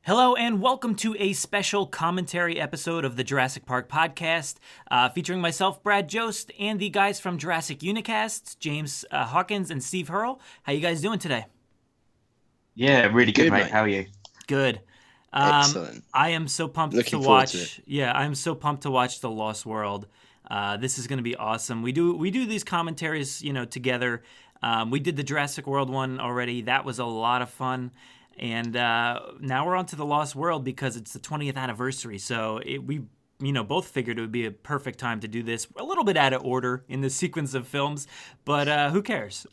Hello and welcome to a special commentary episode of the Jurassic Park Podcast, featuring myself, Brad Jost, and the guys from Jurassic Unicast, James Hawkins and Steve Hurrell. How you guys doing today? Yeah, really good, mate. How are you? Good. Excellent. I am so pumped Looking to forward watch. to it. Yeah, I'm so pumped to watch The Lost World. This is going to be awesome. We do these commentaries, together. We did the Jurassic World one already. That was a lot of fun. And now we're on to The Lost World because it's the 20th anniversary. So we both figured it would be a perfect time to do this a little bit out of order in the sequence of films. But who cares?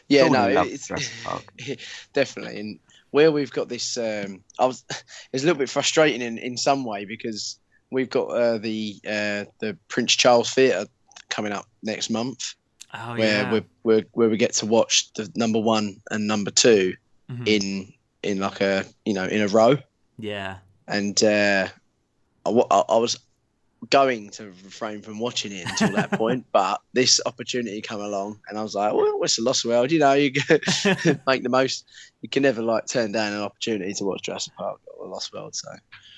Yeah, Totally no, love it's Jurassic Park. definitely. And where we've got this, it's a little bit frustrating in some way because we've got the Prince Charles Theatre coming up next month, Oh, where yeah. we get to watch the number 1 and number 2 Mhm. in like in a row. Yeah. And I was going to refrain from watching it until that point, but this opportunity come along, and I was like, "Well, it's a Lost World, you make the most." You can never turn down an opportunity to watch Jurassic Park or Lost World. So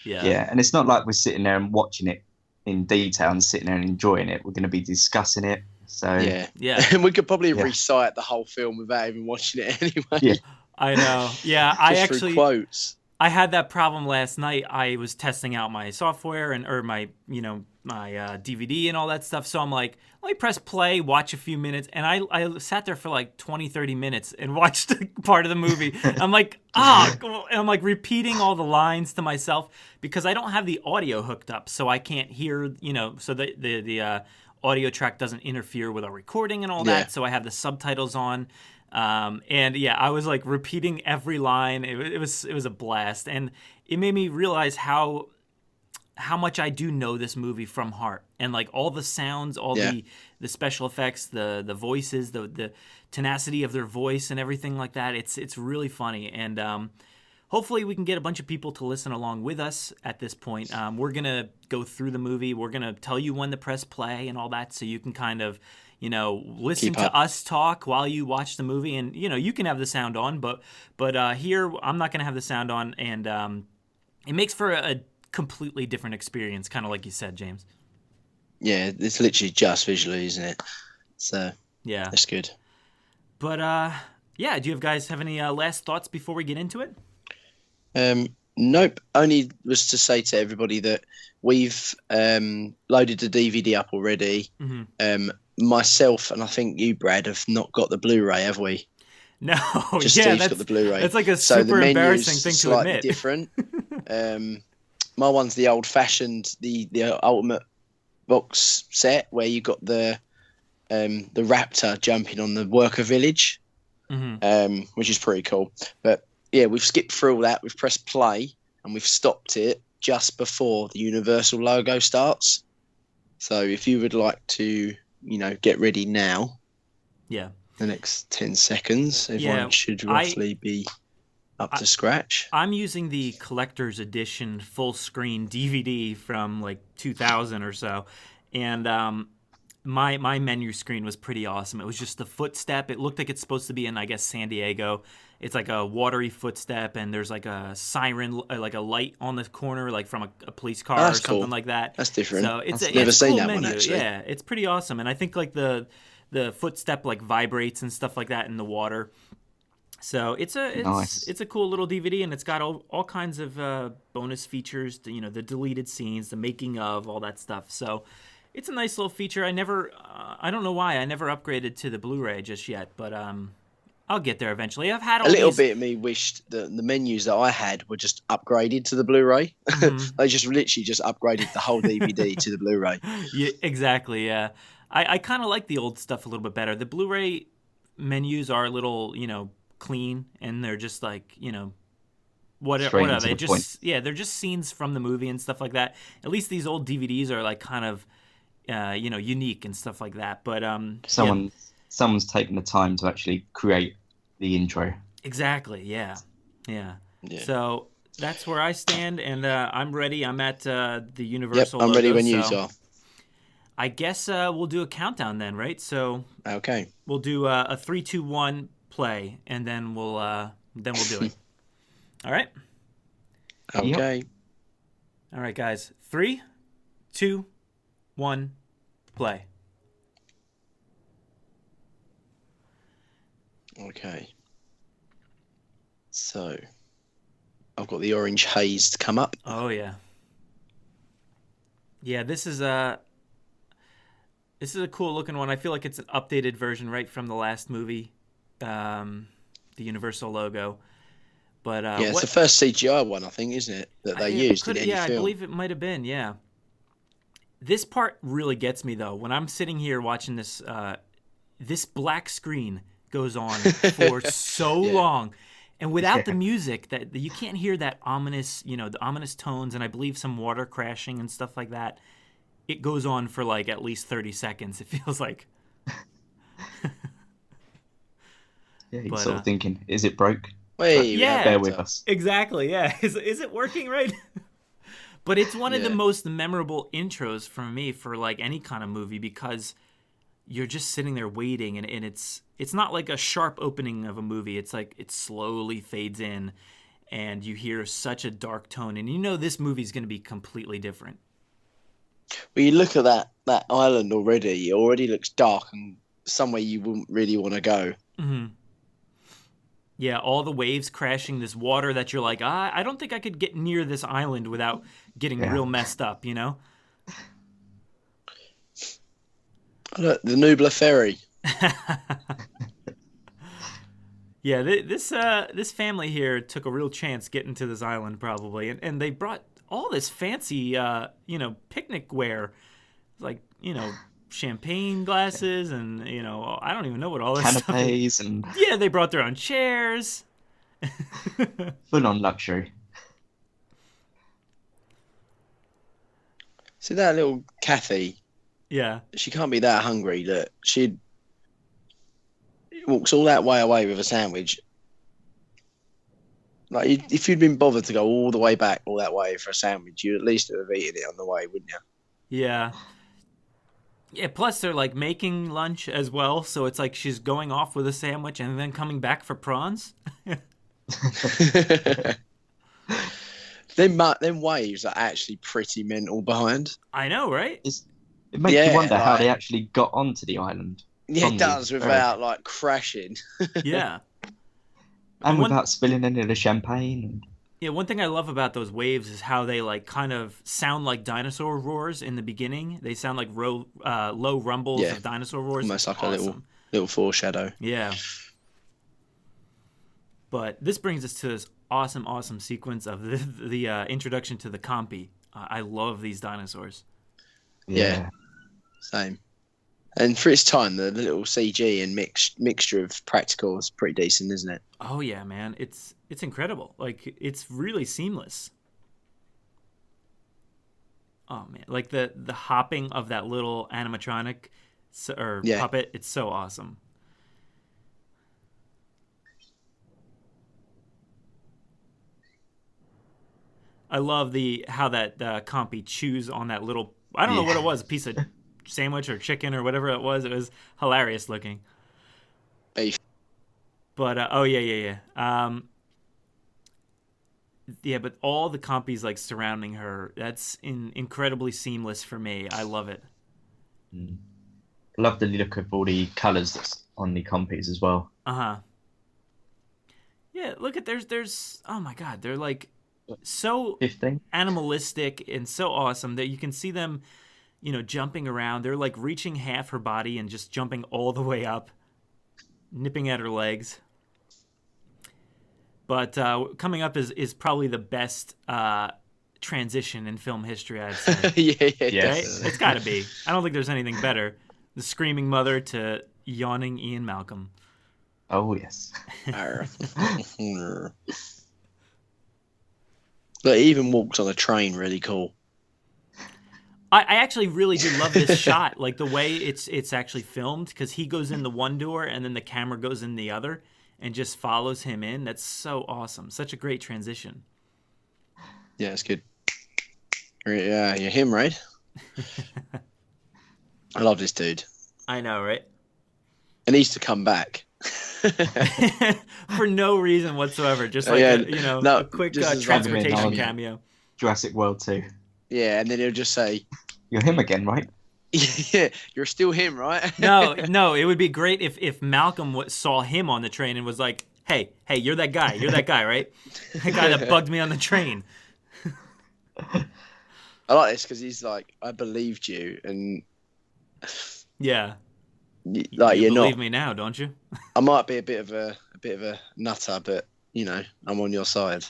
Yeah. And it's not like we're sitting there and watching it in detail and sitting there and enjoying it. We're going to be discussing it. So Yeah. and we could probably Yeah. recite the whole film without even watching it anyway. Yeah. I know. Yeah, Just through quotes. I had that problem last night. I was testing out my software or my DVD and all that stuff. So I'm like, let me press play, watch a few minutes. And I sat there for like 20, 30 minutes and watched part of the movie. I'm like, and I'm like repeating all the lines to myself because I don't have the audio hooked up. So I can't hear, so the audio track doesn't interfere with our recording and all Yeah. that. So I have the subtitles on. And yeah, I was like repeating every line. It was a blast, and it made me realize how much I do know this movie from heart, and like all the sounds, all the special effects, the voices, the tenacity of their voice, and everything like that. It's really funny, and hopefully we can get a bunch of people to listen along with us at this point. We're gonna go through the movie. We're gonna tell you when to press play and all that, so you can kind of listen Keep to up. us talk while you watch the movie, and you can have the sound on, but here I'm not gonna have the sound on, and it makes for a completely different experience, kind of like you said, James. Yeah, it's literally just visually, isn't it? So Yeah, that's good. but yeah. Do you guys have any last thoughts before we get into it? Nope. Only was to say to everybody that we've loaded the DVD up already. Mm-hmm. Myself and I think you, Brad, have not got the Blu-ray, have we? No, Just yeah, Steve's got the Blu-ray. That's like a So the super menu's embarrassing thing to slightly admit. different. My one's the old-fashioned, the ultimate box set where you got the Raptor jumping on the worker village, Mm-hmm. which is pretty cool. But yeah, we've skipped through all that. We've pressed play and we've stopped it just before the Universal logo starts. So if you would like to, get ready now, Yeah. the next 10 seconds, everyone should roughly be up to scratch. I'm using the collector's edition full screen DVD from like 2000 or so, and my menu screen was pretty awesome. It was just the footstep. It looked like it's supposed to be in, I guess, San Diego. It's like a watery footstep, and there's like a siren, like a light on the corner, like from a police car or That's something cool. like that. That's different. So it's I've never it's a seen cool that menu. one, actually. Yeah, it's pretty awesome, and I think like the footstep like vibrates and stuff like that in the water. So it's Nice. a cool little DVD, and it's got all kinds of bonus features. The deleted scenes, the making of, all that stuff. So it's a nice little feature. I don't know why I never upgraded to the Blu-ray just yet, but I'll get there eventually. I've had all A little these... bit of me wished that the menus that I had were just upgraded to the Blu-ray. Mhm. They just literally just upgraded the whole DVD to the Blu-ray. Yeah, exactly. Yeah, I kind of like the old stuff a little bit better. The Blu-ray menus are a little clean, and they're just like what Straight are into they? the point. Just they're just scenes from the movie and stuff like that. At least these old DVDs are like kind of unique and stuff like that. But Someone's taken the time to actually create the intro. exactly. Yeah. Yeah. So that's where I stand, and I'm ready. I'm at the Universal. Yep, I'm ready logo, when you so are. I guess we'll do a countdown then, right? So Okay. we'll do a 3, 2, 1 play, and then we'll do it. All right. Okay. All right, guys. 3, 2, 1, play. Okay. So, I've got the orange haze to come up. Oh yeah. Yeah, this is a cool looking one. I feel like it's an updated version right from the last movie, the Universal logo. But yeah, it's the first CGI one, I think, isn't it? That they used in any yeah, film. I believe it might have been. Yeah. This part really gets me though. When I'm sitting here watching this, this black screen goes on for so long, and without the music, that you can't hear that ominous, the ominous tones, and I believe some water crashing and stuff like that. It goes on for like at least 30 seconds. It feels like. Yeah, you're sort of thinking, is it broke? Wait, yeah, bear with us. Exactly. Yeah, is it working right? But it's one of the most memorable intros for me for like any kind of movie, because you're just sitting there waiting, and it's not like a sharp opening of a movie. It's like it slowly fades in, and you hear such a dark tone, and this movie's going to be completely different. Well, you look at that island already. It already looks dark and somewhere you wouldn't really want to go. Mm-hmm. Yeah, all the waves crashing, this water that you're like, I don't think I could get near this island without getting real messed up, Look, the Nublar Ferry. Yeah, this family here took a real chance getting to this island probably, and they brought all this fancy, picnic wear, like champagne glasses, and I don't even know what all this stuff is. And yeah, they brought their own chairs. Full on luxury. See that little Kathy? Yeah. She can't be that hungry that she walks all that way away with a sandwich. Like, if you'd been bothered to go all the way back all that way for a sandwich, you'd at least have eaten it on the way, wouldn't you? Yeah. Yeah, plus they're like making lunch as well, so it's like she's going off with a sandwich and then coming back for prawns. Them waves are actually pretty mental behind. I know, right? It makes you wonder how they actually got onto the island. Yeah, it does, without like crashing. Yeah. And without spilling any of the champagne. Yeah, one thing I love about those waves is how they like kind of sound like dinosaur roars in the beginning. They sound like low rumbles of dinosaur roars. Almost like a little foreshadow. Yeah. But this brings us to this awesome sequence of the introduction to the Compy. I love these dinosaurs. Yeah. Same. And for its time, the little CG and mixture of practical is pretty decent, isn't it? Oh yeah, man, it's incredible. Like, it's really seamless. Oh man, like the hopping of that little animatronic puppet, it's so awesome. I love how that Compy chews on that little, I don't know what it was, a piece of sandwich or chicken or whatever it was. It was hilarious looking. Beef. But but all the Compys like surrounding her, that's incredibly seamless for me. I love it. I love the look of all the colours that's on the Compys as well. Yeah, look at there's oh my god, they're like so 15? Animalistic and so awesome that you can see them, jumping around. They're like reaching half her body and just jumping all the way up, nipping at her legs. But coming up is probably the best transition in film history, I'd say. Yeah. Right? It's got to be. I don't think there's anything better. The screaming mother to yawning Ian Malcolm. Oh, yes. But he even walks on a train really cool. I actually really do love this shot, like the way it's actually filmed, because he goes in the one door and then the camera goes in the other and just follows him in. That's so awesome. Such a great transition. Yeah, it's good. Yeah, you're him, right? I love this dude. I know, right? It needs to come back. for no reason whatsoever. Just like a quick transportation cameo. Jurassic World 2. Yeah, and then he'll just say, "You're him again, right?" Yeah, you're still him, right? No, it would be great if Malcolm saw him on the train and was like, hey, you're that guy, right? That guy that bugged me on the train. I like this because he's like, I believed you, and yeah, like you you're believe not. Me now, don't you? I might be a bit of a nutter, but I'm on your side.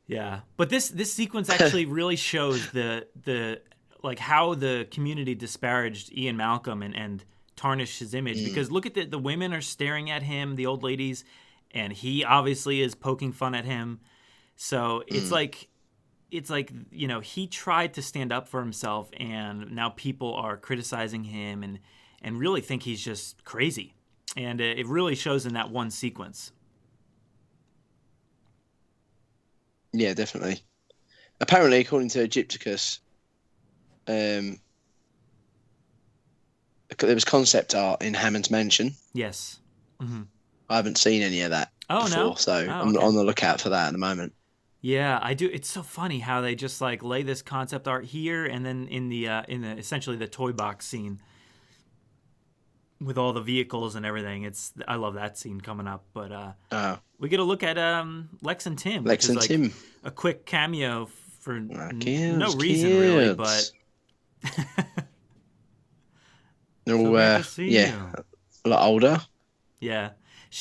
Yeah, but this sequence actually really shows the like how the community disparaged Ian Malcolm and tarnished his image. Because look at the women are staring at him, the old ladies, and he obviously is poking fun at him. So it's like he tried to stand up for himself, and now people are criticizing him and really think he's just crazy. And it really shows in that one sequence. Yeah, definitely. Apparently, according to Egypticus, there was concept art in Hammond's mansion. Yes. Mm-hmm. I haven't seen any of that before, no? So I'm okay. on the lookout for that at the moment. Yeah, I do. It's so funny how they just like lay this concept art here, and then in the essentially the toy box scene with all the vehicles and everything. I love that scene coming up. But we get a look at Lex and Tim, which is like Tim. A quick cameo for no reason kids. really, but they're all a lot older. Yeah,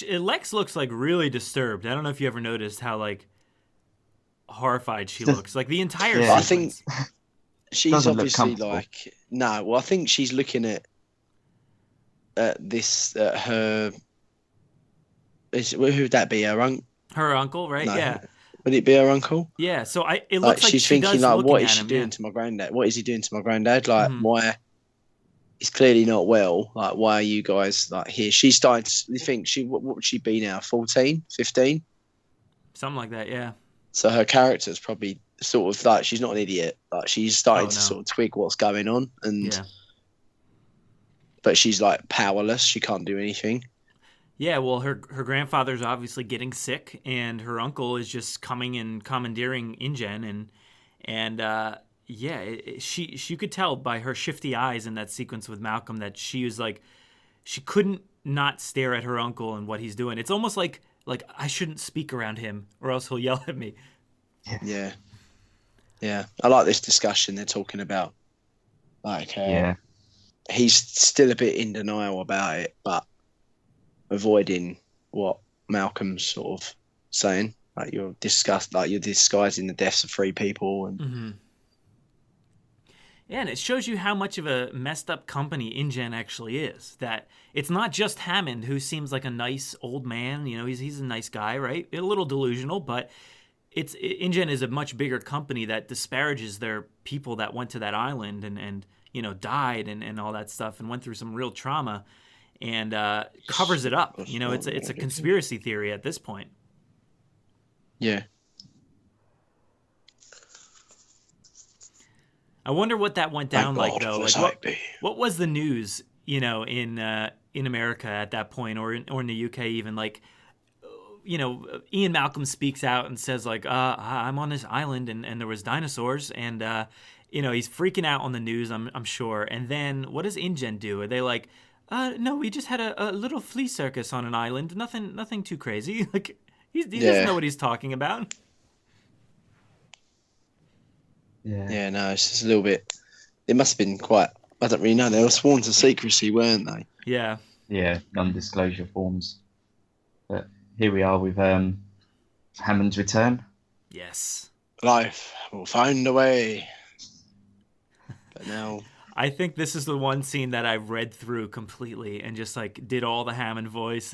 Lex looks like really disturbed. I don't know if you ever noticed how like horrified she looks. Like the entire sequence. I think she's obviously like no. Well, I think she's looking at this her. Who would that be? Her uncle, right? No. Yeah. Would it be her uncle? Yeah. So it looks like she's thinking like, what is she doing to my granddad? What is he doing to my granddad? Like, why? He's clearly not well. Like, why are you guys like here? She's starting to think what would she be now? 14, 15? Something like that. Yeah. So her character's probably sort of like she's not an idiot. Like she's starting to sort of twig what's going on, but she's like powerless. She can't do anything. Yeah, well, her grandfather's obviously getting sick, and her uncle is just coming and commandeering InGen, and she could tell by her shifty eyes in that sequence with Malcolm that she was like, she couldn't not stare at her uncle and what he's doing. It's almost like I shouldn't speak around him or else he'll yell at me. Yeah. I like this discussion they're talking about. Like, he's still a bit in denial about it, but avoiding what Malcolm's sort of saying. Like you're disguising the deaths of 3 people, and yeah, and it shows you how much of a messed up company InGen actually is. That it's not just Hammond, who seems like a nice old man. He's a nice guy, right? A little delusional, but InGen is a much bigger company that disparages their people that went to that island and died and all that stuff and went through some real trauma, and covers it up. It's a conspiracy theory at this point. Yeah. I wonder what that went down like, though. Like, what was the news, in America at that point, or in the UK even? Like, Ian Malcolm speaks out and says, like, I'm on this island and there was dinosaurs, and he's freaking out on the news, I'm sure. And then what does InGen do? Are they like, no, we just had a little flea circus on an island, nothing too crazy. Like, he doesn't know what he's talking about. Yeah, no, it's just a little bit. It must have been quite. I don't really know. They were sworn to secrecy, weren't they? Yeah. Yeah, non-disclosure forms. But here we are with Hammond's return. Yes. Life will find a way. But now. I think this is the one scene that I read through completely and just like did all the Hammond voice.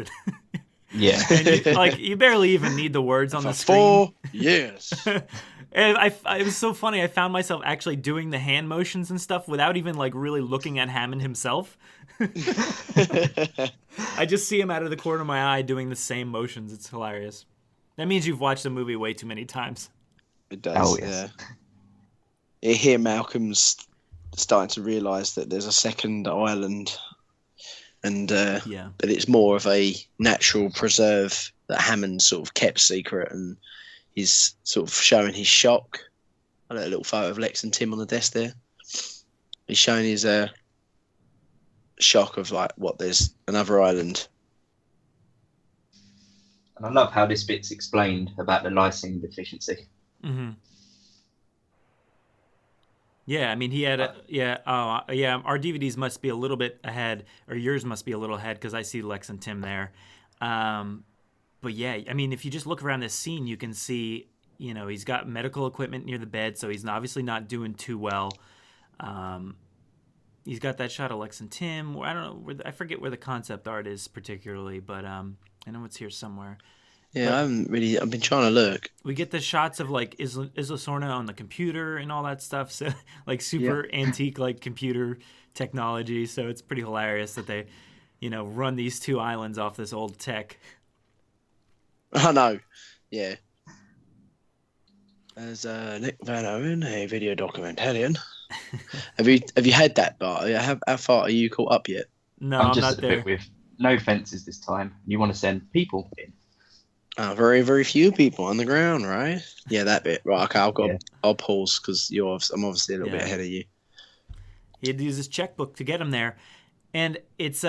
Yeah. And you barely even need the words on the screen. 4 years. And it was so funny. I found myself actually doing the hand motions and stuff without even like really looking at Hammond himself. I just see him out of the corner of my eye doing the same motions. It's hilarious. That means you've watched the movie way too many times. It does. Oh, yes. Yeah. Here, Malcolm's starting to realise that there's a second island and Yeah. but it's more of a natural preserve that Hammond sort of kept secret, and he's sort of showing his shock. I got a little photo of Lex and Tim on the desk there. He's showing his shock of like, what, there's another island. And I love how this bit's explained about the lysine deficiency. Mm-hmm. Yeah, I mean, he had our DVDs must be a little bit ahead, or yours must be a little ahead, because I see Lex and Tim there. But yeah, I mean, if you just look around this scene, you can see, he's got medical equipment near the bed, so he's obviously not doing too well. He's got that shot of Lex and Tim. I don't know, I forget where the concept art is particularly, but I know it's here somewhere. Yeah, I've been trying to look. We get the shots of like Isla on the computer and all that stuff. So like super antique, like computer technology. So it's pretty hilarious that they, run these two islands off this old tech. I know. Yeah. As Nick Van Owen, a video documentarian. Have you had that bar? How far are you caught up yet? No, I'm I'm just not a there. bit with no fences this time. You want to send people in. Very, very few people on the ground, right? Yeah, that bit. Right, okay, I'll pause because I'm obviously a little bit ahead of you. He had to use his checkbook to get him there. And it's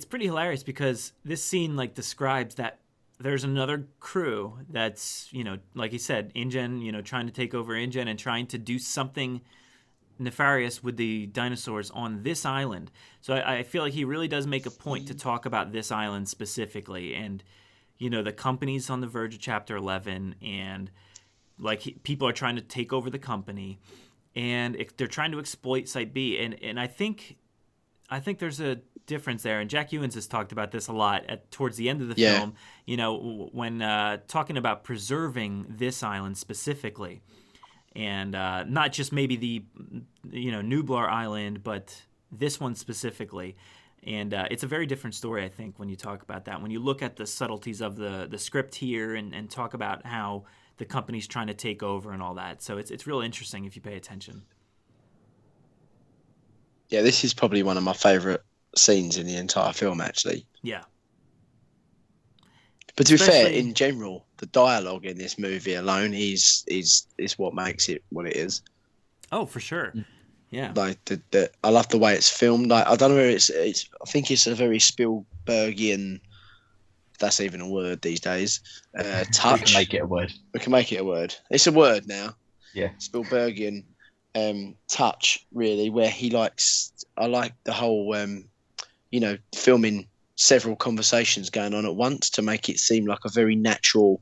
pretty hilarious because this scene like describes that there's another crew that's, like he said, InGen, trying to take over InGen and trying to do something nefarious with the dinosaurs on this island. So I feel like he really does make a point to talk about this island specifically, and the company's on the verge of Chapter 11, and like people are trying to take over the company, and they're trying to exploit Site B, and I think there's a difference there, and Jack Ewens has talked about this a lot towards the end of the film. When talking about preserving this island specifically, and not just maybe the Nublar Island, but this one specifically. And it's a very different story, I think, when you talk about that. When you look at the subtleties of the script here and talk about how the company's trying to take over and all that. So it's real interesting if you pay attention. Yeah, this is probably one of my favourite scenes in the entire film, actually. Yeah. But to be fair, in general, the dialogue in this movie alone is what makes it what it is. Oh, for sure. Yeah, like I love the way it's filmed. Like I don't know where it's. I think it's a very Spielbergian. If that's even a word these days. Touch. We can make it a word. We can make it a word. It's a word now. Yeah. Spielbergian touch, really, where he likes. I like the whole, filming several conversations going on at once to make it seem like a very natural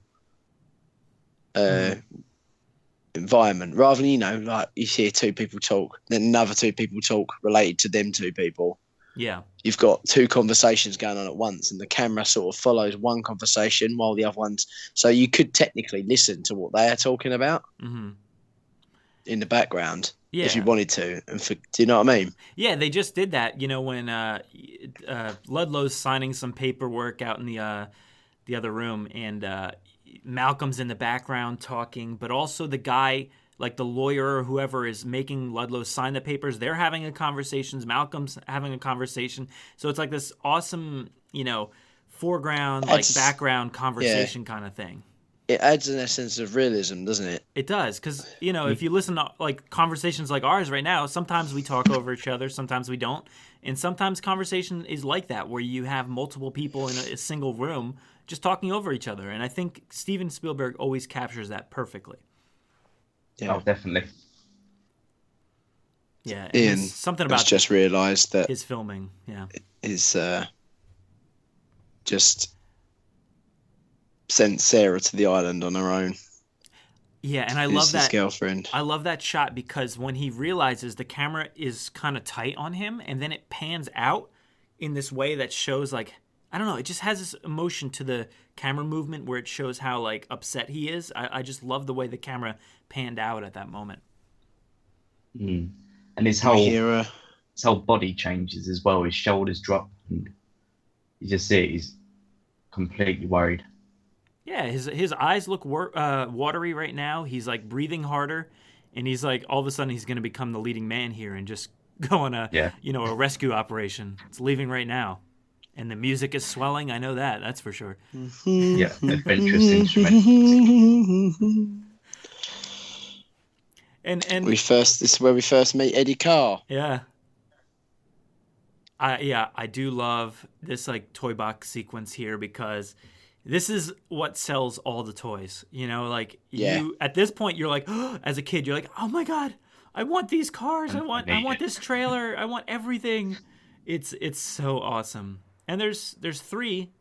environment, rather than like you hear two people talk, then another two people talk related to them two people. Yeah, you've got two conversations going on at once, and the camera sort of follows one conversation while the other one's. So you could technically listen to what they are talking about in the background if you wanted to. Do you know what I mean? Yeah, they just did that. When Ludlow's signing some paperwork out in the other room, and Malcolm's in the background talking, but also the guy, like the lawyer or whoever is making Ludlow sign the papers, they're having a conversation. Malcolm's having a conversation. So it's like this awesome, foreground, background conversation kind of thing. It adds an essence of realism, doesn't it? It does, because, if you listen to like conversations like ours right now, sometimes we talk over each other, sometimes we don't. And sometimes conversation is like that, where you have multiple people in a single room just talking over each other. And I think Steven Spielberg always captures that perfectly. Yeah, oh, definitely. Yeah, Ian something about just realised that his filming, is just sent Sarah to the island on her own. Yeah, and I love that. His girlfriend. I love that shot because when he realizes the camera is kind of tight on him, and then it pans out in this way that shows like, I don't know, it just has this emotion to the camera movement where it shows how like upset he is. I just love the way the camera panned out at that moment. And his whole body changes as well. His shoulders drop, and you just see it. He's completely worried. Yeah, his eyes look watery right now. He's like breathing harder, and he's like all of a sudden he's going to become the leading man here and just go on a a rescue operation. It's leaving right now. And the music is swelling. I know that. That's for sure. Yeah, adventurous instrumental. And this is where we first meet Eddie Carr. Yeah. I do love this like toy box sequence here because this is what sells all the toys. You know, like you at this point you're like, oh, as a kid, you're like, oh my God, I want these cars. I want this trailer. I want everything. It's so awesome. And there's 3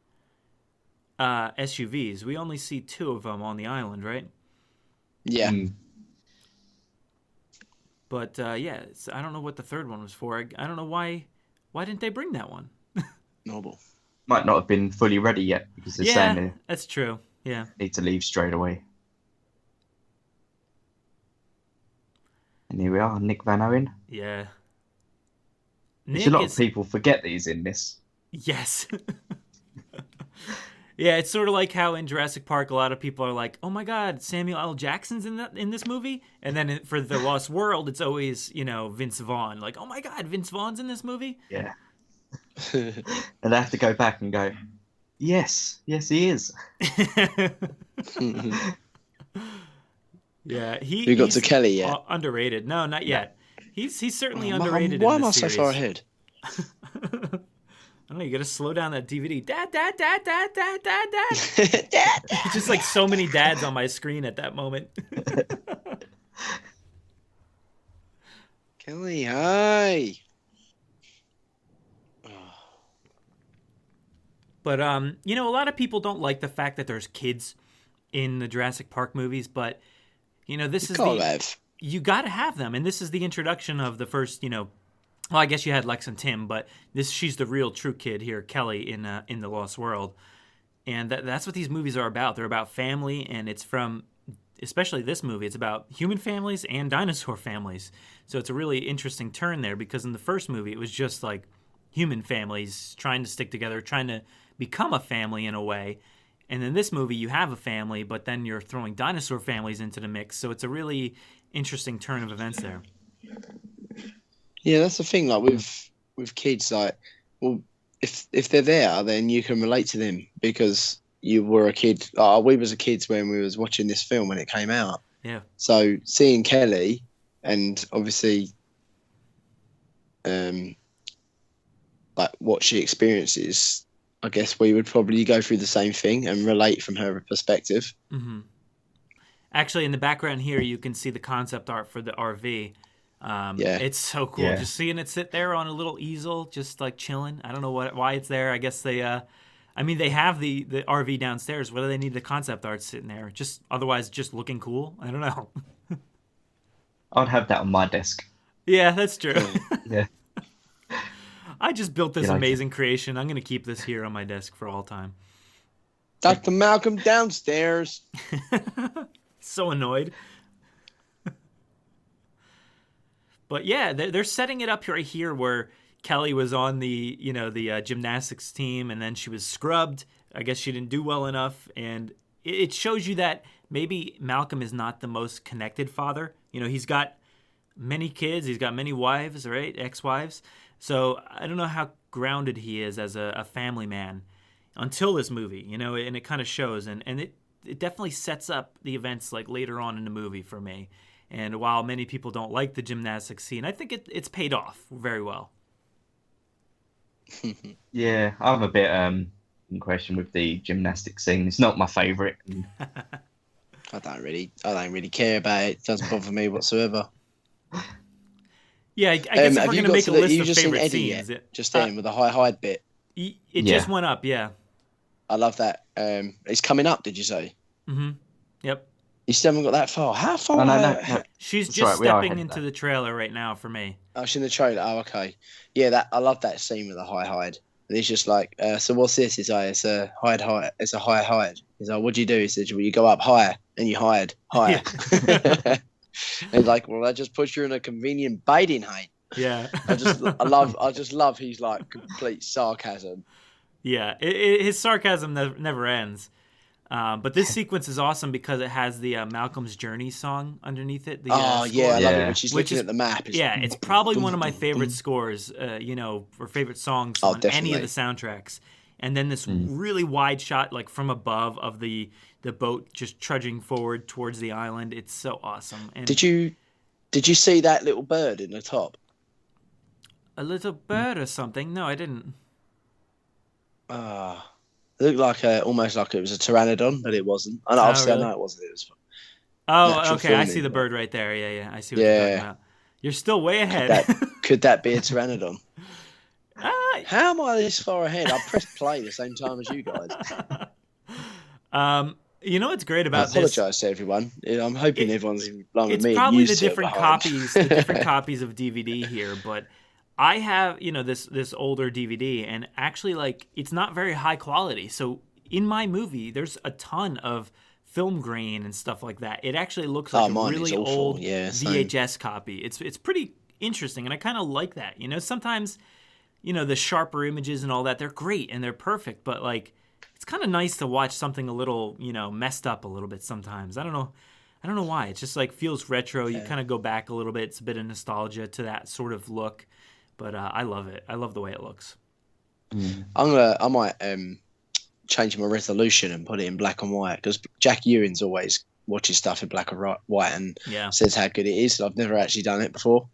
SUVs. We only see 2 of them on the island, right? Yeah. But I don't know what the third one was for. I don't know why didn't they bring that one? Noble. Might not have been fully ready yet because they're saying they that's true. Yeah. need to leave straight away. And here we are, Nick Van Owen. Yeah. A lot of people forget that he's in this. Yes. Yeah, it's sort of like how in Jurassic Park, a lot of people are like, "Oh my God, Samuel L. Jackson's in this movie," and then for The Lost World, it's always Vince Vaughn. Like, "Oh my God, Vince Vaughn's in this movie." Yeah. And I have to go back and go, yes, he is. You Yeah, got he's to Kelly yet? Underrated? No, not yet. He's certainly underrated. Why in am I this so series. far ahead? I don't know, you gotta slow down that DVD. Dad. It's just like so many dads on my screen at that moment. Kelly, hi. But a lot of people don't like the fact that there's kids in the Jurassic Park movies, but this is you gotta have them, and this is the introduction of the first, well, I guess you had Lex and Tim, but she's the real true kid here, Kelly, in The Lost World. And that's what these movies are about. They're about family, and it's from, especially this movie, it's about human families and dinosaur families. So it's a really interesting turn there, because in the first movie, it was just like human families trying to stick together, trying to become a family in a way. And in this movie, you have a family, but then you're throwing dinosaur families into the mix. So it's a really interesting turn of events there. Yeah, that's the thing. Like with kids, like, well, if they're there, then you can relate to them because you were a kid. We was a kids when we was watching this film when it came out. Yeah. So seeing Kelly, and obviously, like what she experiences, I guess we would probably go through the same thing and relate from her perspective. Mm-hmm. Actually, in the background here, you can see the concept art for the RV. It's so cool. Just seeing it sit there on a little easel, just like chilling. I don't know why it's there. I guess they have the RV downstairs. What do they need the concept art sitting there? Otherwise just looking cool. I don't know. I'd have that on my desk. Yeah, that's true. Yeah. I just built this amazing creation. I'm going to keep this here on my desk for all time. Dr. Malcolm downstairs. So annoyed. But yeah, they're setting it up right here where Kelly was on the gymnastics team, and then she was scrubbed. I guess she didn't do well enough, and it shows you that maybe Malcolm is not the most connected father. He's got many kids, he's got many wives, right? Ex-wives. So I don't know how grounded he is as a family man until this movie, and it kind of shows, and it definitely sets up the events like later on in the movie for me. And while many people don't like the gymnastics scene, I think it's paid off very well. Yeah, I'm a bit in question with the gymnastics scene. It's not my favourite. I don't really care about it. It doesn't bother me whatsoever. Yeah, I guess if we're going to make a list of favorite scenes. Just then with the hide bit. It just went up, yeah. I love that. It's coming up, did you say? Mm-hmm. Yep. You still haven't got that far. How far? No. She's just stepping into the trailer right now for me. Oh, she's in the trailer. Oh, okay. Yeah, I love that scene with the hide. And he's just like, so what's this? He's like, it's a hide. It's a hide. He's like, what do you do? He says, well, you go up higher and you hide higher. Yeah. And like, well, that just puts you in a convenient baiting height. Yeah. I just love his like complete sarcasm. Yeah, his sarcasm never ends. But this sequence is awesome because it has the Malcolm's Journey song underneath it. I love it when she's looking at the map. It's probably one of my favorite scores, or favorite songs on any of the soundtracks. And then this really wide shot, like from above, of the boat just trudging forward towards the island. It's so awesome. And did you see that little bird in the top? A little bird or something? No, I didn't. It looked like almost like it was a pteranodon, but it wasn't. And obviously, I know it wasn't. It was. Okay. I see the bird right there. Yeah. I see what you're talking about. You're still way ahead. Could that be a pteranodon? How am I this far ahead? I pressed play the same time as you guys. You know what's great about this? I apologise to everyone. I'm hoping everyone's in line with me. It's probably the different copies of DVD here, but I have, this older DVD, and actually, like, it's not very high quality. So in my movie, there's a ton of film grain and stuff like that. It actually looks like a really old VHS copy. It's pretty interesting, and I kind of like that. Sometimes, the sharper images and all that, they're great and they're perfect, but like, it's kind of nice to watch something a little, messed up a little bit sometimes. I don't know why. It just like feels retro. You kind of go back a little bit. It's a bit of nostalgia to that sort of look. But I love it. I love the way it looks. I might change my resolution and put it in black and white, because Jack Ewins always watches stuff in black and white and says how good it is. I've never actually done it before.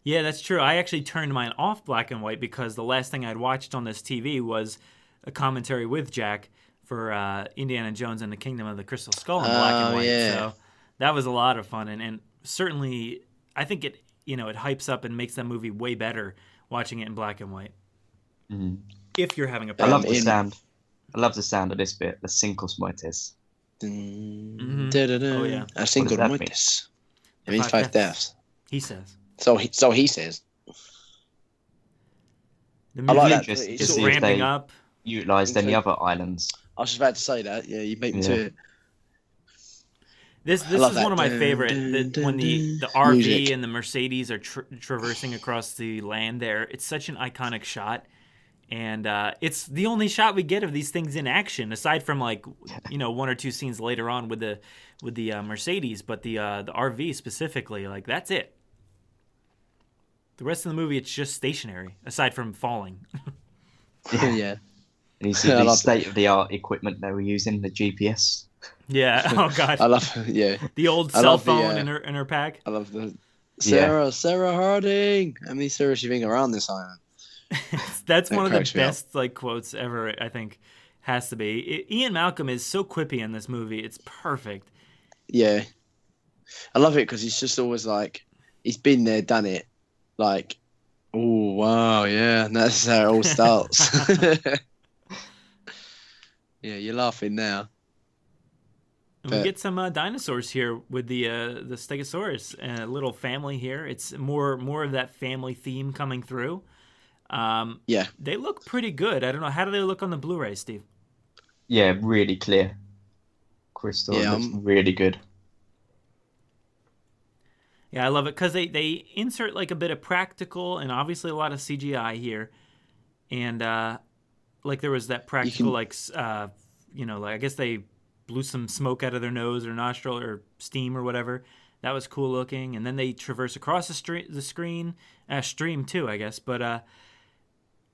Yeah, that's true. I actually turned mine off black and white because the last thing I'd watched on this TV was a commentary with Jack for Indiana Jones and the Kingdom of the Crystal Skull in black and white. Yeah. So that was a lot of fun, and certainly I think it hypes up and makes that movie way better watching it in black and white. If you're having a problem. I love the sound. I love the sound of this bit, the cinco muertes. Oh yeah, cinco muertes. It means 5 deaths. He says. So he says. The movie I like that. It's ramping up. Utilised any other islands. I was about to say that. Yeah, you beat me to it. This is one of my favorite. When the RV music and the Mercedes are traversing across the land there, it's such an iconic shot. And it's the only shot we get of these things in action, aside from like, one or two scenes later on with the Mercedes, but the RV specifically, like that's it. The rest of the movie, it's just stationary, aside from falling. Yeah. And you see the state-of-the-art equipment they were using, the GPS. Yeah. Oh God. I love. Yeah. The old cell phone in her pack. I love the Sarah Harding. How many Sarahs you think are on this island? That's one of the best like quotes ever. I think has to be. Ian Malcolm is so quippy in this movie. It's perfect. Yeah, I love it because he's just always like he's been there, done it. Like, oh wow, yeah, and that's how it all starts. Yeah, you're laughing now. And we get some dinosaurs here with the Stegosaurus and a little family here. It's more of that family theme coming through. They look pretty good. I don't know, how do they look on the Blu-ray, Steve? Yeah, really clear. Crystal looks really good. Yeah, I love it because they insert like a bit of practical and obviously a lot of CGI here, and like there was that practical like I guess they blew some smoke out of their nose or nostril or steam or whatever. That was cool looking, and then they traverse across the stream too, I guess. But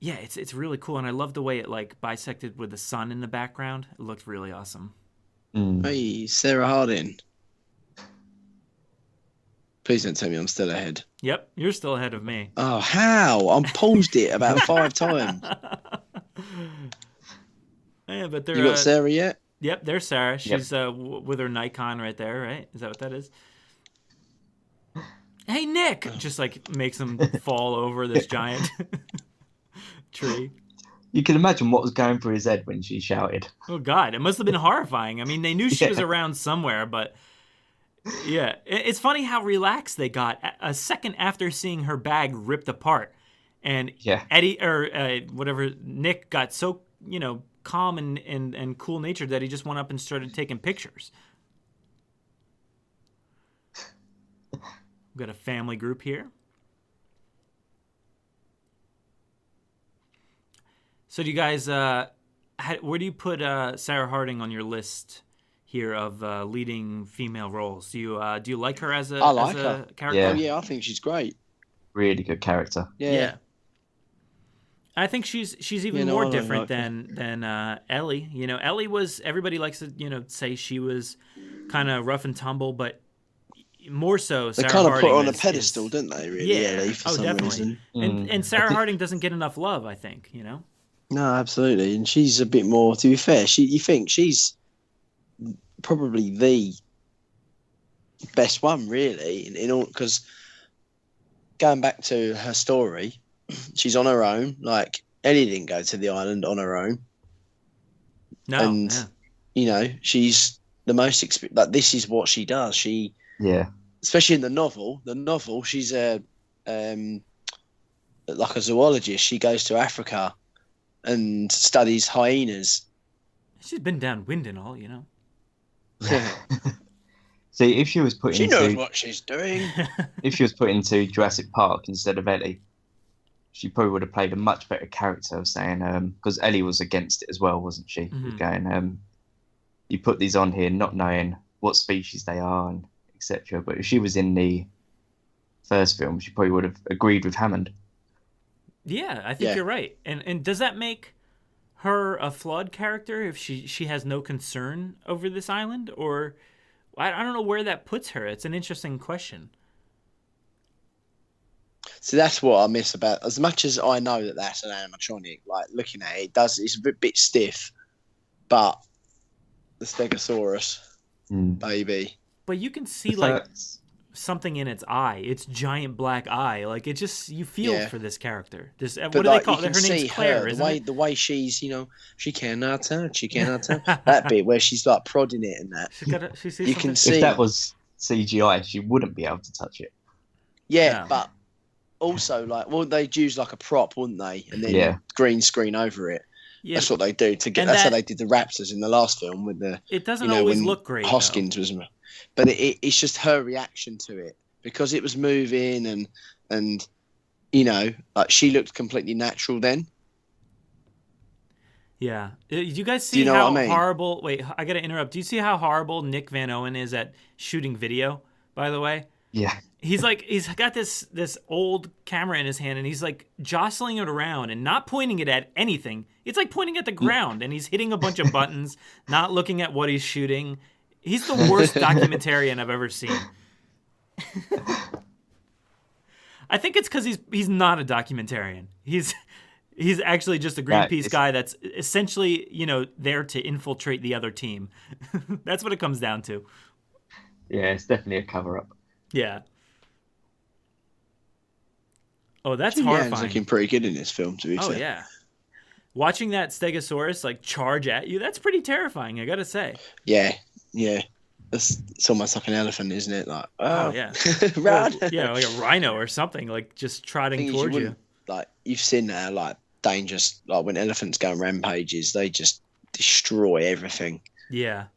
yeah, it's really cool, and I love the way it like bisected with the sun in the background. It looked really awesome. Hey, Sarah Harding. Please don't tell me I'm still ahead. Yep, you're still ahead of me. Oh, how? I paused it about 5 times. Yeah, but you got Sarah yet? Yep, there's Sarah. She's with her Nikon right there, right? Is that what that is? Hey, Nick! Just like makes him fall over this giant tree. You can imagine what was going through his head when she shouted. Oh, God. It must have been horrifying. I mean, they knew she was around somewhere, but yeah. It's funny how relaxed they got a second after seeing her bag ripped apart. And Eddie, or whatever, Nick got so, calm and cool-natured that he just went up and started taking pictures. We've got a family group here. So do you guys, where do you put Sarah Harding on your list here of leading female roles. Do you like her as a character? Yeah. Oh yeah, I think she's great. Really good character. Yeah. I think she's even more different than Ellie. You know, Ellie was, everybody likes to say she was kind of rough and tumble, but more so Sarah Harding. They kind of put her on a pedestal, didn't they? Really, Ellie, for some definitely. reason. And Sarah Harding doesn't get enough love, I think. No, absolutely, and she's a bit more. To be fair, you think she's probably the best one, really, in all, because going back to her story. She's on her own. Like, Ellie didn't go to the island on her own. No, and she's the most like, this is what she does. She, especially in the novel, she's like a zoologist. She goes to Africa and studies hyenas. She's been downwind and all, See, if she was put she knows what she's doing. If she was put into Jurassic Park instead of Ellie, she probably would have played a much better character of saying, because Ellie was against it as well, wasn't she? Mm-hmm. Going, you put these on here not knowing what species they are and etc. But if she was in the first film, she probably would have agreed with Hammond. Yeah, I think you're right. And does that make her a flawed character if she has no concern over this island? Or I don't know where that puts her. It's an interesting question. So that's what I miss about. As much as I know that that's an animatronic, like looking at it, it's a bit stiff. But the Stegosaurus, baby. But you can see something in its eye, its giant black eye. Like, it just, you feel for this character. This, what do they call it? Her name's Claire, isn't it? The way she's, she cannot touch. That bit where she's like prodding it and that. She sees you can see. If that was CGI, she wouldn't be able to touch it. Yeah, but also, they'd use like a prop, wouldn't they? And then green screen over it. Yeah. That's what they do to get. That's how they did the Raptors in the last film with the. It doesn't always look great. Hoskins was, but it's just her reaction to it because it was moving and like she looked completely natural then. Yeah. Do you guys see how horrible? Wait, I gotta interrupt. Do you see how horrible Nick Van Owen is at shooting video? By the way. Yeah. He's got this old camera in his hand and he's like jostling it around and not pointing it at anything. It's like pointing at the ground and he's hitting a bunch of buttons, not looking at what he's shooting. He's the worst documentarian I've ever seen. I think it's because he's not a documentarian. He's actually just a Greenpeace guy that's essentially, there to infiltrate the other team. That's what it comes down to. Yeah, it's definitely a cover-up. Yeah. Oh, that's horrifying. He's looking pretty good in this film, to be fair. Oh, yeah. Watching that Stegosaurus, charge at you, that's pretty terrifying, I gotta say. Yeah. It's almost like an elephant, isn't it? Like, oh yeah. Run. Yeah, like a rhino or something, just trotting towards you. Like, you've seen that, dangerous, when elephants go on rampages, they just destroy everything. Yeah.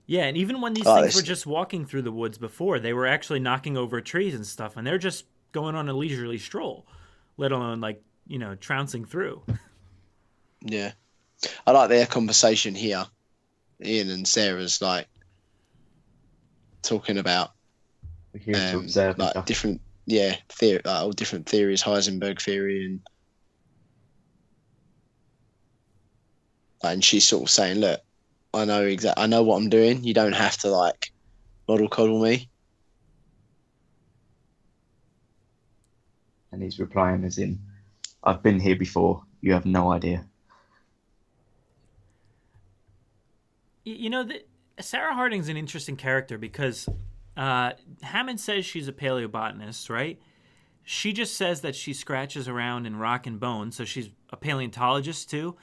Yeah, and even when these things were just walking through the woods before, they were actually knocking over trees and stuff, and they're just going on a leisurely stroll, let alone, trouncing through. Yeah. I like their conversation here. Ian and Sarah's, talking about different, theory, all different theories, Heisenberg theory, and she's sort of saying, look, I know what I'm doing. You don't have to model coddle me. And he's replying as in, I've been here before. You have no idea. Sarah Harding's an interesting character because Hammond says she's a paleobotanist, right? She just says that she scratches around in rock and bone, so she's a paleontologist too.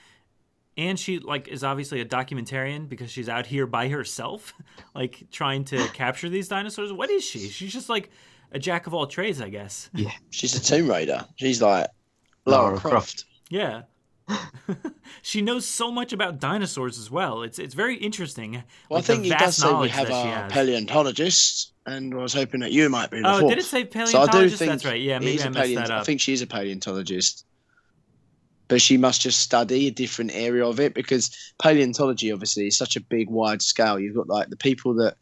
And she is obviously a documentarian because she's out here by herself, trying to capture these dinosaurs. What is she? She's just a jack of all trades, I guess. Yeah, she's a Tomb Raider. She's like Lara Croft. Yeah. She knows so much about dinosaurs as well. It's very interesting. Well, I think he does say we have a paleontologist, and I was hoping that you might be the fourth. Oh, did it say paleontologist? So I do think that's right. Yeah, maybe I messed that up. I think she's a paleontologist. but she must just study a different area of it, because paleontology obviously is such a big, wide scale. You've got like the people that,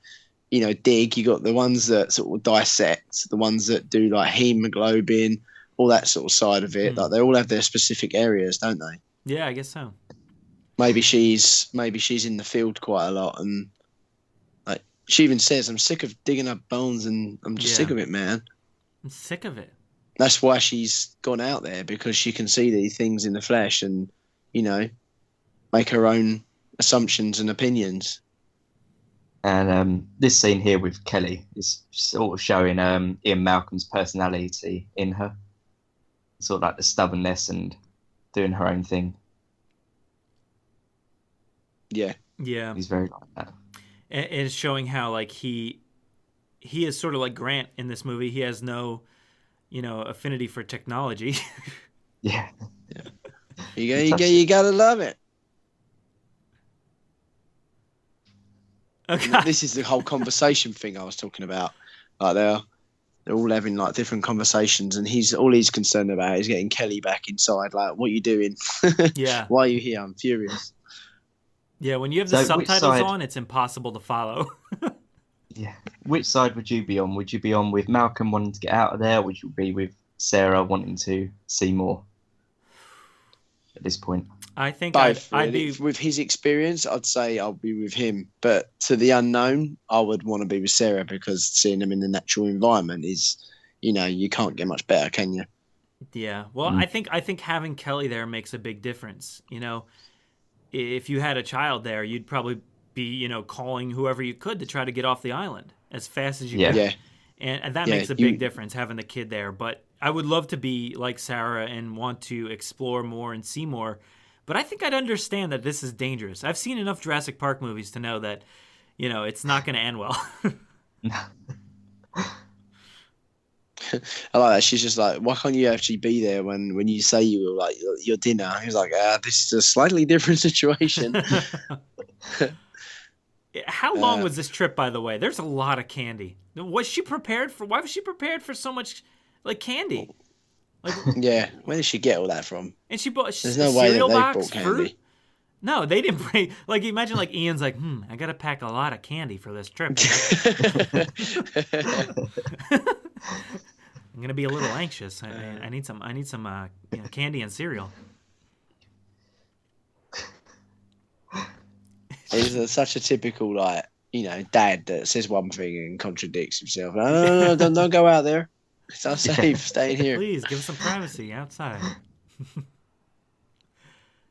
you know, dig, you got the ones that sort of dissect, the ones that do like hemoglobin, all that sort of side of it. Like they all have their specific areas, don't they? Yeah, I guess so. Maybe she's in the field quite a lot, and like she even says, "I'm sick of digging up bones, and I'm just sick of it, man." I'm sick of it. That's why she's gone out there, because she can see these things in the flesh, and you know, make her own assumptions and opinions. And this scene here with Kelly is sort of showing Ian Malcolm's personality in her, sort of like the stubbornness and doing her own thing. Yeah. He's very like that. It's showing how like he is sort of like Grant in this movie. He has no, you know, affinity for technology. Yeah. You gotta love it. Okay. This is the whole conversation thing I was talking about. Like they're all having like different conversations, and all he's concerned about is getting Kelly back inside. Like, what are you doing? Yeah. Why are you here? I'm furious. Yeah, when you have the subtitles on, it's impossible to follow. Yeah. Which side would you be on? Would you be on with Malcolm wanting to get out of there? Or would you be with Sarah wanting to see more at this point? I think both. I'd be with his experience. I'd say I'll be with him, but to the unknown, I would want to be with Sarah, because seeing them in the natural environment is, you know, you can't get much better, can you? Yeah. Well, I think having Kelly there makes a big difference. You know, if you had a child there, you'd probably be, you know, calling whoever you could to try to get off the island as fast as you could. Yeah. And that makes a big difference, having the kid there. But I would love to be like Sarah and want to explore more and see more. But I think I'd understand that this is dangerous. I've seen enough Jurassic Park movies to know that, you know, it's not going to end well. I like that. She's just like, why can't you actually be there when you say you were like your dinner? He's like, this is a slightly different situation. How long was this trip, by the way? There's a lot of candy. Was she prepared for? Why was she prepared for so much like candy? Like, yeah, where did she get all that from? And she bought There's no way that they box, bought candy. fruit. No, they didn't bring. Like, imagine like Ian's like, I gotta pack a lot of candy for this trip. I'm gonna be a little anxious. I need some you know, candy and cereal. He's such a typical, like, you know, dad that says one thing and contradicts himself. No, don't go out there. It's unsafe. Stay in here. Please give us some privacy outside.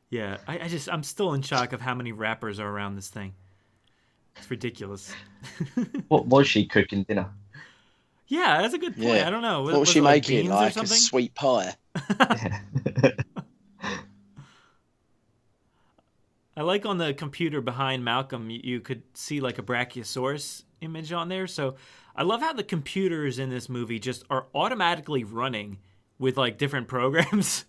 Yeah, I'm still in shock of how many rappers are around this thing. It's ridiculous. What was she cooking dinner? Yeah, that's a good point. Yeah. I don't know. What was she making? Like a sweet pie. I like on the computer behind Malcolm, you could see like a Brachiosaurus image on there. So I love how the computers in this movie just are automatically running with like different programs.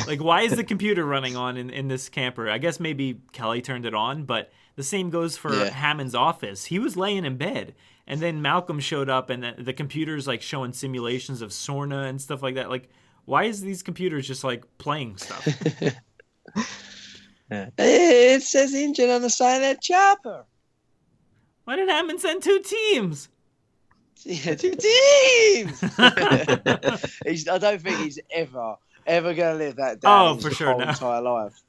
Like, why is the computer running on in this camper? I guess maybe Kelly turned it on, but the same goes for Hammond's office. He was laying in bed, and then Malcolm showed up, and the computer's like showing simulations of Sorna and stuff like that. Like, why is these computers just like playing stuff? It says engine on the side of that chopper. Why did Hammond send 2 teams? Yeah, 2 teams. I don't think he's ever going to live that down for his sure, whole entire life.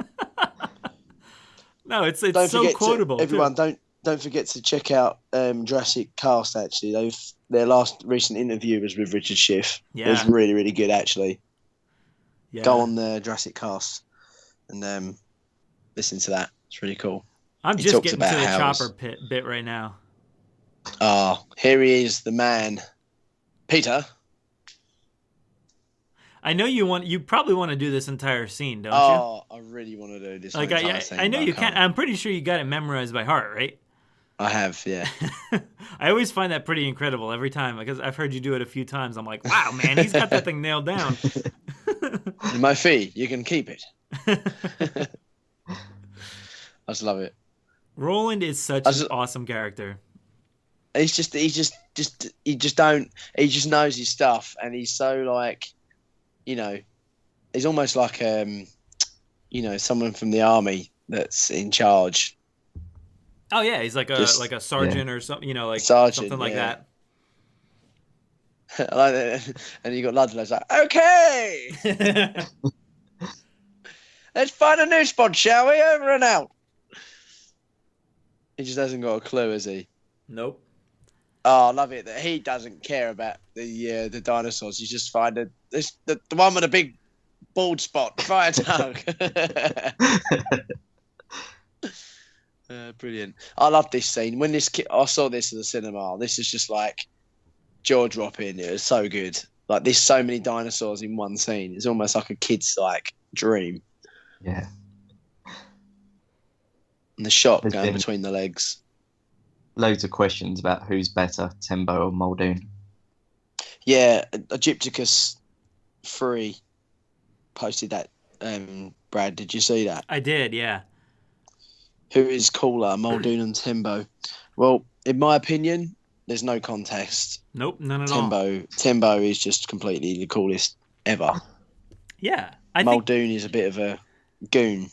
No, it's so quotable. Everyone, don't forget to check out Jurassic Cast. Actually, their last recent interview was with Richard Schiff. Yeah. It was really, really good. Actually, yeah. Go on the Jurassic Cast and listen to that. It's really cool. I'm just getting to the chopper bit right now. Oh, here he is, the man, Peter. I know you probably want to do this entire scene, don't you? Oh, I really want to do this. Like I know you can. I'm pretty sure you got it memorized by heart, right? I have, yeah. I always find that pretty incredible every time, because I've heard you do it a few times. I'm like, wow, man, he's got that thing nailed down. My fee, you can keep it. I just love it. Roland is such an awesome character. He just knows his stuff, and he's so like, you know, he's almost like someone from the army that's in charge. Oh yeah, he's like a sergeant or something, Sergeant, something like that. And you got Ludlow's like, okay, let's find a new spot, shall we? Over and out. He just hasn't got a clue, has he? Nope. Oh, I love it that he doesn't care about the dinosaurs. He's just finding the one with a big bald spot. Fire tongue. Brilliant. I love this scene. When I saw this at the cinema. This is just like jaw dropping. It was so good. Like there's so many dinosaurs in one scene. It's almost like a kid's dream. Yeah. And the shot going between the legs. Loads of questions about who's better, Tembo or Muldoon. Yeah, Egypticus 3 posted that. Brad, did you see that? I did, yeah. Who is cooler, Muldoon and Tembo? Well, in my opinion, there's no contest. Nope, none at all. Tembo is just completely the coolest ever. Yeah, Muldoon is a bit of a goon.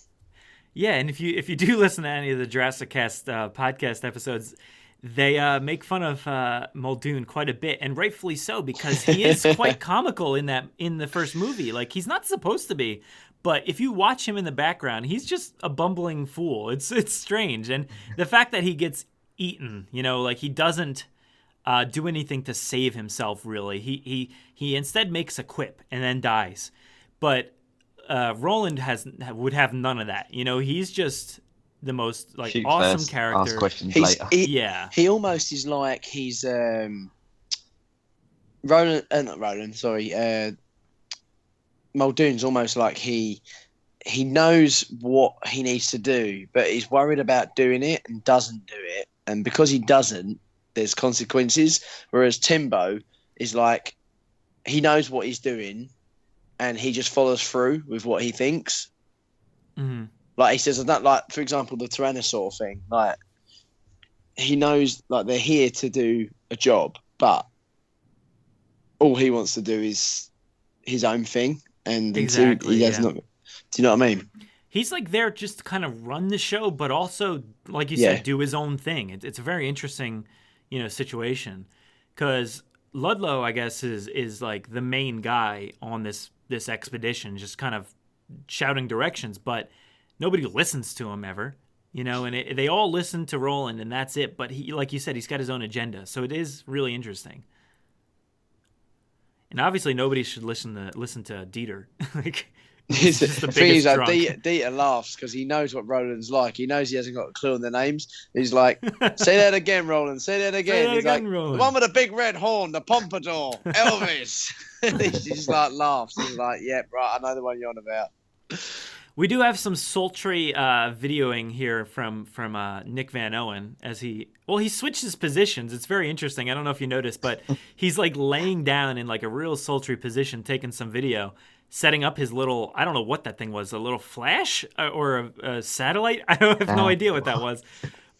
Yeah, and if you do listen to any of the Jurassic Cast podcast episodes, they make fun of Muldoon quite a bit, and rightfully so, because he is quite comical in the first movie. Like, he's not supposed to be, but if you watch him in the background, he's just a bumbling fool. It's strange, and the fact that he gets eaten, he doesn't do anything to save himself. Really, he instead makes a quip and then dies, but. Roland would have none of that. He's just the most Shoot awesome first, character. ask questions later. He almost is like he's Roland. Sorry, Muldoon's almost like he knows what he needs to do, but he's worried about doing it and doesn't do it. And because he doesn't, there's consequences. Whereas Tembo is like he knows what he's doing. And he just follows through with what he thinks. Mm-hmm. Like he says, for example, the Tyrannosaur thing. Like he knows, they're here to do a job, but all he wants to do is his own thing, and exactly, he does not. Do you know what I mean? He's there just to kind of run the show, but also, like you said, do his own thing. It's a very interesting, situation, because Ludlow, I guess, is like the main guy on this expedition, just kind of shouting directions, but nobody listens to him ever, and they all listen to Roland, and that's it. But he, like you said, he's got his own agenda, so it is really interesting. And obviously, nobody should listen to Dieter. He's just the biggest drunk. Dieter laughs because he knows what Roland's like. He knows he hasn't got a clue on their names. He's like, "Say that again, Roland. Say that again." He's like, Roland. "The one with the big red horn, the pompadour, Elvis." He just laughs. He's like, "Yep, right. I know the one you're on about." We do have some sultry videoing here from Nick Van Owen as he switches positions. It's very interesting. I don't know if you noticed, but he's laying down in a real sultry position, taking some video, setting up his little, I don't know what that thing was, a little flash or a satellite. I have no idea what that was.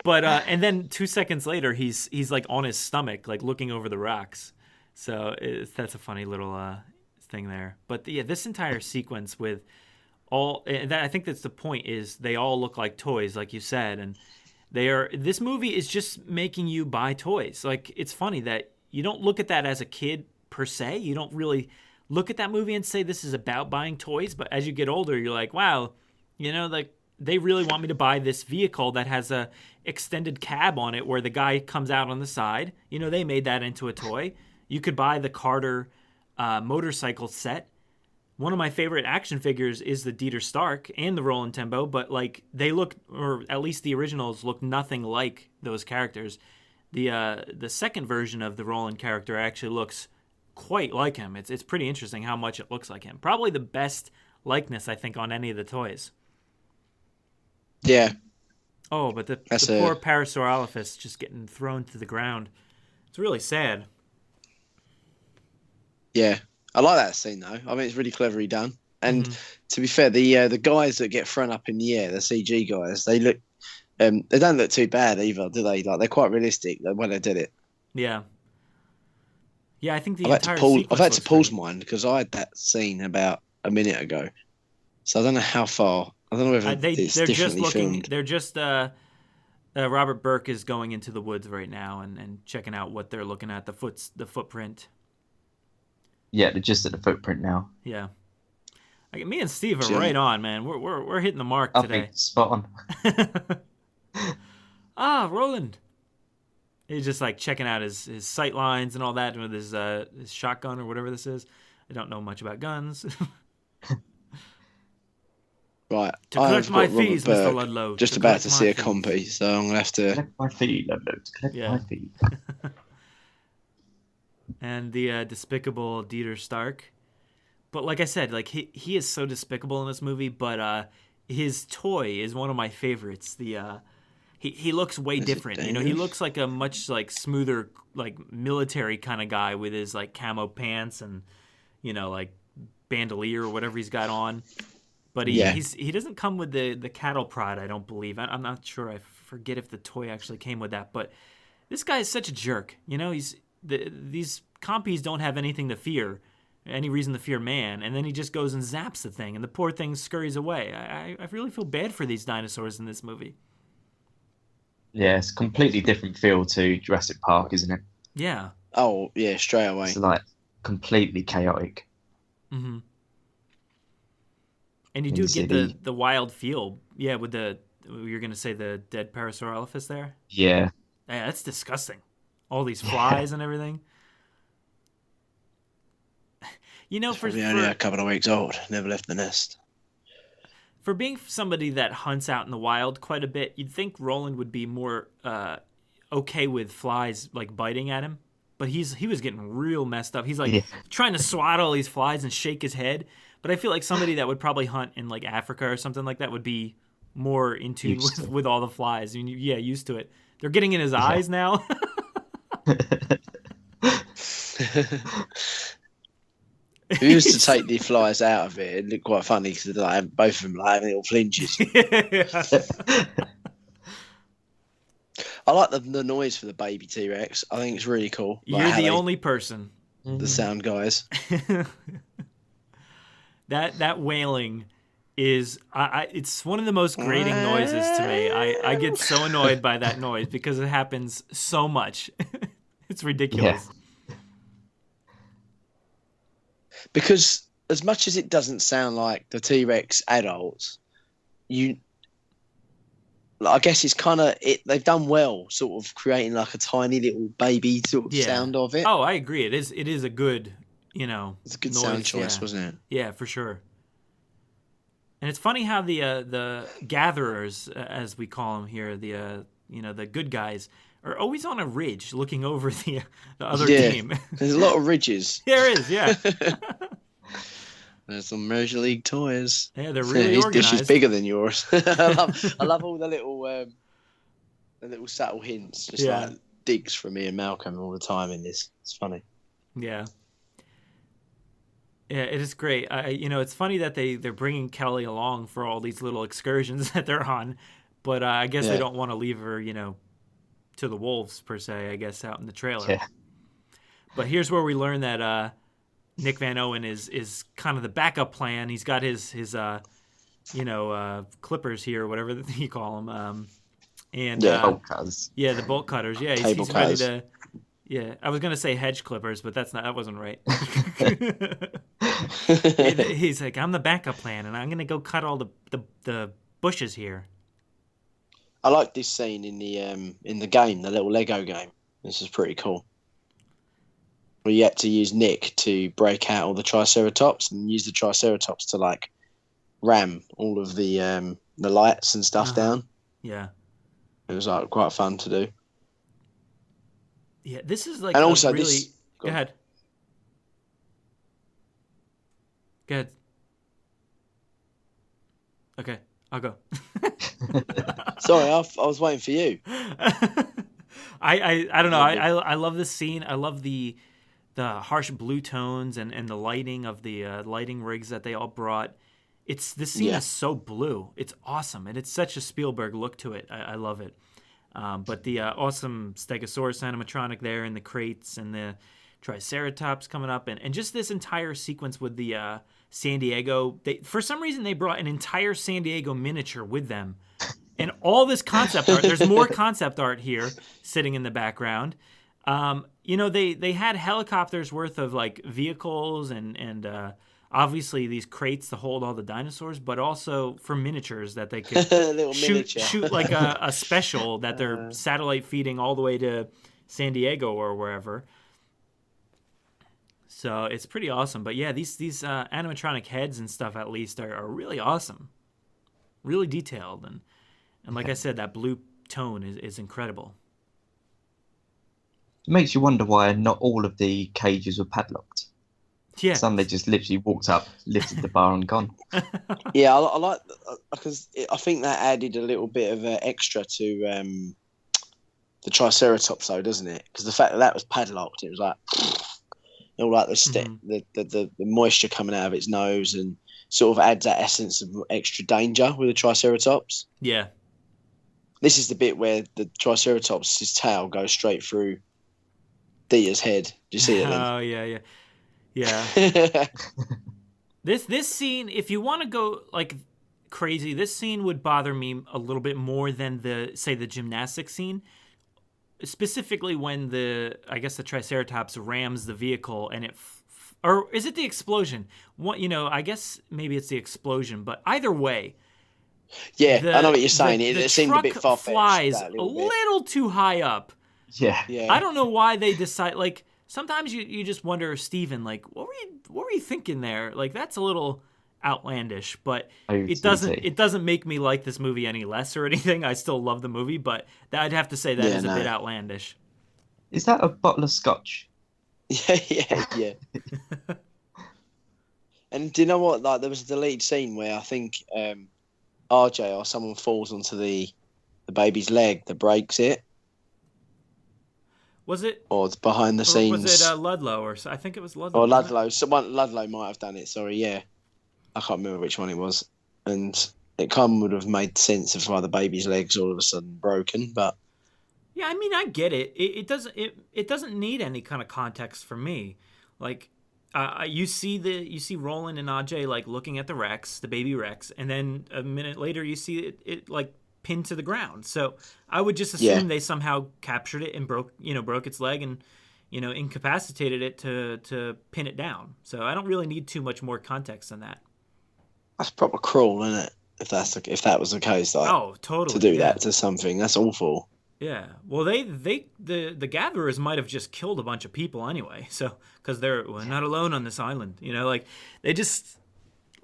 But and then 2 seconds later, he's on his stomach, looking over the rocks. So that's a funny little thing there. But yeah, this entire sequence with all, and I think that's the point, is they all look like toys, like you said, and this movie is just making you buy toys. It's funny that you don't look at that as a kid per se. You don't really look at that movie and say this is about buying toys, but as you get older, you're like, wow, they really want me to buy this vehicle that has a extended cab on it where the guy comes out on the side. They made that into a toy. You could buy the Carter motorcycle set. One of my favorite action figures is the Dieter Stark and the Roland Tembo, but they look, or at least the originals look nothing like those characters. The second version of the Roland character actually looks quite like him. It's pretty interesting how much it looks like him. Probably the best likeness, I think, on any of the toys. Yeah. Oh, but the poor Parasaurolophus just getting thrown to the ground. It's really sad. Yeah. I like that scene, though. I mean, it's really cleverly done. And to be fair, the guys that get thrown up in the air, the CG guys, they look, they don't look too bad either, do they? They're quite realistic when they did it. Yeah. Yeah, I think I've had to pause mine because I had that scene about a minute ago. So I don't know how far I don't know whether they're it's just differently looking. filmed. They're just. Robert Burke is going into the woods right now and checking out what they're looking at. The footprint. Yeah, they're just at the footprint now. Yeah. Like, me and Steve are Jim. right on, man. We're hitting the mark I today. think spot on. Roland. He's just like checking out his sight lines and all that with his shotgun or whatever this is. I don't know much about guns. Right. To collect my got Robert fees, Mr. Burke Ludlow. just To about collect to my see a fees. compy, so I'm gonna have to. Collect my feed, Ludlow. Collect Yeah. my feed. And the despicable Dieter Stark. But like I said, like he is so despicable in this movie, but his toy is one of my favorites. He looks way Is it different. You know, he Danish? looks like a much like smoother, like military kind of guy with his like camo pants and, you know, like bandolier or whatever he's got on. But he doesn't come with the cattle prod, I don't believe. I'm not sure. I forget if the toy actually came with that. But this guy is such a jerk. You know, these compies don't have anything to fear, any reason to fear man, and then he just goes and zaps the thing, and the poor thing scurries away. I really feel bad for these dinosaurs in this movie. Yeah, it's a completely different feel to Jurassic Park, isn't it? Yeah. Oh yeah, straight away. It's like completely chaotic. Mm-hmm. And you In do the get city. the wild feel, yeah, with you're going to say the dead Parasaurolophus there? Yeah. Yeah, that's disgusting. All these flies and everything. You know, It's probably only a couple of weeks old. Never left the nest. for being somebody that hunts out in the wild quite a bit, you'd think Roland would be more okay with flies like biting at him. But he was getting real messed up. He's like trying to swat all these flies and shake his head. But I feel like somebody that would probably hunt in like Africa or something like that would be more in tune with all the flies. I mean, yeah, used to it. They're getting in his eyes now. We used to take the flies out of it. It looked quite funny because like, both of them like having little flinches. I like the noise for the baby T-Rex. I think it's really cool. Like You're the only person. the sound guys. That wailing is it's one of the most grating noises to me. I get so annoyed by that noise because it happens so much. It's ridiculous. Yeah. Because as much as it doesn't sound like the T-Rex adults, I guess it's kind of it. They've done well, sort of creating like a tiny little baby sort of sound of it. Oh, I agree. It is a good, It's a good noise, sound choice, yeah. wasn't it? Yeah, for sure. And it's funny how the gatherers, as we call them here, the good guys, are always on a ridge looking over the other team. There's a lot of ridges. There is, yeah. There's some Major League toys. Yeah, they're really His organized. dish is bigger than yours. I love all the little subtle hints, just like digs from me and Malcolm all the time in this. It's funny. Yeah. Yeah, it is great. It's funny that they're bringing Kelly along for all these little excursions that they're on, but I guess they don't want to leave her, to the wolves per se. I guess out in the trailer. Yeah. But here's where we learn that Nick Van Owen is kind of the backup plan. He's got his clippers here, whatever you call them, Bolt cutters. Yeah, the bolt cutters. Yeah, he's ready to. Yeah, I was gonna say hedge clippers, but that wasn't right. He's like, I'm the backup plan, and I'm gonna go cut all the bushes here. I like this scene in the game, the little Lego game. This is pretty cool. We had to use Nick to break out all the Triceratops and use the Triceratops to like ram all of the lights and stuff down. Yeah, it was like quite fun to do. Yeah, this is like and also really. this. Go ahead. Go ahead. Okay, I'll go. Sorry, I was waiting for you. I don't know. I love this scene. I love the harsh blue tones and the lighting of the lighting rigs that they all brought. This scene is so blue. It's awesome, and it's such a Spielberg look to it. I love it. But the awesome Stegosaurus animatronic there, and the crates, and the Triceratops coming up, and just this entire sequence with the San Diego. For some reason, they brought an entire San Diego miniature with them. And all this concept art, there's more concept art here sitting in the background. They had helicopters worth of like vehicles and obviously these crates to hold all the dinosaurs, but also for miniatures that they could shoot like a special that they're satellite feeding all the way to San Diego or wherever. So it's pretty awesome. But yeah, these animatronic heads and stuff at least are really awesome, really detailed, and like I said, that blue tone is incredible. It makes you wonder why not all of the cages were padlocked. Yeah. Some they just literally walked up, lifted the bar, and gone. Yeah, I like because I think that added a little bit of extra to the Triceratops, though, doesn't it? Because the fact that was padlocked, it was like all like the moisture coming out of its nose, and sort of adds that essence of extra danger with the Triceratops. Yeah. This is the bit where the Triceratops' tail goes straight through Dia's head. Do you see it? Oh yeah. This scene, if you want to go like crazy, this scene would bother me a little bit more than the gymnastics scene. Specifically when the Triceratops rams the vehicle and or is it the explosion? I guess maybe it's the explosion, but either way. Yeah, I know what you're saying. It seemed a bit far-fetched. Flies a little too high up. Yeah. I don't know why they decide. Like sometimes you just wonder, Steven, like what were you thinking there? Like that's a little outlandish, but it doesn't make me like this movie any less or anything. I still love the movie, but I'd have to say that is a bit outlandish. Is that a bottle of scotch? Yeah. And do you know what? Like there was a deleted scene where I think RJ or someone falls onto the baby's leg that breaks it. Was it? Or it's behind the scenes. Was it Ludlow or I think it was Ludlow. Or Ludlow. Ludlow might have done it. Sorry, yeah. I can't remember which one it was. And it kind of would have made sense of why the baby's leg's all of a sudden broken, but yeah, I mean, I get it. It doesn't need any kind of context for me. Like, you see Roland and Ajay like looking at the baby Rex, and then a minute later you see it like pinned to the ground. So I would just assume they somehow captured it and broke its leg and incapacitated it to pin it down. So I don't really need too much more context than that. That's proper cruel, isn't it? If that was the case, like, oh, totally, to do that to something, that's awful. Yeah, well, the gatherers might have just killed a bunch of people anyway, so because we're not alone on this island, like they just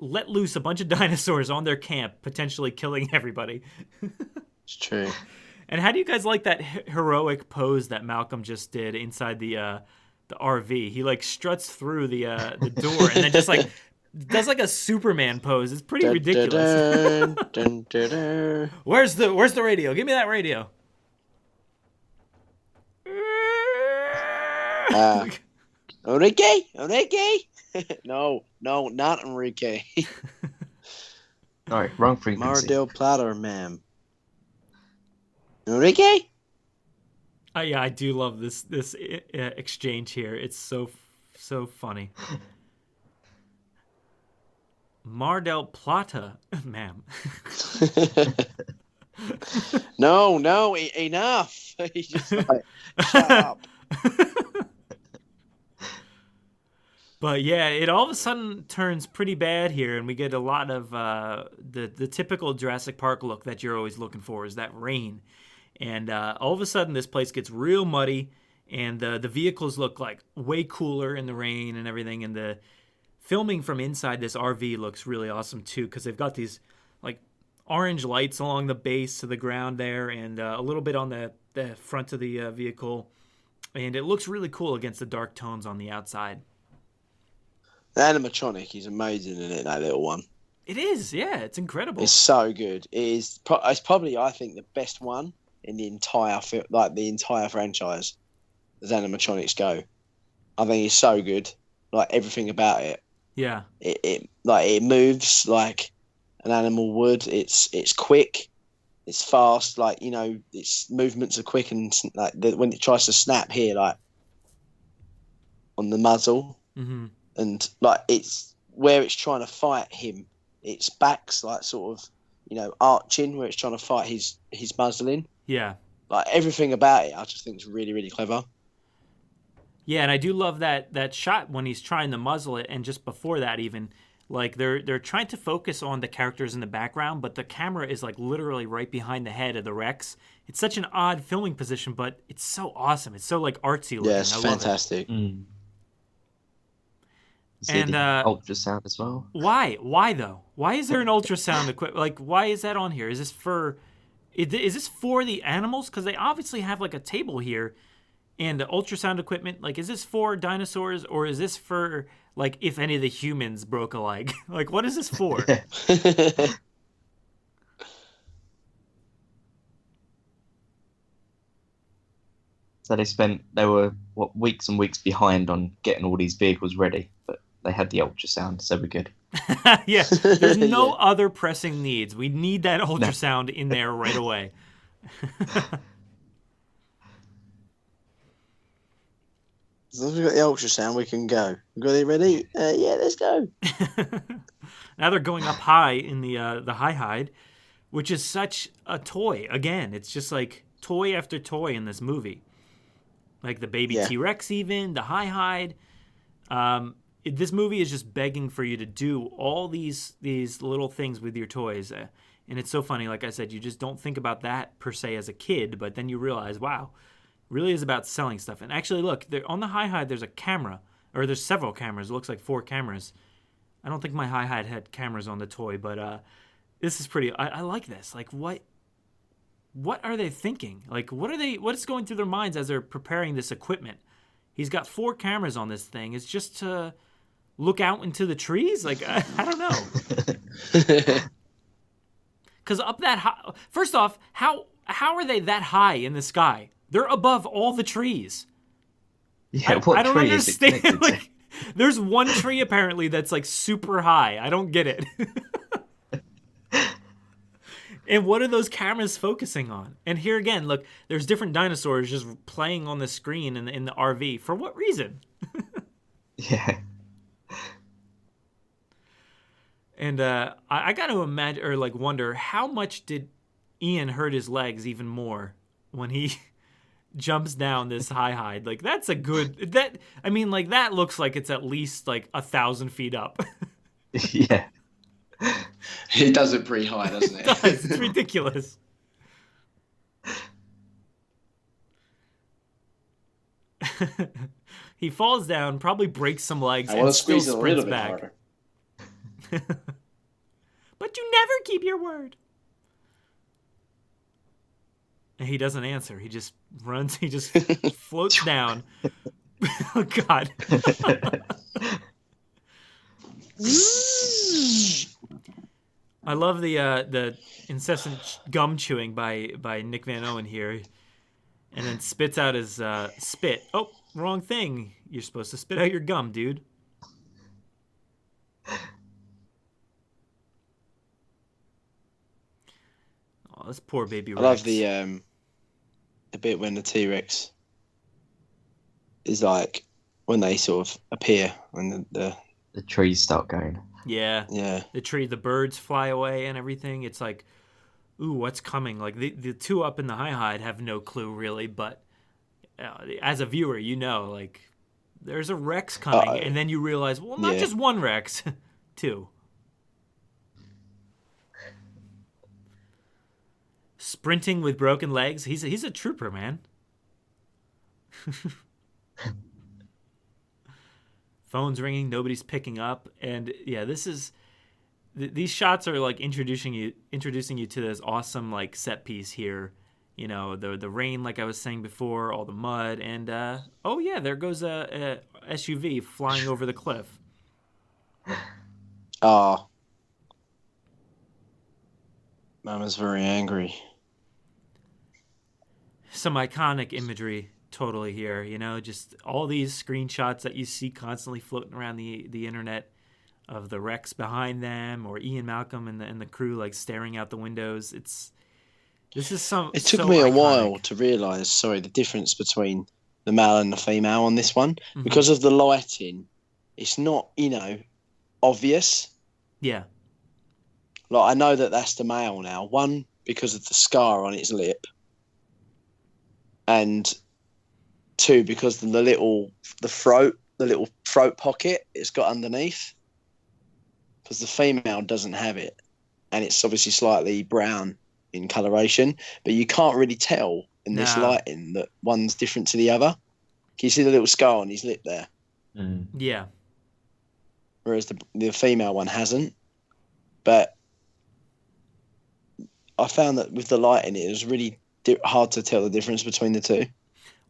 let loose a bunch of dinosaurs on their camp, potentially killing everybody. It's true. And how do you guys like that heroic pose that Malcolm just did inside the RV? He like struts through the door and then just like does like a Superman pose. It's pretty ridiculous. Where's the radio? Give me that radio. Enrique? No, not Enrique. All right, wrong frequency. Mar del Plata, ma'am. Enrique? Yeah, I do love this exchange here. It's so funny. Mar del Plata, ma'am. No, enough. He's just like, shut up. But yeah, it all of a sudden turns pretty bad here, and we get a lot of the typical Jurassic Park look that you're always looking for, is that rain. And all of a sudden, this place gets real muddy, and the vehicles look like way cooler in the rain and everything. And the filming from inside this RV looks really awesome too, because they've got these like orange lights along the base of the ground there, and a little bit on the front of the vehicle, and it looks really cool against the dark tones on the outside. The animatronic is amazing in it, that little one. It is, yeah, it's incredible. It's so good. It's probably, I think, the best one in the entire franchise. As animatronics go, I think it's so good. Like everything about it. Yeah. It moves like an animal would. It's quick. It's fast. Like, its movements are quick, and like when it tries to snap here, like on the muzzle, and like it's where it's trying to fight him. Its back's like sort of, arching where it's trying to fight his muzzling. Yeah. Like everything about it, I just think is really, really clever. Yeah, and I do love that shot when he's trying to muzzle it, and just before that even, like they're trying to focus on the characters in the background, but the camera is like literally right behind the head of the Rex. It's such an odd filming position, but it's so awesome. It's so like artsy looking. Yeah, it's fantastic. And ultrasound as well. Why though? Why is there an ultrasound equipment? Like, why is that on here? Is this for the animals? Because they obviously have like a table here and the ultrasound equipment. Like, is this for dinosaurs, or is this for like if any of the humans broke a leg? Like, what is this for? So they were weeks and weeks behind on getting all these vehicles ready, but they had the ultrasound, so we're good. Yeah, there's no other pressing needs. We need that ultrasound in there right away. As long as we've got the ultrasound, we can go. We got it ready? Yeah, let's go. Now they're going up high in the high hide, which is such a toy. Again, it's just like toy after toy in this movie. Like the baby T-Rex, even the high hide. This movie is just begging for you to do all these little things with your toys, and it's so funny. Like I said, you just don't think about that per se as a kid, but then you realize, wow, it really is about selling stuff. And actually, look, on the high hide, there's a camera, or there's several cameras. It looks like 4 cameras. I don't think my high hide had cameras on the toy, but this is pretty. I like this. Like, what are they thinking? Like, what is going through their minds as they're preparing this equipment? He's got 4 cameras on this thing. It's just to look out into the trees? Like, I don't know. Because up that high... First off, how are they that high in the sky? They're above all the trees. Yeah, I don't understand. Like, there's one tree, apparently, that's, like, super high. I don't get it. And what are those cameras focusing on? And here again, look, there's different dinosaurs just playing on the screen in the RV. For what reason? Yeah. And I got to imagine, or like wonder, how much did Ian hurt his legs even more when he jumps down this high hide? Like, that's a good... that looks like it's at least like 1,000 feet up. Yeah. It does it pretty high, doesn't it? It does. It's ridiculous. He falls down, probably breaks some legs, and still sprints back. But you never keep your word. And he doesn't answer. He just runs. He just floats down. Oh, God. I love the incessant gum chewing by Nick Van Owen here, and then spits out his spit. Oh, wrong thing. You're supposed to spit out your gum, dude. Oh, this poor baby Rex. I love the bit when the T-Rex is like when they sort of appear and the trees start going. Yeah. The birds fly away and everything. It's like, ooh, what's coming? Like the 2 up in the high hide have no clue really, but as a viewer, like there's a Rex coming, and then you realize, well, not just one Rex, 2. Sprinting with broken legs. He's a trooper, man. Phone's ringing, nobody's picking up, and yeah, these shots are like introducing you to this awesome like set piece here. You know, the rain, like I was saying before, all the mud, and oh yeah, there goes a SUV flying over the cliff. Oh, Mama's very angry. Some iconic imagery totally here, just all these screenshots that you see constantly floating around the internet of the Rex behind them, or Ian Malcolm and the crew like staring out the windows. It took me a while to realise, the difference between the male and the female on this one. Mm-hmm. Because of the lighting, it's not, obvious. Yeah. Like, I know that that's the male now. One, because of the scar on its lip. And two, because the little throat pocket it's got underneath. Because the female doesn't have it. And it's obviously slightly brown in coloration. But you can't really tell in this lighting that one's different to the other. Can you see the little scar on his lip there? Mm. Yeah. Whereas the female one hasn't. But I found that with the lighting, it was really hard to tell the difference between the two.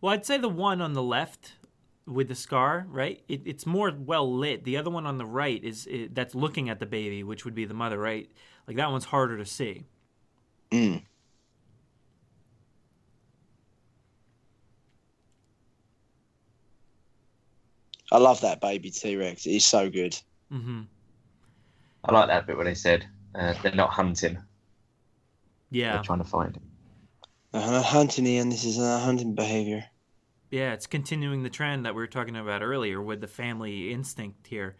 Well, I'd say the one on the left with the scar, right? It's more well lit. The other one on the right that's looking at the baby, which would be the mother, right? Like that one's harder to see. Mm. I love that baby T-Rex. It is so good. Mm-hmm. I like that bit where they said they're not hunting. Yeah. They're trying to find him. Hunting, Ian. This is hunting behavior. Yeah, it's continuing the trend that we were talking about earlier with the family instinct here.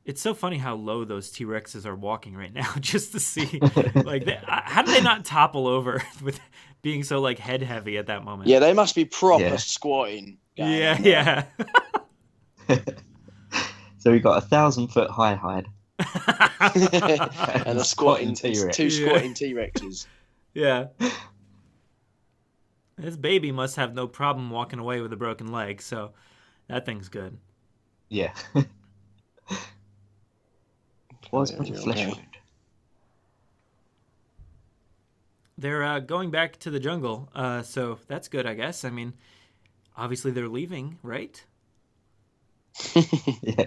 It's so funny how low those T-Rexes are walking right now, just to see. How do they not topple over with being so head heavy at that moment? Yeah, they must be proper squatting. Yeah. So we got 1,000-foot high hide. And a squatting T-Rex. Two squatting T-Rexes. Yeah. This baby must have no problem walking away with a broken leg, so that thing's good. Yeah. Was but a flesh wound. They're going back to the jungle, so that's good, I guess. I mean, obviously they're leaving, right? Yeah.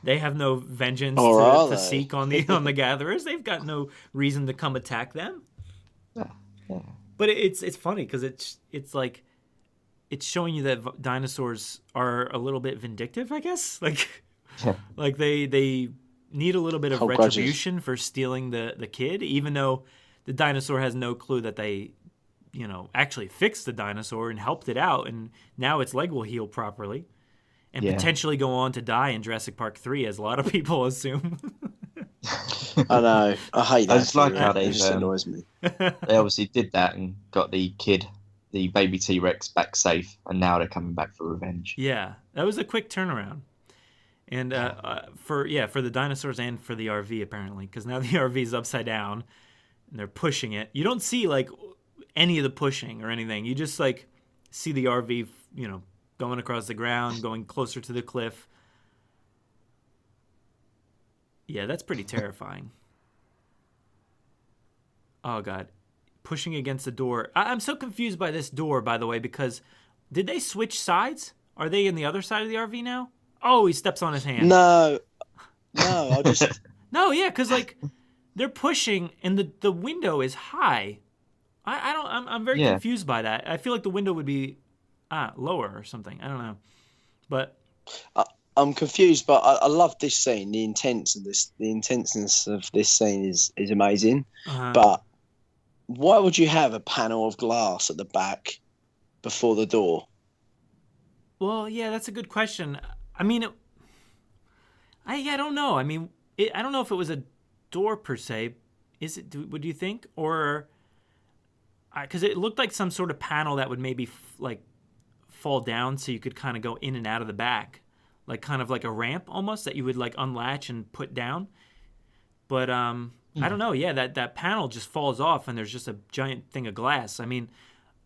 They have no vengeance to seek on the gatherers. They've got no reason to come attack them. Yeah. But it's funny because it's showing you that dinosaurs are a little bit vindictive, I guess. Like they need a little bit of retribution for stealing the kid, even though the dinosaur has no clue that they, actually fixed the dinosaur and helped it out, and now its leg will heal properly. And potentially go on to die in Jurassic Park 3, as a lot of people assume. I know. I hate that. I just like how they just annoys me. They obviously did that and got the baby T-Rex, back safe, and now they're coming back for revenge. Yeah, that was a quick turnaround. And for the dinosaurs and for the RV, apparently, because now the RV is upside down and they're pushing it. You don't see any of the pushing or anything. You just see the RV, going across the ground, going closer to the cliff. Yeah, that's pretty terrifying. Oh, God. Pushing against the door. I'm so confused by this door, by the way, because did they switch sides? Are they in the other side of the RV now? Oh, he steps on his hand. No, I just... No, yeah, because, they're pushing, and the window is high. I'm very confused by that. I feel like the window would be lower or something. I don't know. But... I'm confused, but I love this scene. The intenseness of this scene is amazing. Uh-huh. But why would you have a panel of glass at the back before the door? Well, yeah, that's a good question. I mean, I don't know. I mean, I don't know if it was a door per se. Is it? Would you think, or because it looked like some sort of panel that would maybe fall down so you could kind of go in and out of the back. Kind of like a ramp almost that you would unlatch and put down. But I don't know. Yeah, that panel just falls off and there's just a giant thing of glass. I mean,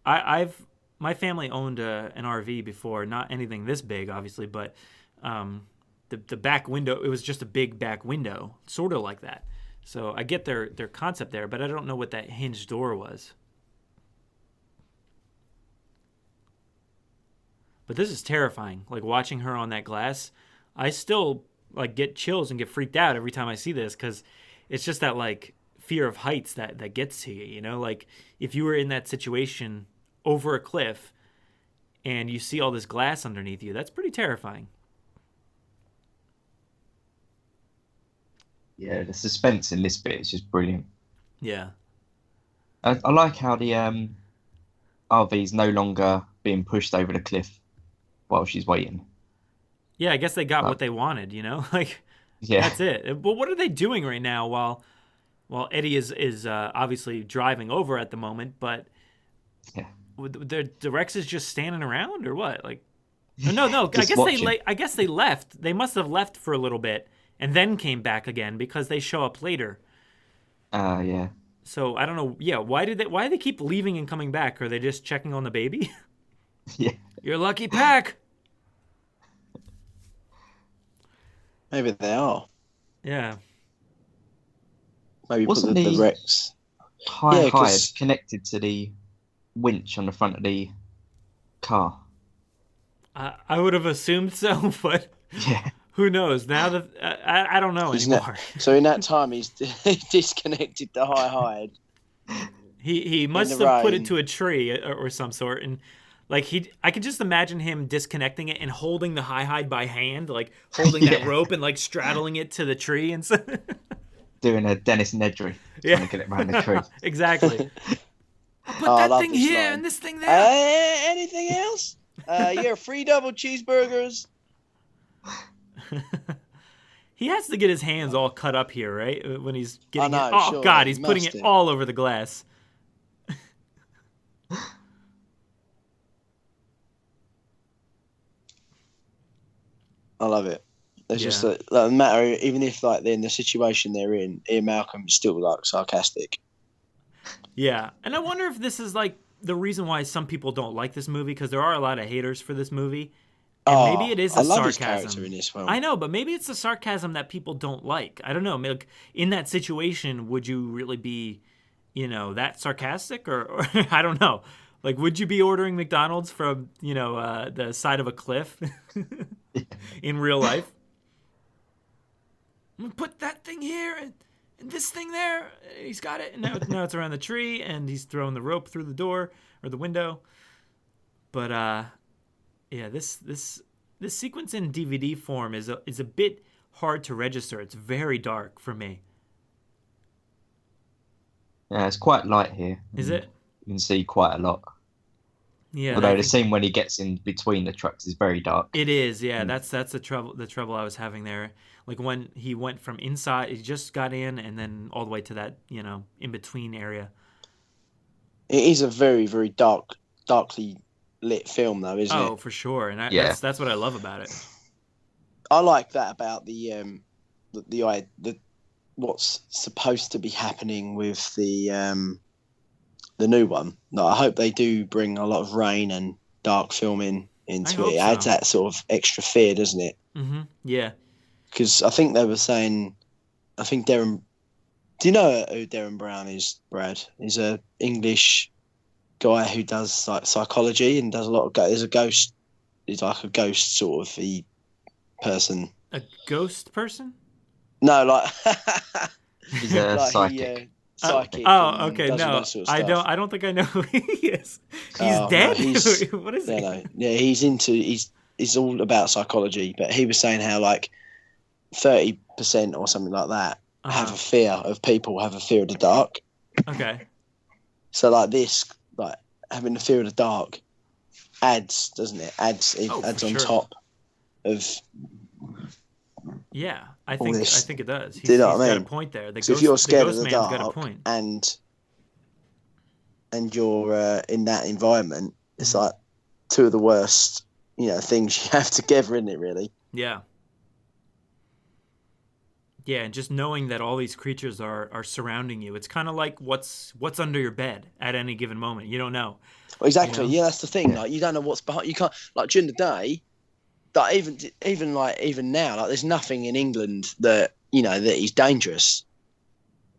my family owned an RV before, not anything this big, obviously, but the back window, it was just a big back window, sort of like that. So I get their concept there, but I don't know what that hinged door was. But this is terrifying. Watching her on that glass, I still get chills and get freaked out every time I see this because it's just that fear of heights that gets to you. If you were in that situation over a cliff and you see all this glass underneath you, that's pretty terrifying. Yeah, the suspense in this bit is just brilliant. Yeah. I like how the RV's no longer being pushed over the cliff while she's waiting. Yeah, I guess they got what they wanted, like Yeah. that's it. But what are they doing right now while Eddie is obviously driving over at the moment, but Yeah. the Rex is just standing around or what? Like, no. Just watching. I guess they left. They must have left for a little bit and then came back again because they show up later. Yeah. So I don't know. Yeah, why do they keep leaving and coming back? Are they just checking on the baby? Yeah. Your lucky pack. Maybe they are. Yeah. Maybe Wasn't put the the- Rex. High Yeah, 'cause- connected to the winch on the front of the car. I would have assumed so, but Yeah. who knows? Now that I don't know He's anymore. So in that time, he's disconnected the hide. He must the have put rain. it to a tree or some sort, and like I could just imagine him disconnecting it and holding the hide by hand, like holding that Yeah. rope and like straddling it to the tree and stuff. Doing a Dennis Nedry. Yeah. Trying to get it around the tree. Exactly. I'll put Oh, I that love thing this here line. and this thing there. Anything else? Yeah, free double cheeseburgers. He has to get his hands all cut up here, right? When he's getting know, it. Oh sure, God, he he's putting must it do. all over the glass. I love it. There's just Yeah. no matter, even if like they're in the situation they're in, Ian Malcolm is still like sarcastic. Yeah, and I wonder if this is like the reason why some people don't like this movie, because there are a lot of haters for this movie. And maybe it is I a love his sarcasm. character in this film. I know, but maybe it's the sarcasm that people don't like. I don't know. Like, in that situation, would you really be, that sarcastic, or I don't know. Like, would you be ordering McDonald's from, the side of a cliff in real life? I'm gonna put that thing here and this thing there. He's got it, and now it's around the tree, and he's throwing the rope through the door or the window. But yeah, this sequence in DVD form is a bit hard to register. It's very dark for me. Yeah, it's quite light here. Is it? You can see quite a lot. Yeah. Although the scene when he gets in between the trucks is very dark. It is, yeah. That's the trouble I was having there. Like when he went from inside, he just got in, and then all the way to that, in between area. It is a very, very darkly lit film, though, isn't Oh, it? for sure, and Yeah. that's what I love about it. I like that about the what's supposed to be happening with the new one. No, I hope they do bring a lot of rain and dark filming into hope it. It adds so. that sort of extra fear, doesn't it? Mm-hmm. Yeah. Because I think they were saying, I think Darren. Do you know who Darren Brown is, Brad? He's a English guy who does like psychology and does a lot of. There's a ghost. He's like a ghost sort of person. A ghost person? No, like He's a like psychic. psychic. Oh, and okay. does all No, that sort of I stuff. don't think I know who he is. He's Oh, no, dead. he's- What is No, he? no. Yeah, he's all about psychology, but he was saying how like 30% or something like that have a fear of the dark. Okay. So like this, like having the fear of the dark adds, doesn't it? Adds Oh, adds for on sure. top of. Yeah, I All think this. it does. Do you know He's what I got a mean? point there. So if you're scared of ghost the man's got a dark point. and you're in that environment, it's like two of the worst, things you have together, isn't it? Really. Yeah. Yeah, and just knowing that all these creatures are surrounding you, it's kind of like what's under your bed at any given moment. You don't know. Well, exactly. You know? Yeah, that's the thing. Like you don't know what's behind. You can't like during the day. Like even now, like there's nothing in England that that is dangerous.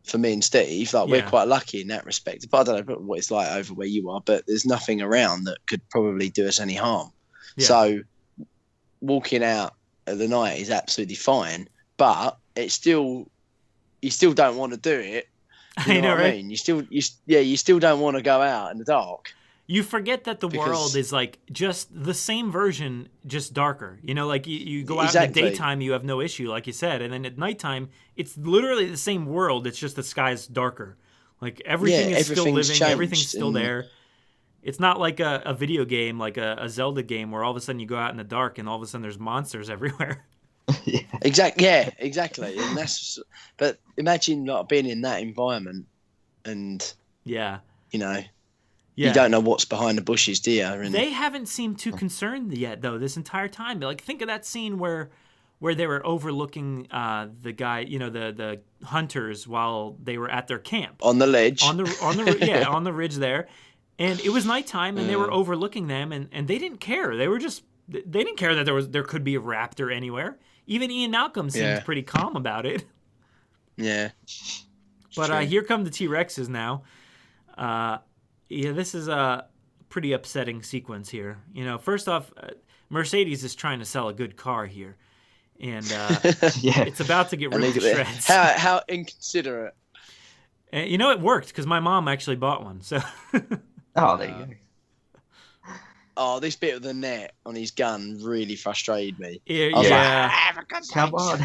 For me and Steve, like we're Yeah. quite lucky in that respect. But I don't know what it's like over where you are, but there's nothing around that could probably do us any harm. Yeah. So walking out at the night is absolutely fine, but it's still you still don't want to do it. You I know, what I right? mean? You still don't want to go out in the dark. You forget that the Because- world is like just the same version, just darker. Like you go out Exactly. in the daytime, you have no issue, like you said, and then at nighttime, it's literally the same world. It's just the sky's darker. Like everything is still everything's living, everything's changed still and- there. It's not like a video game, like a Zelda game, where all of a sudden you go out in the dark and all of a sudden there's monsters everywhere. Yeah. Exactly. And but imagine not being in that environment, and Yeah. you know, Yeah. you don't know what's behind the bushes, do you? And They haven't seemed too concerned yet, though, this entire time. Like, think of that scene where they were overlooking the guy, the hunters, while they were at their camp on the ledge, on the on the ridge there, and it was nighttime, and they were overlooking them, and they didn't care. They didn't care that there could be a raptor anywhere. Even Ian Malcolm seemed pretty calm about it. Yeah. But here come the T-Rexes now. This is a pretty upsetting sequence here. First off, Mercedes is trying to sell a good car here, and it's about to get ripped to shreds. How inconsiderate! And, it worked because my mom actually bought one. So. Oh, there you go. Oh, this bit of the net on his gun really frustrated me. Yeah. Come on.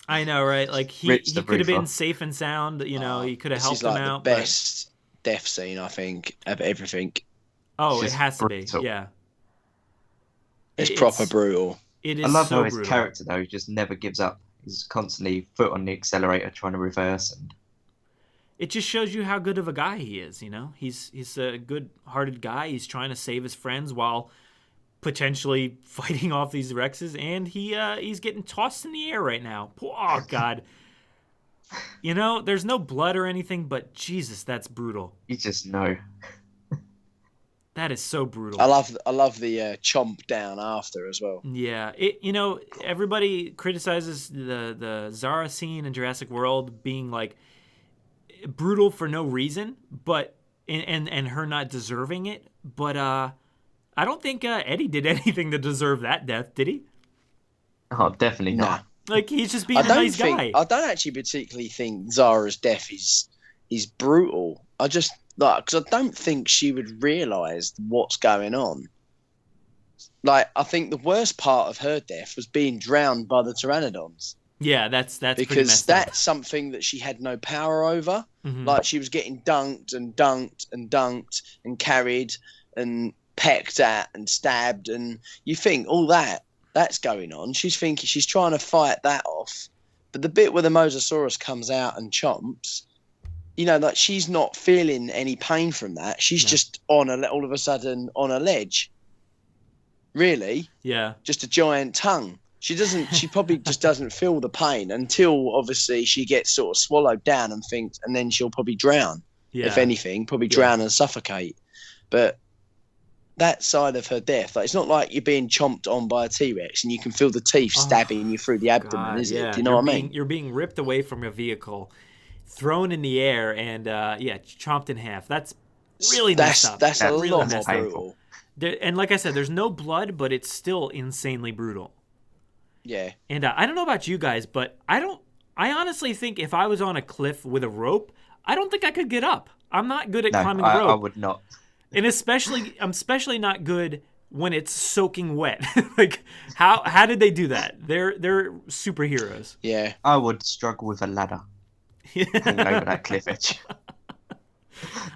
I know, right? Like he could have been safe and sound. He could have helped him out. The best death scene, I think, of everything. Oh, it has to be. brutal. Yeah. It's proper brutal. It is. I love so how his brutal. character though just never gives up. He's constantly foot on the accelerator trying to reverse, and It just shows you how good of a guy he is. He's a good-hearted guy. He's trying to save his friends while potentially fighting off these Rexes, and he's getting tossed in the air right now. Oh God. There's no blood or anything, but Jesus, that's brutal. you just know. That is so brutal. I love the chomp down after as well. Yeah, everybody criticizes the Zara scene in Jurassic World being like brutal for no reason, but and her not deserving it. But I don't think Eddie did anything to deserve that death, did he? Oh, definitely not. Like he's just being a nice guy. I don't actually particularly think Zara's death is brutal. I just because I don't think she would realise what's going on. Like, I think the worst part of her death was being drowned by the pteranodons. Yeah, that's because that's something that she had no power over. Mm-hmm. Like, she was getting dunked and dunked and dunked and carried and pecked at and stabbed, and you think all that's going on. She's trying to fight that off, but the bit where the Mosasaurus comes out and chomps, like she's not feeling any pain from that. She's just all of a sudden on a ledge. Really? Yeah. Just a giant tongue. She probably just doesn't feel the pain until obviously she gets sort of swallowed down and then she'll probably drown. Yeah. If anything, probably drown and suffocate. But that side of her death, like, it's not like you're being chomped on by a T-Rex and you can feel the teeth stabbing you through the abdomen, is it? Do you know what I mean? You're being ripped away from your vehicle, thrown in the air, and chomped in half. That's really messed up. That's a really lot more brutal. And like I said, there's no blood, but it's still insanely brutal. Yeah. And I don't know about you guys, but I honestly think if I was on a cliff with a rope, I don't think I could get up. I'm not good at climbing a rope. I would not. And I'm especially not good when it's soaking wet. Like, how did they do that? They're superheroes. Yeah. I would struggle with a ladder. Hanging over that cliff edge.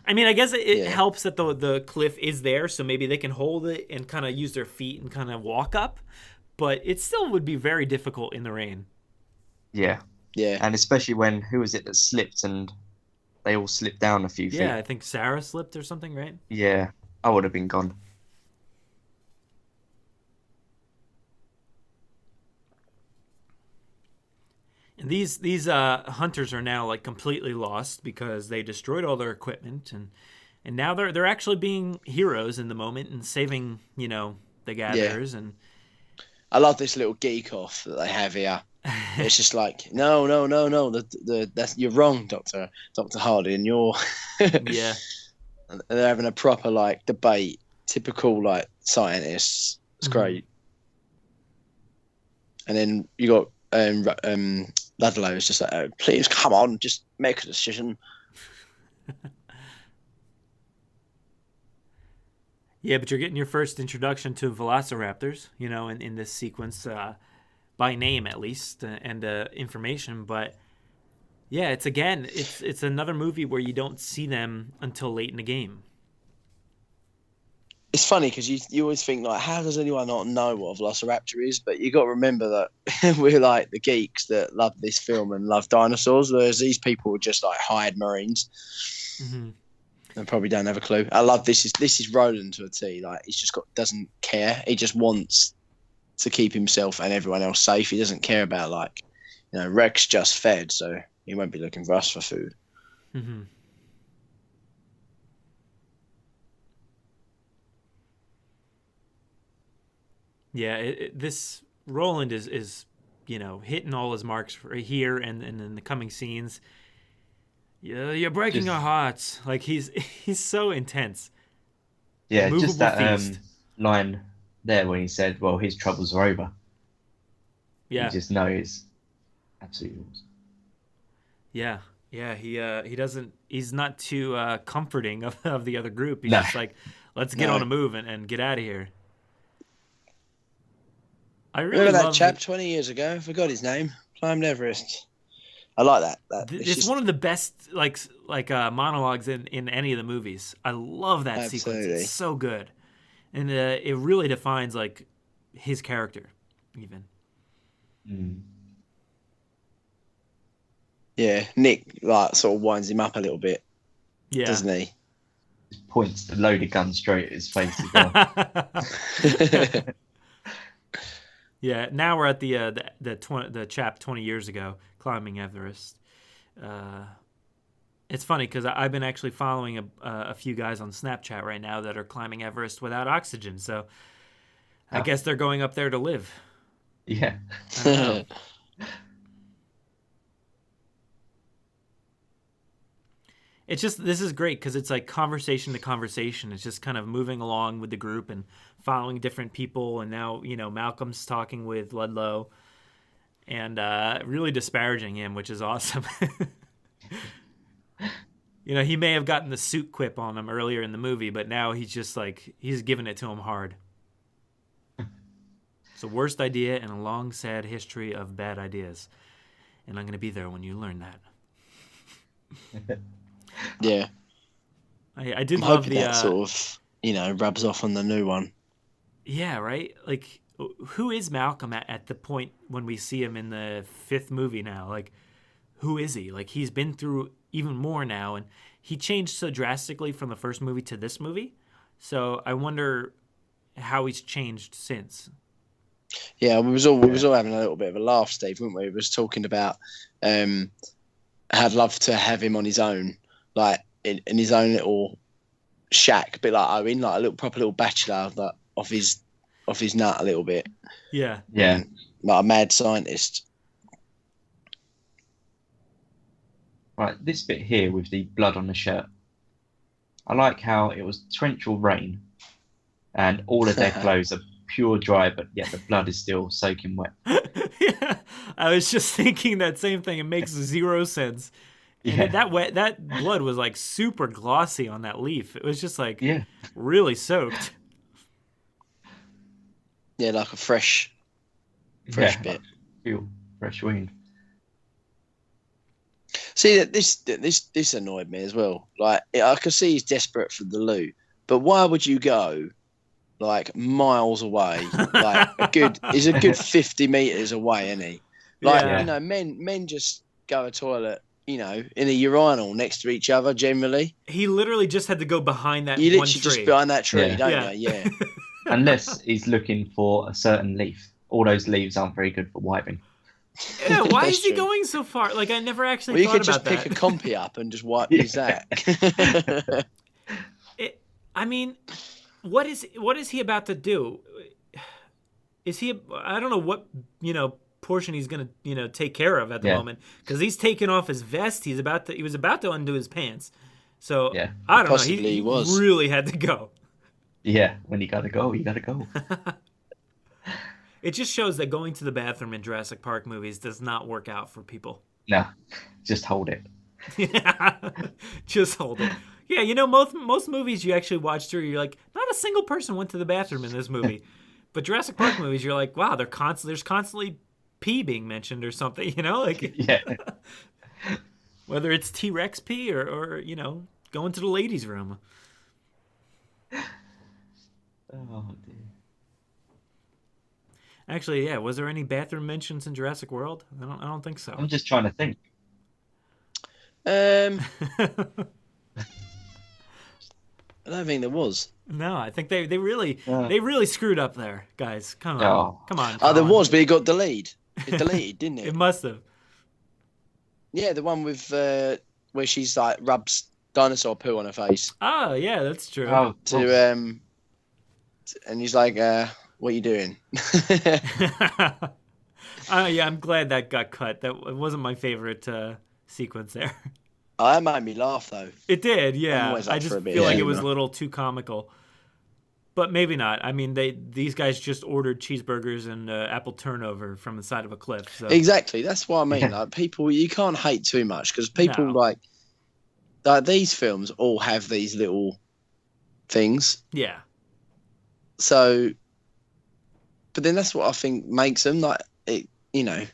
I mean, I guess it helps that the cliff is there, so maybe they can hold it and kind of use their feet and kind of walk up. But it still would be very difficult in the rain. Yeah. Yeah. And especially when, who was it that slipped and they all slipped down a few feet? Yeah, I think Sarah slipped or something, right? Yeah. I would have been gone. And these hunters are now like completely lost because they destroyed all their equipment, and now they're actually being heroes in the moment and saving the gatherers. And I love this little geek off that they have here. It's just like no, that's you're wrong, Dr. Hardy, and you're yeah. And they're having a proper like debate, typical like scientists. It's great. And then you got Ludlow is just like, please come on, just make a decision. Yeah, but you're getting your first introduction to velociraptors, in this sequence, by name at least, and information. But yeah, it's another movie where you don't see them until late in the game. it's funny because you always think like, how does anyone not know what a velociraptor is? But you got to remember that we're like the geeks that love this film and love dinosaurs, whereas these people are just like hired Marines. Mm-hmm. And probably don't have a clue. I love this is Roland to a T. Like he's just doesn't care. He just wants to keep himself and everyone else safe. He doesn't care about like, Rex just fed, so he won't be looking for us for food. Mm-hmm. Yeah, this Roland is hitting all his marks for here and in the coming scenes. Yeah, you're breaking our hearts. Like he's so intense. Yeah, just that line there when he said, "Well, his troubles are over." Yeah, you just know it's absolutely awesome. Yeah. He doesn't. He's not too comforting of the other group. He's just like, let's get on a move and get out of here. I really remember that chap 20 years ago. I forgot his name. Climbed Everest. I like that. It's one of the best monologues in any of the movies. I love that sequence. It's so good, and it really defines like his character, even. Mm. Yeah, Nick like sort of winds him up a little bit. Yeah, doesn't he? Just points the loaded gun straight at his face as well. Yeah, now we're at the chap 20 years ago climbing Everest. It's funny because I've been actually following a few guys on Snapchat right now that are climbing Everest without oxygen. So I guess they're going up there to live. Yeah. I don't know. It's just, this is great because it's like conversation to conversation. It's just kind of moving along with the group and following different people. And now, Malcolm's talking with Ludlow and really disparaging him, which is awesome. He may have gotten the suit quip on him earlier in the movie, but now he's just like, he's giving it to him hard. It's the worst idea in a long, sad history of bad ideas. And I'm going to be there when you learn that. Yeah, I did I'm love hoping that sort of rubs off on the new one. Yeah, right. Like, who is Malcolm at the point when we see him in the 5th movie now? Like, who is he? Like, he's been through even more now, and he changed so drastically from the first movie to this movie. So I wonder how he's changed since. Yeah, we was all having a little bit of a laugh, Steve, weren't we? We was talking about I'd love to have him on his own. Like in his own little shack, a bit like Owen, like a proper little bachelor, like off his nut a little bit. Yeah. Like a mad scientist. Right, this bit here with the blood on the shirt. I like how it was torrential rain, and all of their clothes are pure dry, but yet the blood is still soaking wet. Yeah, I was just thinking that same thing. It makes zero sense. And that blood was like super glossy on that leaf. It was just like really soaked. Yeah, like a fresh bit. Feel fresh wound. See that this annoyed me as well. Like I could see he's desperate for the loot, but why would you go like miles away? Like he's a good 50 meters away, isn't he? Like men just go to a toilet. In a urinal next to each other, generally. He literally just had to go behind that you one tree. You literally just behind that tree, don't you? Yeah. Unless he's looking for a certain leaf. All those leaves aren't very good for wiping. Yeah, why is he going so far? Like, I never actually thought about that. You could just pick a compy up and just wipe his sack. I mean, what is he about to do? Is he? I don't know what portion he's gonna take care of at the moment, because he's taking off his vest. He was about to undo his pants. So I don't know. He really had to go. Yeah, when you gotta go, you gotta go. It just shows that going to the bathroom in Jurassic Park movies does not work out for people. No, just hold it. Yeah, just hold it. Yeah, most movies you actually watch through, you're like, not a single person went to the bathroom in this movie. But Jurassic Park movies, you're like, wow, there's constantly pee being mentioned or something, like whether it's T-Rex pee or going to the ladies' room. Oh dear. Actually, yeah. Was there any bathroom mentions in Jurassic World? I don't think so. I'm just trying to think. I don't think there was. No, I think they really screwed up there, guys. Come on, Oh. come on. Oh, there Colin. was, but it got deleted. It deleted, didn't It it? must have. Yeah, the one with where she's like rubs dinosaur poo on her face Oh, yeah, that's true. Oh, and he's like, "What are you doing?" Yeah, I'm glad that got cut. That wasn't my favorite sequence there. Oh, that made me laugh though. It did, yeah. always up I just for a bit feel of like it was a humor. little too comical. But maybe not. I mean, these guys just ordered cheeseburgers and apple turnover from the side of a cliff. So Exactly. That's what I mean. Like people, you can't hate too much because people No. like these films all have these little things. yeah, So, but then that's what I think makes them like it. You know,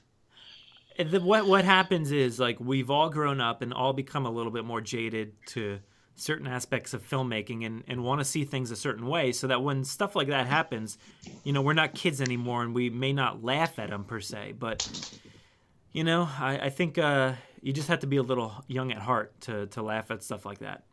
what happens is like we've all grown up and all become a little bit more jaded to certain aspects of filmmaking and want to see things a certain way, so that when stuff like that happens, we're not kids anymore and we may not laugh at them per se, but I think you just have to be a little young at heart to laugh at stuff like that.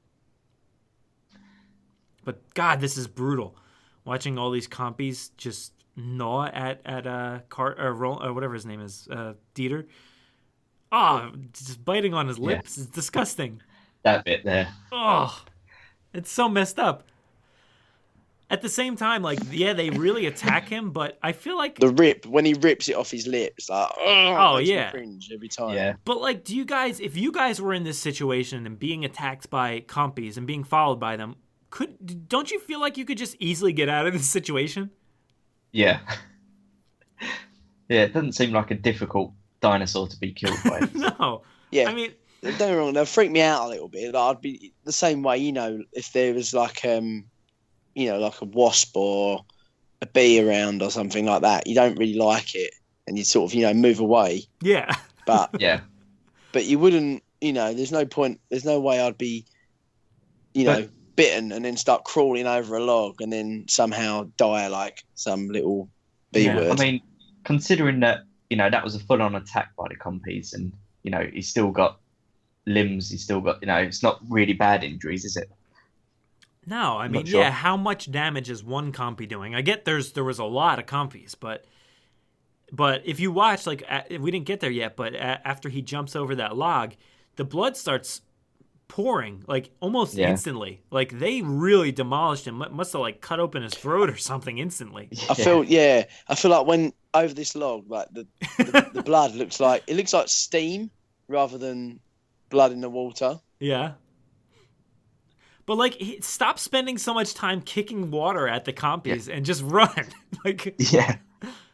But God, this is brutal. Watching all these compies just gnaw at or whatever his name is, Dieter. Oh, just biting on his lips. It's disgusting. that bit there. Oh, it's so messed up. At the same time, like, yeah, they really attack him, but I feel like the rip when he rips it off his lips, like Oh, makes me yeah. cringe every time. Yeah. But like, if you guys were in this situation and being attacked by compies and being followed by them, don't you feel like you could just easily get out of this situation? Yeah. Yeah, it doesn't seem like a difficult dinosaur to be killed by. No. Yeah. I mean, Don't get me wrong, they'll freak me out a little bit. Like, I'd be the same way, if there was like like a wasp or a bee around or something like that, you don't really like it and you sort of, move away. yeah. But Yeah. but you wouldn't, there's no point, there's no way I'd be, bitten and then start crawling over a log and then somehow die like some little B Yeah, word. I mean, considering that, that was a full-on attack by the compies and, he's still got limbs, he's still got, it's not really bad injuries, is it? No, I mean, Not sure. yeah, how much damage is one compy doing? I get there was a lot of compies, but if you watch, like, we didn't get there yet, but after he jumps over that log, the blood starts pouring, like, almost instantly. Like, they really demolished him. Must have, like, cut open his throat or something instantly. I feel like when over this log, like the blood looks like steam rather than blood in the water. Yeah. But, like, stop spending so much time kicking water at the compies and just run. Like, Yeah.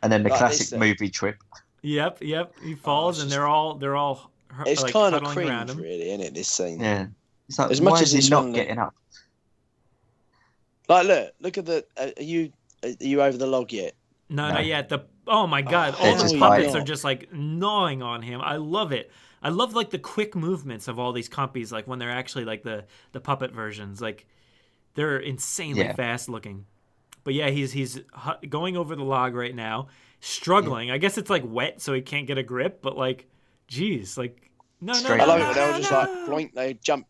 And then the Like classic this, movie trip. Yep. He falls, it's and just- they're all It's like, kind of cuddling around cringe, him. really, isn't it? This scene. Yeah. It's like, As much why as is he it's not fun, getting up? Like, look at the. Are you over the log yet? No, No. not yet. Oh my God! they're All the just puppets biting. are just like gnawing on him. I love it. I love like the quick movements of all these compies, like when they're actually like the puppet versions. Like they're insanely fast looking. But yeah, he's going over the log right now, struggling. I guess it's like wet, so he can't get a grip. But like, geez, like no. Straight I love No, it when they were just like bloink. They jump.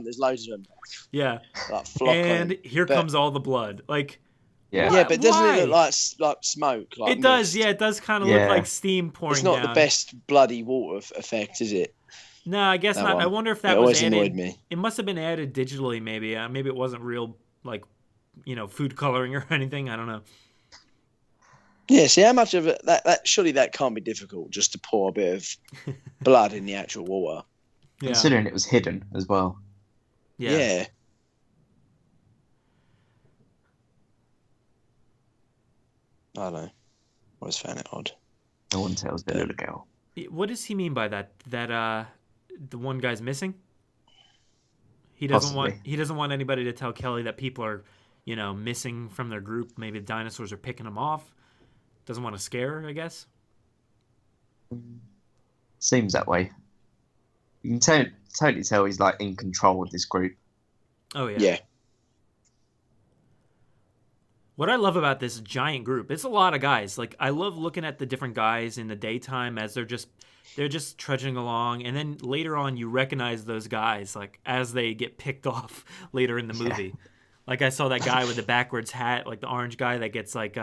There's loads of them. Yeah, Like flock on and him. here But- comes all the blood. Like Yeah. Yeah, but doesn't Why? it look like smoke? Like it does. mist? Yeah, it does kind of Yeah. look like steam pouring It's not down. the best bloody water effect, is it? No, I guess That not. one. I wonder if It that was always added. annoyed me. It must have been added digitally, maybe. Maybe it wasn't real, like, food coloring or anything. I don't know. Yeah, see how much of it that surely that can't be difficult just to pour a bit of blood in the actual water. Yeah. Considering it was hidden as well. Yeah. I don't know. I always found it odd. No one tells the little girl. What does he mean by that? That the one guy's missing? He doesn't Possibly. want anybody to tell Kelly that people are, missing from their group. Maybe the dinosaurs are picking them off. Doesn't want to scare her, I guess. Seems that way. You can totally tell he's like in control of this group. Oh yeah. Yeah. What I love about this giant group, it's a lot of guys. Like, I love looking at the different guys in the daytime as they're just trudging along, and then later on you recognize those guys like as they get picked off later in the movie. Like, I saw that guy with the backwards hat, like the orange guy that gets like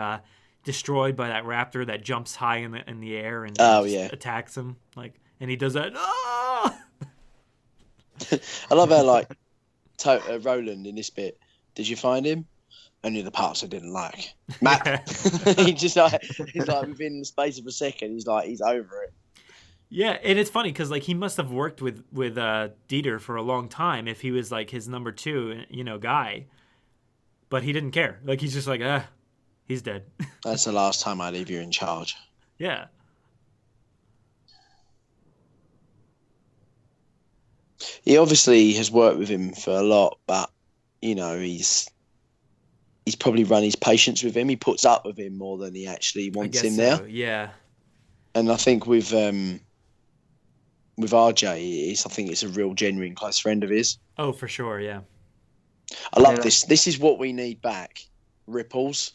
destroyed by that raptor that jumps high in the air and attacks him. Like, and he does that. Ah! I love how like Roland in this bit. Did you find him? Only the parts I didn't like. Map. He's like within the space of a second, he's over it. Yeah, and it's funny because like he must have worked with Dieter for a long time if he was like his number 2, guy. But he didn't care. Like, he's just like, he's dead. That's the last time I leave you in charge. Yeah. He obviously has worked with him for a lot, but he's probably run his patience with him. He puts up with him more than he actually wants him there. Yeah. And I think with RJ, I think it's a real genuine close friend of his. Oh, for sure, yeah. I love this. This is what we need back. Ripples.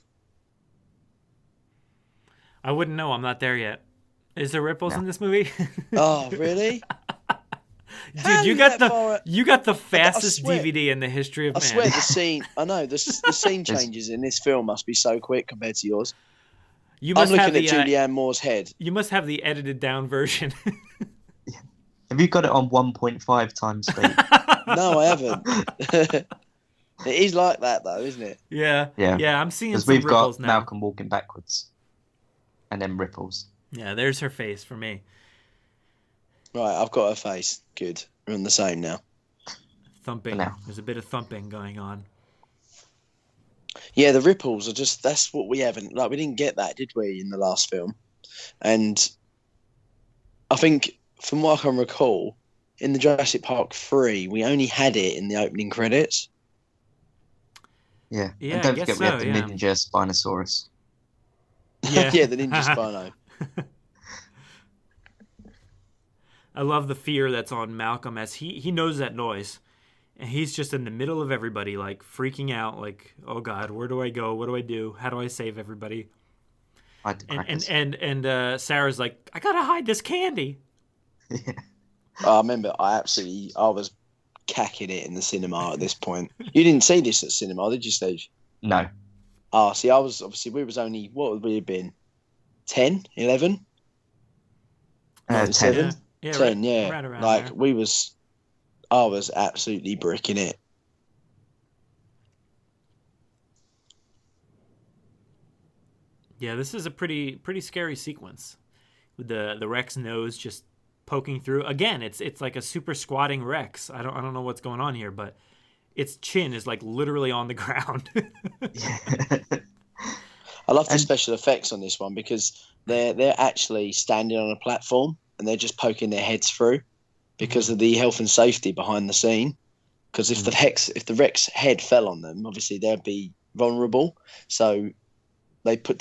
I wouldn't know. I'm not there yet. Is there ripples in this movie? Oh, really? Dude, you got the fastest DVD in the history of man. I swear the scene. I know the scene changes in this film must be so quick compared to yours. I'm looking at Julianne Moore's head. You must have the edited down version. Have you got it on 1.5 times speed? No, I haven't. It is like that though, isn't it? Yeah. I'm seeing some we've ripples got now. Malcolm walking backwards, and then ripples. Yeah, there's her face for me. Right, I've got her face. Good, we're on the same now. Thumping. Now. There's a bit of thumping going on. Yeah, the ripples are that's what we haven't, we didn't get that, did we, in the last film? And I think, from what I can recall, in the Jurassic Park 3, we only had it in the opening credits. Yeah, Yeah, and don't I forget guess we have so, the yeah. Ninja Spinosaurus. Yeah, Yeah, the Ninja Spino. I love the fear that's on Malcolm as he knows that noise. And he's just in the middle of everybody, like, freaking out, like, oh, God, where do I go? What do I do? How do I save everybody? And Sarah's like, I got to hide this candy. Yeah. I remember I was cacking it in the cinema at this point. You didn't see this at cinema, did you, Steve? No. See, we was only, what would we have been? 10, 11? 10. 7? Yeah, 10, right around there. I was absolutely bricking it. Yeah, this is a pretty scary sequence with the Rex nose just poking through. Again, it's like a super squatting Rex. I don't know what's going on here, but its chin is like literally on the ground. I love the special effects on this one because they're actually standing on a platform and they're just poking their heads through because of the health and safety behind the scene. Because if the Rex head fell on them, obviously they'd be vulnerable. So they put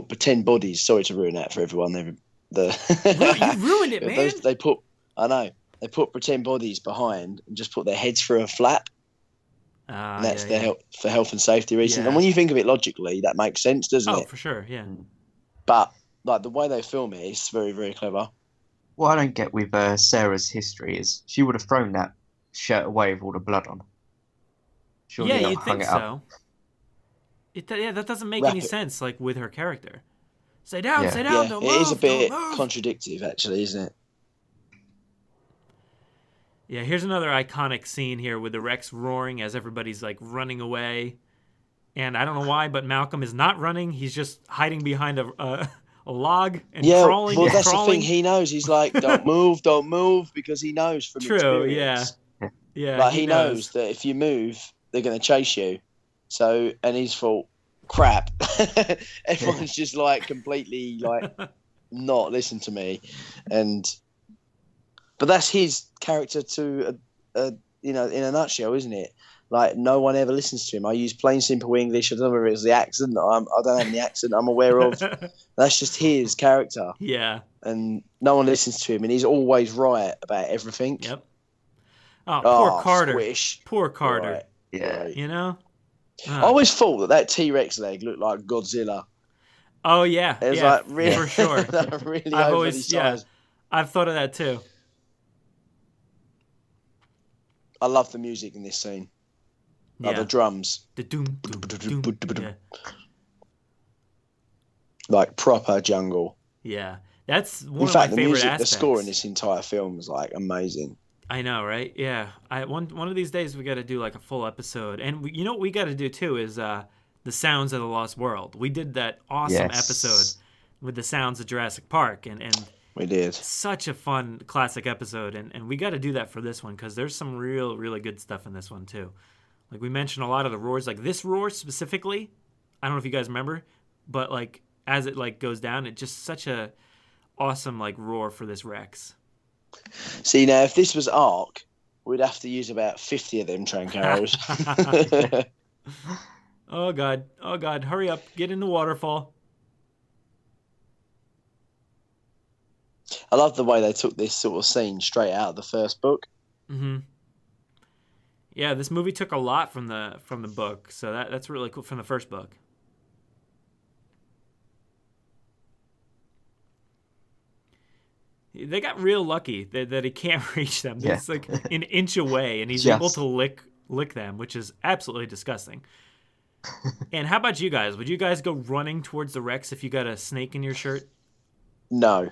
pretend bodies. Sorry to ruin that for everyone. You ruined it, man. They put pretend bodies behind and just put their heads through a flap. And that's for health and safety reasons. Yeah. And when you think of it logically, that makes sense, doesn't it? Oh, for sure, yeah. But like the way they film it is very, very clever. What I don't get with Sarah's history is she would have thrown that shirt away with all the blood on. Surely Yeah, not you'd hung think it up. so. That doesn't make any sense, like, with her character. Stay down, Yeah. stay down, Yeah, don't it move, is a bit don't move. contradictive, actually, isn't it? Yeah, here's another iconic scene here with the Rex roaring as everybody's, like, running away. And I don't know why, but Malcolm is not running. He's just hiding behind a log and crawling. Well, and that's crawling. the thing. He knows. He's like, don't move, because he knows from experience. Yeah, Like, he knows that if you move, they're going to chase you. So, and he's thought, crap. Everyone's just, like, completely, like, not listen to me. But that's his character to, in a nutshell, isn't it? Like, no one ever listens to him. I use plain, simple English. I don't know whether it's the accent. I don't have any accent I'm aware of. That's just his character. Yeah. And no one listens to him, and he's always right about everything. Yep. Oh, poor Carter. Squish. Poor Carter. Right. Yeah. You know? I always thought that T-Rex leg looked like Godzilla. Oh yeah, It was like really, for sure. really I've overly always sized. I've thought of that too. I love the music in this scene. Like the drums. The doom, doom, doom. Yeah. Like proper jungle. Yeah. That's one in of fact, my the favorite music, aspects. the score in this entire film is like amazing. I know, right? Yeah. One of these days we got to do like a full episode. And you know what we got to do too is the sounds of the Lost World. We did that awesome episode with the sounds of Jurassic Park and we did. Such a fun classic episode, and we got to do that for this one because there's some really good stuff in this one too. Like we mentioned a lot of the roars, like this roar specifically. I don't know if you guys remember, but like as it like goes down, it's just such a awesome like roar for this Rex. See, now if this was Ark, we'd have to use about 50 of them trank arrows. Oh God, hurry up, get in the waterfall. I love the way they took this sort of scene straight out of the first book. Mm-hmm. Yeah, this movie took a lot from the book, so that's really cool, from the first book. They got real lucky that he can't reach them. It's like an inch away, and he's able to lick them, which is absolutely disgusting. And how about you guys? Would you guys go running towards the Rex if you got a snake in your shirt? No.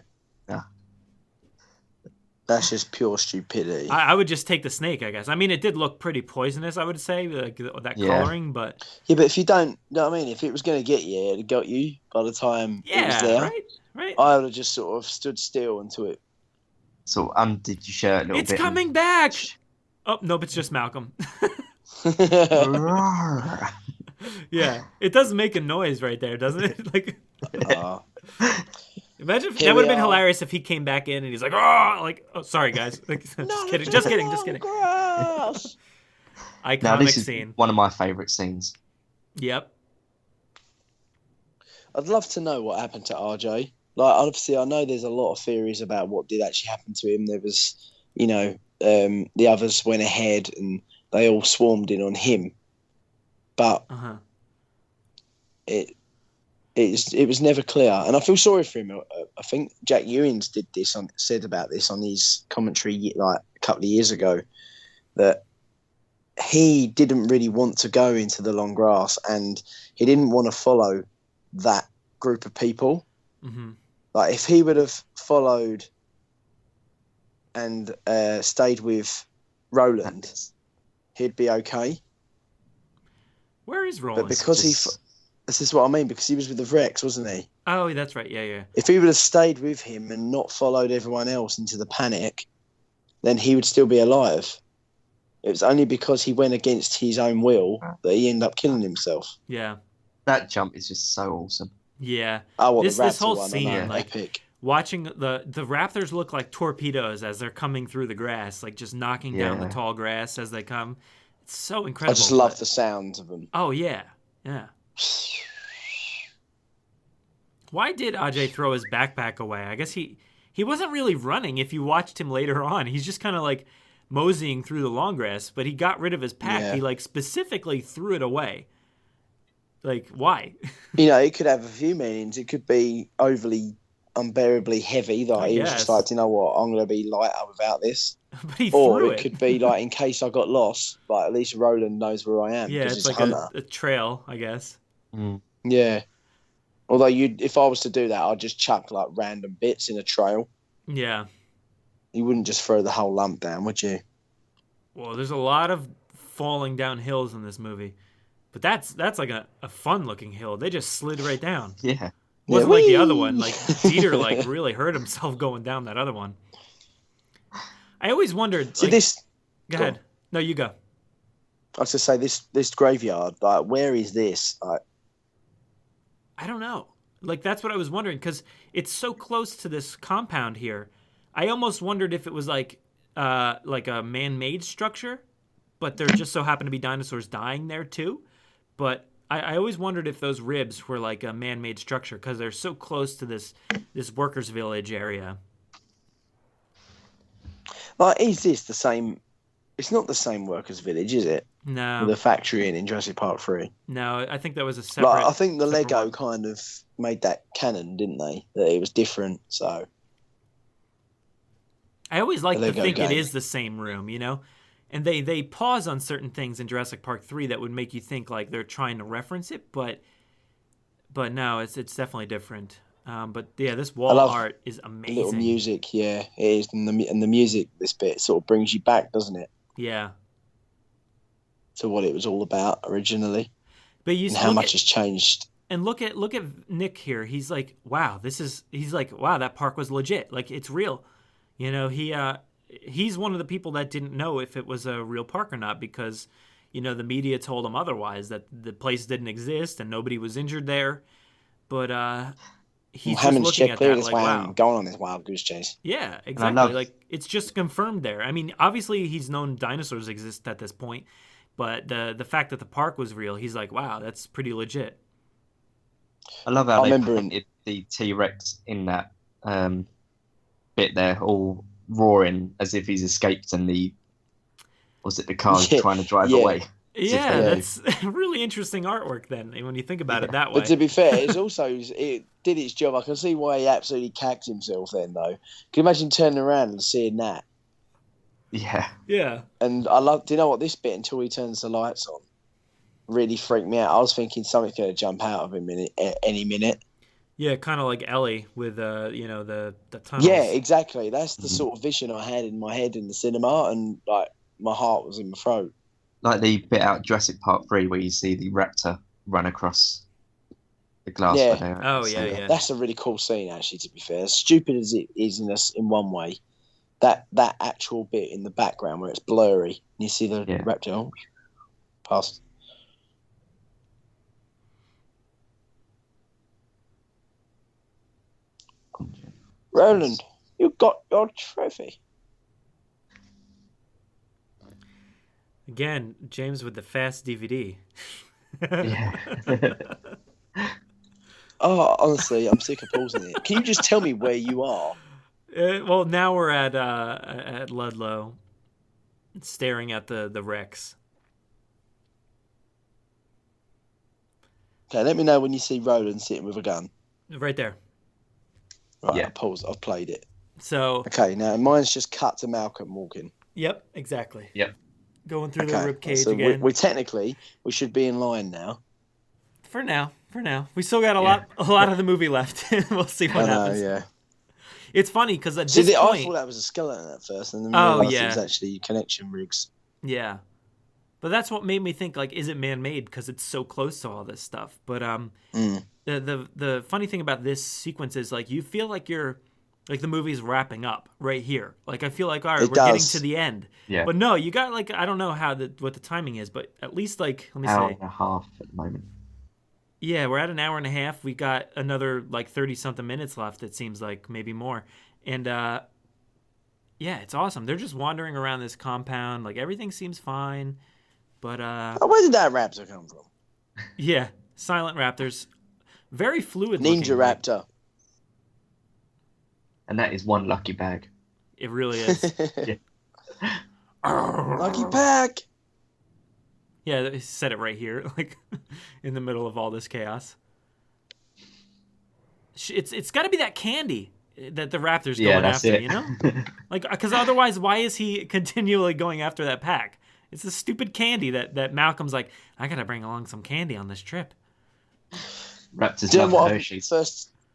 That's just pure stupidity. I would just take the snake, I guess. I mean, it did look pretty poisonous, I would say, like that coloring, but... Yeah, but if you don't... You know what I mean? If it was going to get you, it got you by the time it was there. Right. I would have just sort of stood still until it... So undid your shirt a little bit. It's coming back! Oh, nope, it's just Malcolm. Yeah, it does make a noise right there, doesn't it? Like... Imagine that would have been hilarious if he came back in and he's like, "Oh, like, oh, sorry guys, like, just kidding." Iconic scene. One of my favorite scenes. Yep. I'd love to know what happened to RJ. Like, obviously, I know there's a lot of theories about what did actually happen to him. There was, the others went ahead and they all swarmed in on him, but it was never clear, and I feel sorry for him. I think Jack Ewins said about this on his commentary like a couple of years ago, that he didn't really want to go into the long grass and he didn't want to follow that group of people. Mm-hmm. Like if he would have followed and stayed with Roland, he'd be okay. Where is Roland? But because this is what I mean, because he was with the Rex, wasn't he? Oh, that's right. Yeah. If he would have stayed with him and not followed everyone else into the panic, then he would still be alive. It was only because he went against his own will that he ended up killing himself. Yeah. That jump is just so awesome. Yeah. Oh, this whole scene, like epic. Watching the Raptors look like torpedoes as they're coming through the grass, like just knocking down the tall grass as they come. It's so incredible. I just love the sounds of them. Oh, yeah. Why did Ajay throw his backpack away? I guess he wasn't really running if you watched him later on. He's just kind of like moseying through the long grass, but he got rid of his pack. Yeah. He like specifically threw it away. Like, why? It could have a few meanings. It could be overly, unbearably heavy. Like he was just like, you know what, I'm going to be lighter without this. But or it could be like, in case I got lost, like at least Roland knows where I am. Yeah, it's like a trail, I guess. Mm. Yeah. Although if I was to do that, I'd just chuck like random bits in a trail. Yeah. You wouldn't just throw the whole lump down, would you? Well, there's a lot of falling down hills in this movie. But that's like a fun looking hill. They just slid right down. Yeah. It wasn't like the other one. Like Dieter like really hurt himself going down that other one. I always wondered. See, Go ahead. No, you go. I was to say this graveyard. Like, where is this? Like, I don't know. Like, that's what I was wondering, because it's so close to this compound here. I almost wondered if it was like a man-made structure, but there just so happened to be dinosaurs dying there too. But I always wondered if those ribs were like a man-made structure, because they're so close to this workers' village area. Like, is this the same? It's not the same workers' village, is it? No. with a factory in Jurassic Park 3. No, I think that was a separate. Like, I think the separate Lego one. kind of made that canon, didn't they? That it was different. So I always like The to Lego think it game. is the same room, and they pause on certain things in Jurassic Park 3 that would make you think like they're trying to reference it, but no, it's definitely different. But yeah, this wall love art is the amazing. little music, yeah, it is, and the music, this bit sort of brings you back, doesn't it, Yeah, to what it was all about originally, but you and how much has changed. and look at Nick here. He's like, wow, that park was legit. Like, it's real. He's one of the people that didn't know if it was a real park or not because, the media told him otherwise, that the place didn't exist and nobody was injured there. But he's just Hammond's looking check at clear that this like, way, wow. I'm going on this wild goose chase. Yeah, exactly. love- Like, it's just confirmed there. I mean, obviously he's known dinosaurs exist at this point, but the fact that the park was real, he's like, wow, that's pretty legit. I love how I they remember painted the T-Rex in that bit there, all roaring as if he's escaped and the car's Yeah, trying to drive yeah. away. As if Yeah, they- that's really interesting artwork then, when you think about it that way. But to be fair, it did its job. I can see why he absolutely cacked himself then, though. Can you imagine turning around and seeing that? Yeah. Yeah. And do you know what, this bit, until he turns the lights on, really freaked me out. I was thinking something's going to jump out of him any minute. Yeah, kind of like Ellie with the tunnels. Yeah, exactly. That's the sort of vision I had in my head in the cinema, and like my heart was in my throat. Like the bit out Jurassic Park 3 where you see the raptor run across the glass. Yeah. where they're Oh, at. yeah, yeah. That's a really cool scene, actually. To be fair, as stupid as it is in one way, that actual bit in the background where it's blurry, and you see the Yeah. raptor past. Roland, you got your trophy. Again, James with the fast DVD. Yeah. Oh, honestly, I'm sick of pausing it. Can you just tell me where you are? Well, now we're at Ludlow, staring at the Rex. Okay, let me know when you see Roland sitting with a gun. Right there. Right, Yeah. I'll pause. I've played it. So, Okay, now mine's just cut to Malcolm walking. yep, exactly. Yep. Going through the Okay, rib cage so again. we technically should be in line now. For now. We still got a lot of the movie left. We'll see what I know, happens. yeah. It's funny because at See, this I point, thought that was a skeleton at first, and then Oh, realised yeah. it was actually connection rigs. yeah. But that's what made me think, like, is it man-made? Because it's so close to all this stuff. But the funny thing about this sequence is, like, you feel like the movie's wrapping up right here. Like, I feel like, all right, It we're getting does. to the end. Yeah. But no, you got, like, I don't know what the timing is, but at least, like, let me Hour say. and a half at the moment. Yeah, we're at an hour and a half. We got another, like, 30-something minutes left, it seems like, maybe more. And, yeah, it's awesome. They're just wandering around this compound. Like, everything seems fine. But, Oh, where did that raptor come from? yeah, silent raptors. Very fluid Ninja looking. Like, raptor. And that is one lucky bag. it really is. Lucky pack. Yeah, they said it right here, like, in the middle of all this chaos. It's got to be that candy that the raptor's Yeah, going that's after, it. you know? Like, because otherwise, why is he continually going after that pack? It's the stupid candy that Malcolm's like, I gotta bring along some candy on this trip. Raptors Do you know love what? Hershey's.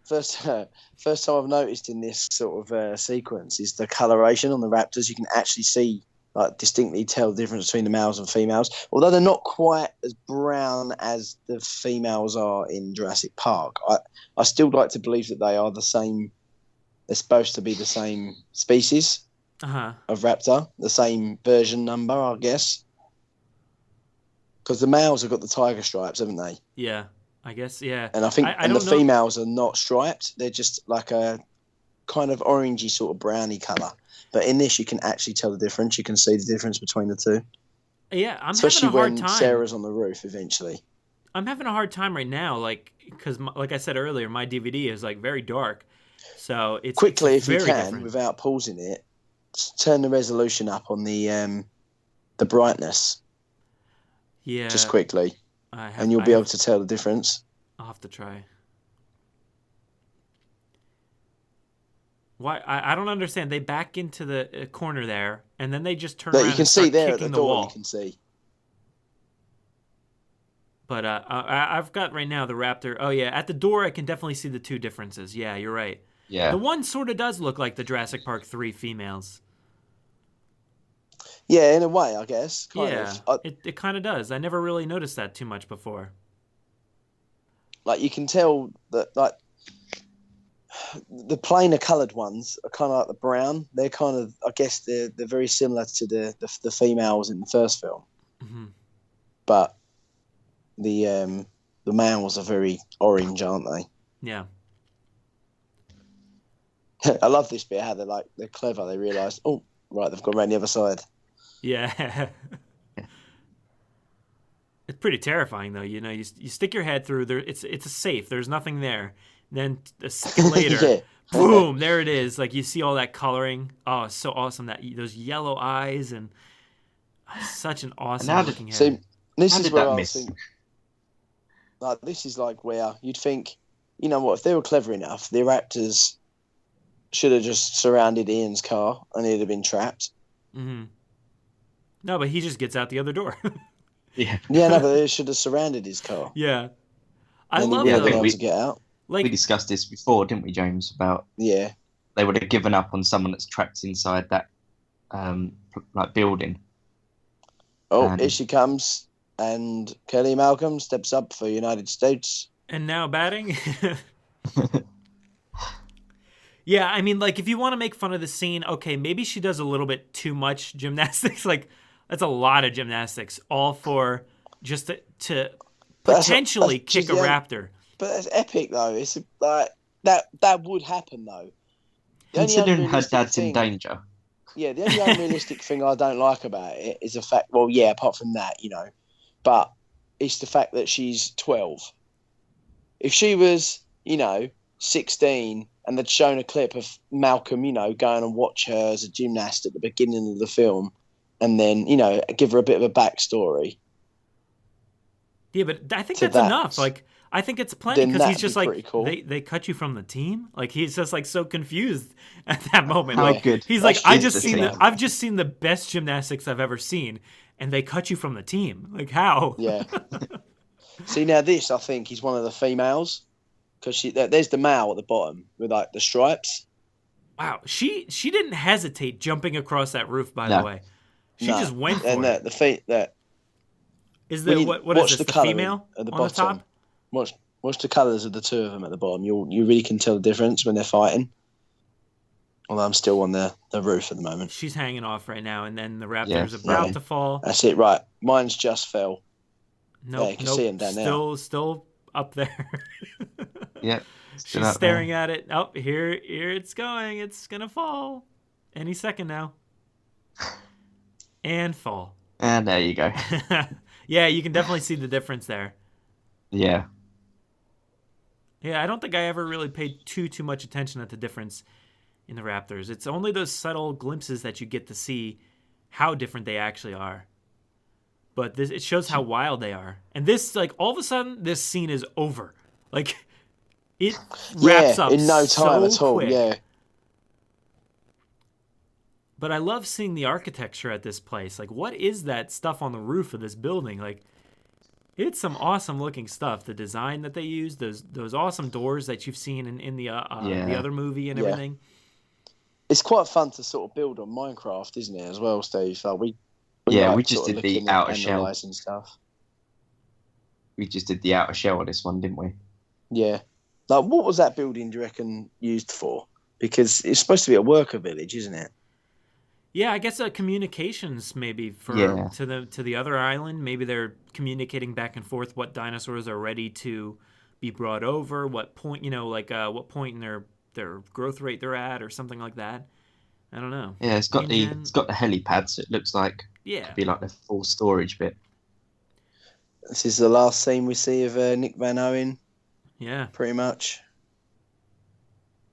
First time I've noticed in this sort of sequence is the coloration on the raptors. You can actually see, like, distinctly tell the difference between the males and females. Although they're not quite as brown as the females are in Jurassic Park, I still like to believe that they are the same. They're supposed to be the same species of raptor, the same version number, I guess. Because the males have got the tiger stripes, haven't they? Yeah, I guess, yeah. And I think I and the don't know. females are not striped. They're just like a kind of orangey sort of browny colour. But in this, you can actually tell the difference. You can see the difference between the two. Yeah, I'm Especially having a hard when time. Sarah's on the roof eventually. I'm having a hard time right now, like, because, like I said earlier, my DVD is, like, very dark. So it's Quickly, it's if you very can, different. without pausing it, turn the resolution up on the brightness. Yeah. just quickly, and you'll be able to tell the difference. I'll have to try. Why? I don't understand. They back into the corner there, and then they just turn around. You can and start see there at kicking the door. wall. You can see. But I've got right now the Raptor. Oh yeah, at the door I can definitely see the two differences. Yeah, you're right. Yeah. The one sort of does look like the Jurassic Park 3 females. Yeah, in a way, I guess. Kind of. It kind of does. I never really noticed that too much before. Like you can tell that, like the plainer coloured ones are kind of like the brown. They're kind of, I guess, they're very similar to the females in the first film. Mm-hmm. But the males are very orange, aren't they? Yeah. I love this bit. How they're clever. They realise, oh, right, they've gone around the other side. Yeah. It's pretty terrifying, though. You know, you stick your head through there. It's a safe. There's nothing there. Then a second later, boom, there it is. Like you see all that coloring. Oh, it's so awesome. Those yellow eyes and such an awesome looking head. See, this is where I miss? think. Like this is like where you'd think, you know what? If they were clever enough, the Raptors should have just surrounded Ian's car and he'd have been trapped. Mm-hmm. No, but he just gets out the other door. Yeah. Yeah, no, but they should have surrounded his car. Yeah. I Then love he'd that. be able to get out. We discussed this before, didn't we, James? About they would have given up on someone that's trapped inside that building. Oh, here she comes, and Kelly Malcolm steps up for United States. And now batting. Yeah, I mean, like if you want to make fun of the scene, okay, maybe she does a little bit too much gymnastics. Like that's a lot of gymnastics, all for just to potentially kick a raptor. But that's epic, though. It's like that would happen, though. Considering her dad's in danger. Yeah, the only unrealistic thing I don't like about it is the fact. Well, yeah, apart from that, you know, but it's the fact that she's 12. If she was, 16, and they'd shown a clip of Malcolm, going and watch her as a gymnast at the beginning of the film, and then, give her a bit of a backstory. Yeah, but I think that's enough. Like, I think it's plenty because he's just like, cool. they cut you from the team. Like, he's just like so confused at that moment. How like, good. He's like, I've just seen the best gymnastics I've ever seen, and they cut you from the team. Like, how? Yeah. See, now this, I think, is one of the females. Because there's the male at the bottom with like the stripes. Wow, she didn't hesitate jumping across that roof. By the way, she just went for it. And the feet that is the what is this? The female at the on bottom. The top. Watch the colours of the two of them at the bottom. You really can tell the difference when they're fighting. Although I'm still on the roof at the moment. She's hanging off right now, and then the Raptor's about to fall. That's it. Right, mine's just fell. No, you can see him down there. Still up there. Yeah. She's staring at it. Oh, here it's going. It's going to fall any second now. And fall. And there you go. Yeah, you can definitely see the difference there. Yeah. Yeah, I don't think I ever really paid too much attention at the difference in the Raptors. It's only those subtle glimpses that you get to see how different they actually are. But it shows how wild they are. And this, like, all of a sudden, this scene is over. Like, it wraps up in no time so at all. quick. Yeah. But I love seeing the architecture at this place. Like, what is that stuff on the roof of this building? Like, it's some awesome looking stuff. The design that they use, those awesome doors that you've seen in the other movie and everything. It's quite fun to sort of build on Minecraft, isn't it, as well, Steve? Like we just did the outer shell and stuff. We just did the outer shell of this one, didn't we? Yeah. Like, what was that building, do you reckon, used for? Because it's supposed to be a worker village, isn't it? Yeah, I guess communications maybe to the other island. Maybe they're communicating back and forth what dinosaurs are ready to be brought over, what point, what point in their growth rate they're at, or something like that. I don't know. Yeah, it's got the helipad, so it looks like it could be like the full storage bit. This is the last scene we see of Nick Van Owen. Yeah, pretty much.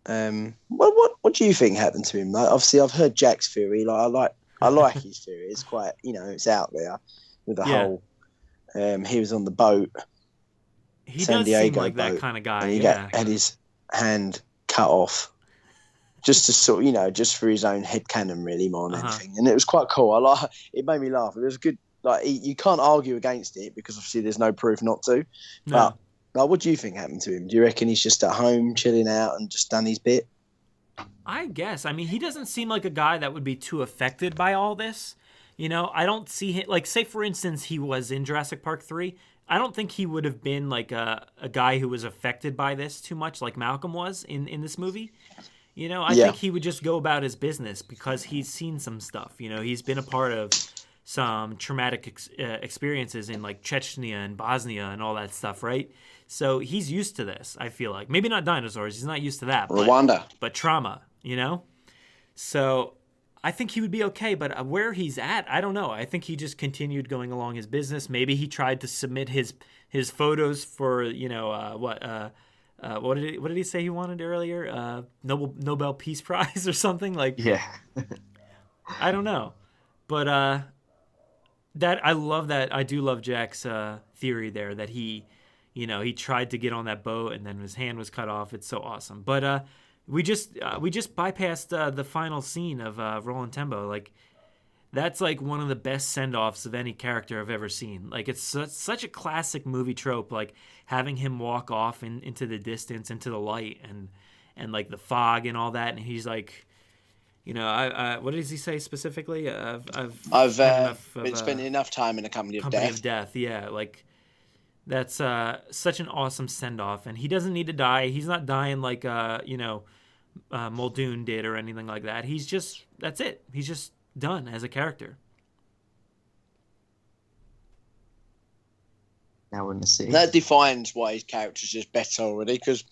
What do you think happened to him? Like, obviously, I've heard Jack's theory. Like, I like his theory. It's quite, it's out there with the whole He was on the boat. He San does Diego seem like boat, that kind of guy. and he Yeah. had his hand cut off, just to sort of, just for his own headcanon, really, more than anything. And it was quite cool. It made me laugh. It was good. Like, you can't argue against it because obviously there's no proof not to. No. But what do you think happened to him? Do you reckon he's just at home chilling out and just done his bit? I guess. I mean, he doesn't seem like a guy that would be too affected by all this. I don't see him, like, say for instance, he was in Jurassic Park 3. I don't think he would have been like a guy who was affected by this too much, like Malcolm was in this movie. I think he would just go about his business because he's seen some stuff. He's been a part of some traumatic experiences in like Chechnya and Bosnia and all that stuff, right? So he's used to this, I feel like. Maybe not dinosaurs. He's not used to that. Rwanda. But trauma, So I think he would be okay, but where he's at, I don't know. I think he just continued going along his business. Maybe he tried to submit his photos for, what did he say he wanted earlier? Nobel Peace Prize or something like. Yeah. I don't know, but that I love that. I do love Jack's theory there that he tried to get on that boat and then his hand was cut off. It's so awesome. But we just bypassed the final scene of Roland Tembo. Like, that's like one of the best send-offs of any character I've ever seen. Like, it's such a classic movie trope, like having him walk off into the distance, into the light, and like the fog and all that. And he's like, what does he say specifically? I've been spending enough time in the company of death. Yeah, like that's such an awesome send-off. And he doesn't need to die. He's not dying like Muldoon did or anything like that. That's it. He's just done as a character. Now we're in the city. That defines why his character's just better already, because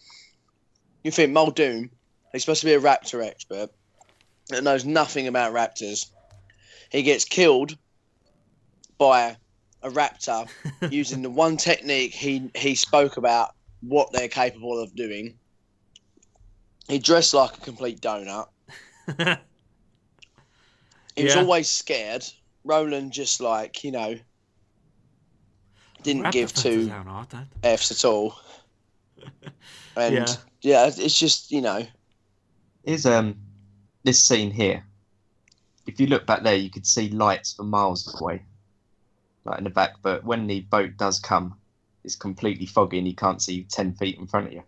you think Muldoon, he's supposed to be a raptor expert that knows nothing about raptors. He gets killed by a raptor using the one technique he spoke about what they're capable of doing. He dressed like a complete donut. He was always scared. Roland just didn't give two F's at all. And it's just, Here's this scene here. If you look back there, you could see lights for miles away, like in the back. But when the boat does come, it's completely foggy and you can't see 10 feet in front of you.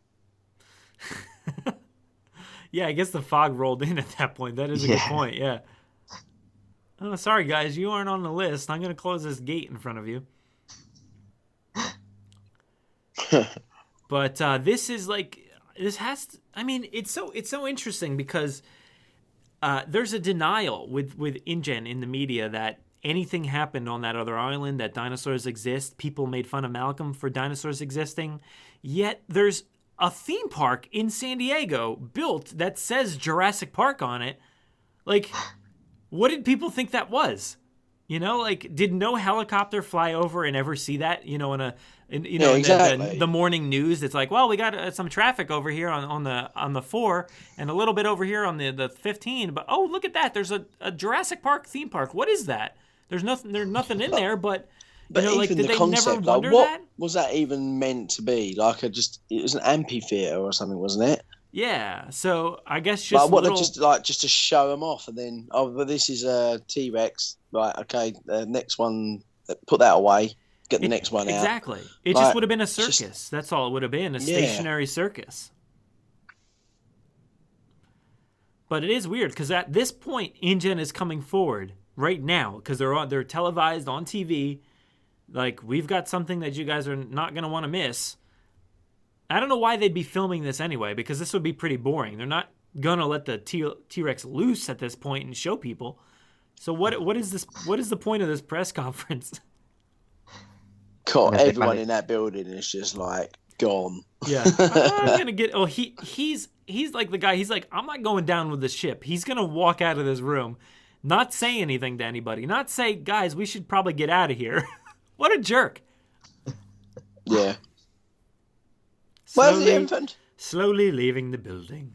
Yeah, I guess the fog rolled in at that point. That is a good point, yeah. Oh, sorry, guys, you aren't on the list. I'm going to close this gate in front of you. But it's so interesting because there's a denial with InGen in the media that anything happened on that other island, that dinosaurs exist. People made fun of Malcolm for dinosaurs existing. Yet there's a theme park in San Diego built that says Jurassic Park on it. Like, what did people think that was? Did no helicopter fly over and ever see that? Exactly. The morning news. It's like, well, we got some traffic over here on the 4 and a little bit over here on the 15. But oh, look at that! There's a Jurassic Park theme park. What is that? There's nothing in there. But even did the they concept, never wonder what that? was that even meant to be? It was an amphitheater or something, wasn't it? Yeah, so I guess just just to show them off, and then but this is a T-Rex, right? Okay, the next one, put that away, get the next one out. Exactly. It just would have been a circus. That's all it would have been, a stationary circus. But it is weird because at this point, InGen is coming forward right now because they're televised on TV. Like, we've got something that you guys are not going to want to miss. I don't know why they'd be filming this anyway, because this would be pretty boring. They're not going to let the T-Rex loose at this point and show people. So what is this? What is the point of this press conference? God, everyone in that building is just gone. Yeah. I'm going to get... Oh, he's like the guy. He's like, I'm not going down with the ship. He's going to walk out of this room, not say anything to anybody, not say, guys, we should probably get out of here. What a jerk. Yeah. Where's the infant? Slowly leaving the building.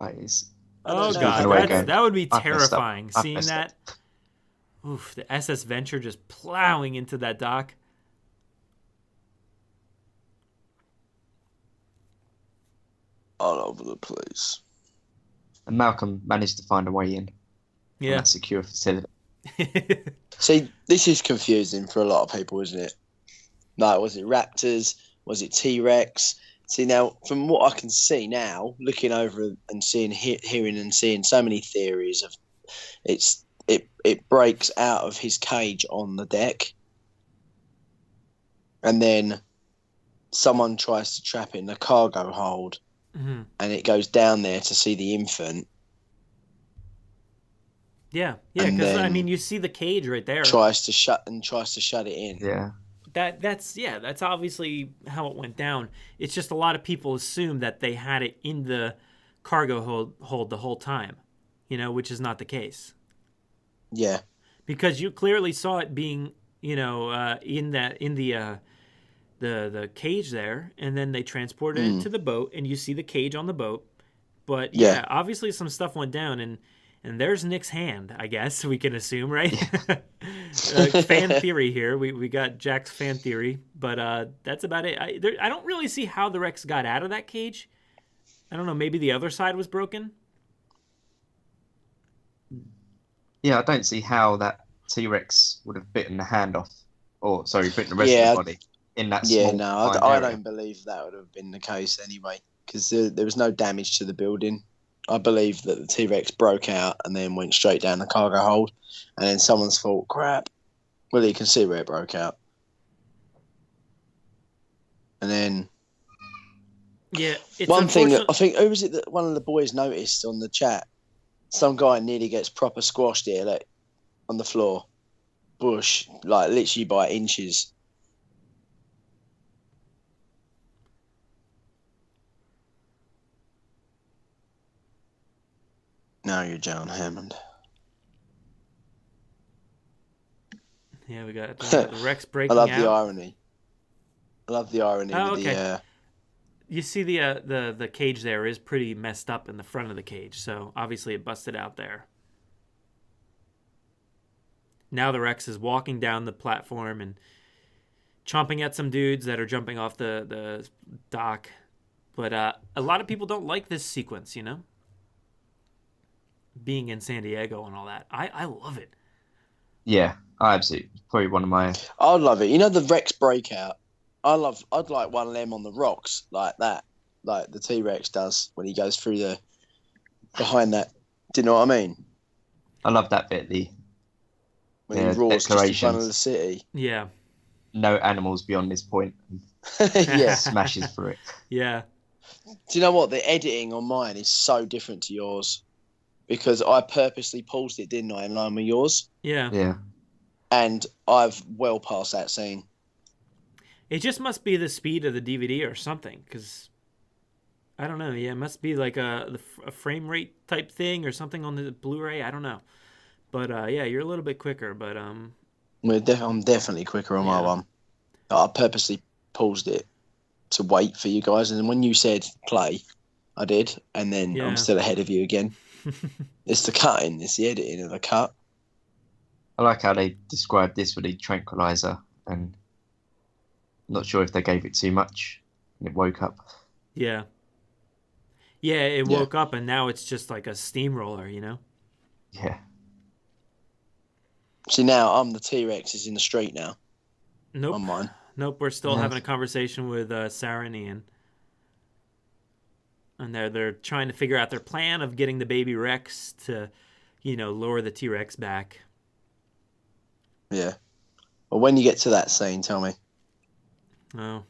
That is. Oh, God. That would be terrifying, seeing that. Oof, the SS Venture just plowing into that dock. All over the place. And Malcolm managed to find a way in on Yeah. that secure facility. See, this is confusing for a lot of people, isn't it? Like, was it Raptors? Was it T-Rex? See, now, from what I can see now, looking over and seeing, hearing and seeing so many theories of it breaks out of his cage on the deck, and then someone tries to trap it in the cargo hold, Mm-hmm. and it goes down there to see the infant. Yeah, And because I then mean, you see the cage right there. Tries to shut it in. Yeah. That's obviously how it went down. It's just a lot of people assume that they had it in the cargo hold the whole time, which is not the case. Yeah. Because you clearly saw it being, in the cage there, and then they transported it to the boat, and you see the cage on the boat. But yeah, obviously some stuff went down, and there's Nick's hand, I guess we can assume, right? Fan theory here. We got Jack's fan theory, but that's about it. I don't really see how the Rex got out of that cage. I don't know. Maybe the other side was broken. Yeah, I don't see how that T-Rex would have bitten the hand off, bitten the rest of the body in that small. Yeah, no, confined I area. don't believe that would have been the case anyway, because there was no damage to the building. I believe that the T-Rex broke out and then went straight down the cargo hold, and then someone's thought, crap. Well, you can see where it broke out. And then it's one thing that unfortunate- I think, who was it that one of the boys noticed on the chat? Some guy nearly gets proper squashed here, like, on the floor. Bush, like literally by inches. Now you're John Hammond. Yeah, we got the Rex breaking I love out. the irony. I love the irony Oh, with okay. You see the cage there is pretty messed up in the front of the cage, so obviously it busted out there. Now the Rex is walking down the platform and chomping at some dudes that are jumping off the dock. But a lot of people don't like this sequence, being in San Diego and all that. I love it. Yeah, I absolutely. Probably one of my. I'd love it. The Rex breakout. I'd like one of them on the rocks like that, like the T-Rex does when he goes through behind that. Do you know what I mean? I love that bit. When he roars just in front of the city. Yeah. No animals beyond this point. Yeah. Smashes through it. Yeah. Do you know what? The editing on mine is so different to yours because I purposely paused it, didn't I, in line with yours? Yeah. Yeah. And I've well past that scene. It just must be the speed of the DVD or something, because I don't know. Yeah, it must be like a frame rate type thing or something on the Blu-ray. I don't know, but yeah, you're a little bit quicker. But I'm definitely quicker on my one. I purposely paused it to wait for you guys, and when you said play, I did, and then I'm still ahead of you again. It's the cutting, it's the editing of the cut. I like how they described this with a tranquilizer, and not sure if they gave it too much and it woke up. Yeah. Yeah, it woke up and now it's just like a steamroller, Yeah. See, now I'm the T-Rex is in the street now. Nope. On mine. Nope, we're still having a conversation with Sarah and Ian. And they're trying to figure out their plan of getting the baby Rex to, lure the T-Rex back. Yeah. Well, when you get to that scene, tell me. Oh,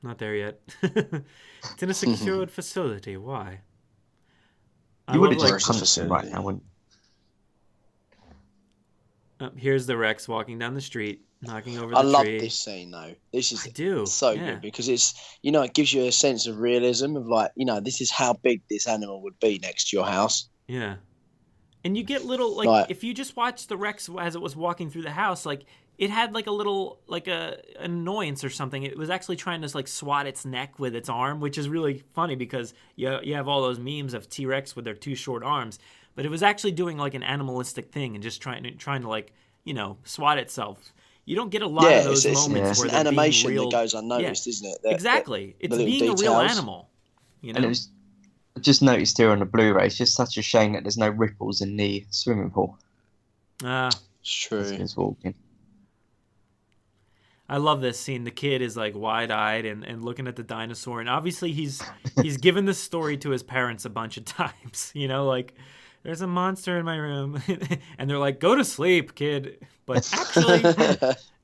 not there yet. It's in a secured facility. Why? You would have like- just punched him right now, wouldn't Here's the Rex walking down the street, knocking over the I tree. love this scene though. This is I do. so yeah. good because it's it gives you a sense of realism of like this is how big this animal would be next to your house. Yeah. And you get little if you just watch the Rex as it was walking through the house, it had like a little an annoyance or something. It was actually trying to swat its neck with its arm, which is really funny because you have all those memes of T-Rex with their two short arms, but it was actually doing an animalistic thing and just trying to swat itself. You don't get a lot of those moments it's where an they're being animation real. that goes unnoticed, isn't it? Exactly. It's the being details. a real animal. And it was, I just noticed here on the Blu-ray, it's just such a shame that there's no ripples in the swimming pool. It's true. It's walking. I love this scene. The kid is like wide-eyed and looking at the dinosaur, and obviously he's given this story to his parents a bunch of times. Like, there's a monster in my room, and they're like, "Go to sleep, kid." But actually,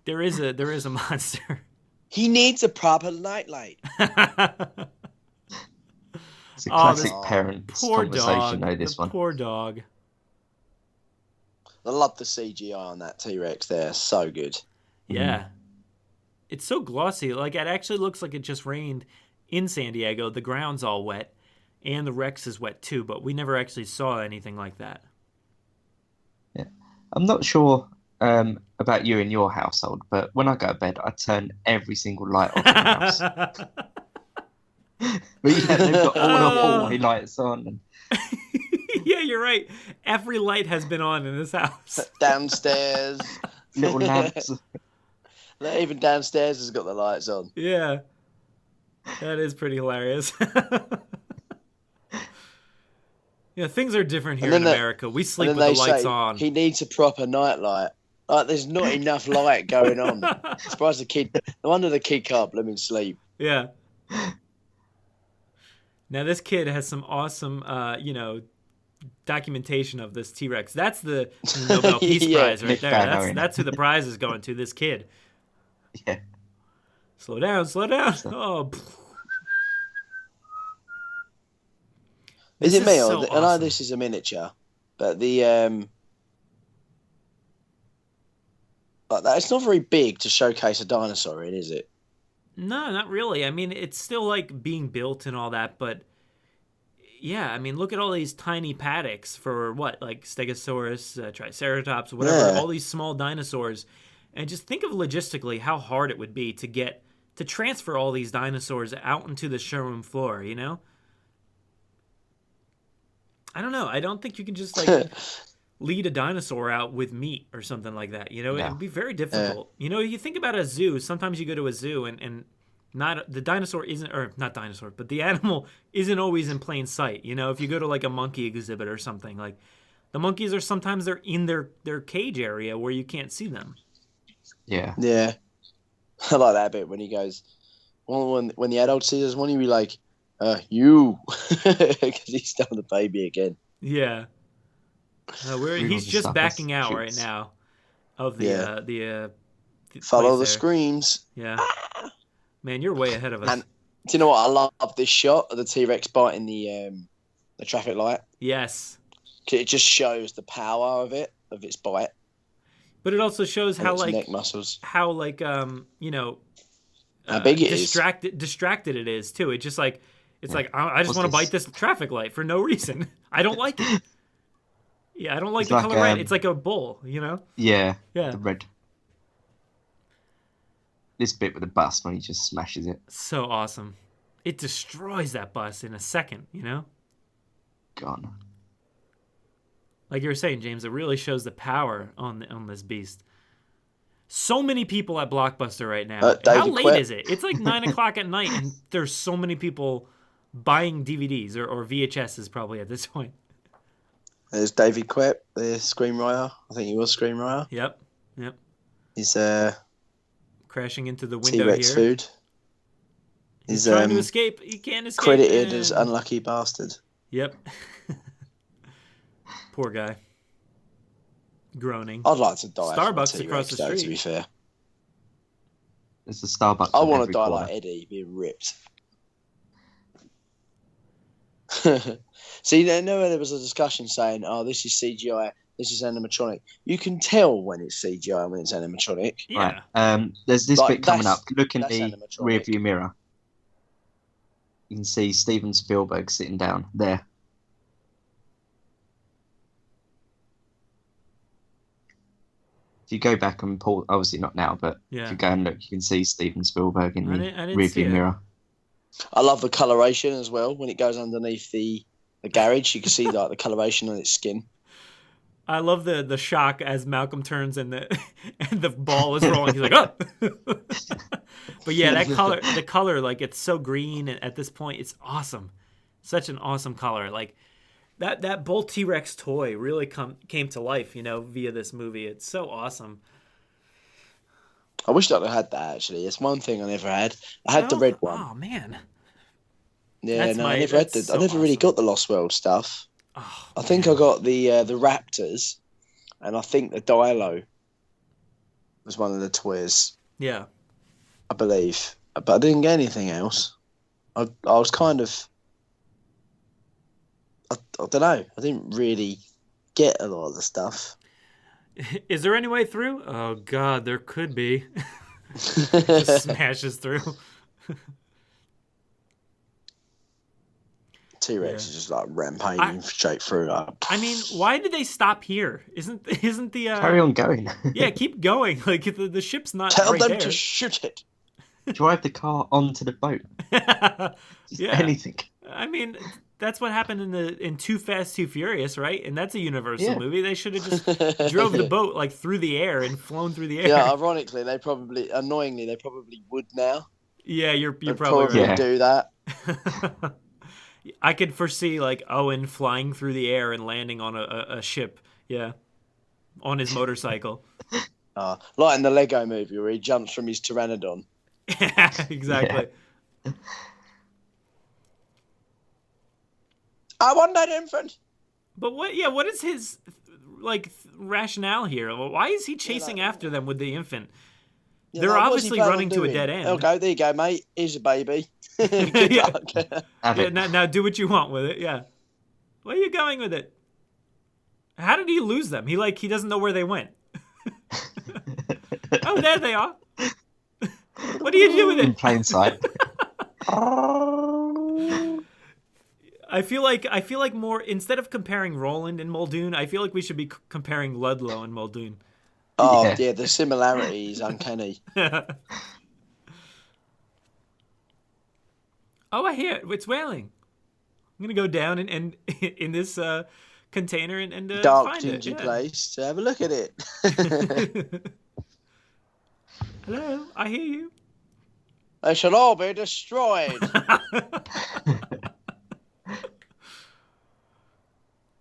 there is a monster. He needs a proper nightlight. It's a classic parents poor conversation, dog. though, this one. Poor dog. I love the CGI on that T-Rex there. So good. Yeah. It's so glossy. Like, it actually looks like it just rained in San Diego. The ground's all wet, and the Rex is wet too, but we never actually saw anything like that. Yeah. I'm not sure about you in your household, but when I go to bed, I turn every single light off in the house. But yeah, they've got all the hallway lights on. And... Yeah, you're right. Every light has been on in this house. Downstairs. Little lamps. Even downstairs has got the lights on. Yeah. That is pretty hilarious. Yeah, things are different here in America. We sleep with the lights on. He needs a proper nightlight. Like, there's not enough light going on. I'm surprised no wonder the kid can't blooming sleep. Yeah. Now, this kid has some awesome, documentation of this T-Rex. That's the Nobel Peace Prize right there. That's who the prize is going to, this kid. Yeah. Slow down. Oh. Is it me? So I know awesome. this is a miniature, but the like that, it's not very big to showcase a dinosaur in, is it? No, not really. I mean, it's still like being built and all that, but yeah, I mean, look at all these tiny paddocks for what, like Stegosaurus, Triceratops, whatever, all these small dinosaurs. And just think of logistically how hard it would be to transfer all these dinosaurs out into the showroom floor, I don't know. I don't think you can just like lead a dinosaur out with meat or something like that. It would be very difficult. You think about a zoo. Sometimes you go to a zoo and not the dinosaur isn't, or not dinosaur, but the animal isn't always in plain sight. If you go to like a monkey exhibit or something, like the monkeys are sometimes they're in their cage area where you can't see them. Yeah. Yeah. I like that bit when he goes, when the adult sees us, when he be like, you, because he's done the baby again. Yeah. He's just backing out right now of the follow the there. Screams. Yeah. Man, you're way ahead of us. And do you know what? I love this shot of the T-Rex biting the traffic light. Yes. It just shows the power of its bite. But it also shows how like neck muscles. How like how big it distracted it is too. It just like it's like I just want to bite this traffic light for no reason. I don't like it. Yeah, I don't like the color red. It's like a bull, Yeah. Yeah. The red. This bit with the bus when he just smashes it. So awesome. It destroys that bus in a second, Gone. Like you were saying, James, it really shows the power on this beast. So many people at Blockbuster right now. How late is it? It's like 9:00 at night, and there's so many people buying DVDs or VHSs probably at this point. There's David Quep, the screenwriter. I think he was screenwriter. Yep. He's crashing into the window T-Rex here. food. He's trying to escape. He can't escape. Credited as unlucky bastard. Yep. Poor guy. Groaning. I'd like to die. Starbucks across the street. To be fair, it's a Starbucks. I want to die like Eddie, being ripped. See, there was a discussion saying, "Oh, this is CGI, this is animatronic." You can tell when it's CGI and when it's animatronic. Yeah. Right. There's this bit coming up. Look in the rearview mirror. You can see Steven Spielberg sitting down there. If you go back and pull, obviously not now, but if you go and look, you can see Steven Spielberg in the rearview mirror. I love the coloration as well. When it goes underneath the garage, you can see like the coloration on its skin. I love the shock as Malcolm turns and the ball is rolling. He's like, oh. But yeah, the color, like it's so green at this point. It's awesome. Such an awesome color. Like that Bull T-Rex toy really came to life, via this movie. It's so awesome. I wish I'd have had that, actually. It's one thing I never had. I had the red one. Oh, man. Yeah, I never had I never really got the Lost World stuff. Oh, I think I got the Raptors, and I think the Dilo was one of the toys. Yeah. I believe. But I didn't get anything else. I was kind of... I don't know. I didn't really get a lot of the stuff. Is there any way through? Oh, God, there could be. Just smashes through. T-Rex is just like rampaging straight through. Like, I mean, why did they stop here? Isn't the carry on going? Yeah, keep going. Like the ship's not. Tell right them there. to shoot it. Drive the car onto the boat. Yeah. Anything. I mean, that's what happened in Too Fast, Too Furious, right? And that's a Universal movie. They should have just drove the boat like through the air and flown through the air. Yeah, annoyingly, they probably would now. Yeah, you're They'd probably right. do that. I could foresee like Owen flying through the air and landing on a ship. Yeah, on his motorcycle. Like in the Lego movie where he jumps from his Pteranodon. Exactly. Yeah. I want that infant. But what is his rationale here? Why is he chasing after them with the infant? Yeah, They're obviously running to a dead end. Okay, there you go, mate. Here's a baby. Yeah. Now do what you want with it. Yeah. Where are you going with it? How did he lose them? He doesn't know where they went. Oh, there they are. What do you do with it? In plain sight. I feel like more, instead of comparing Roland and Muldoon, I feel like we should be comparing Ludlow and Muldoon. Oh yeah, the similarity is uncanny. Oh, I hear it. It's whaling. I'm gonna go down and in this container and dark, find dingy it. Yeah. place to have a look at it. Hello, I hear you. They shall all be destroyed.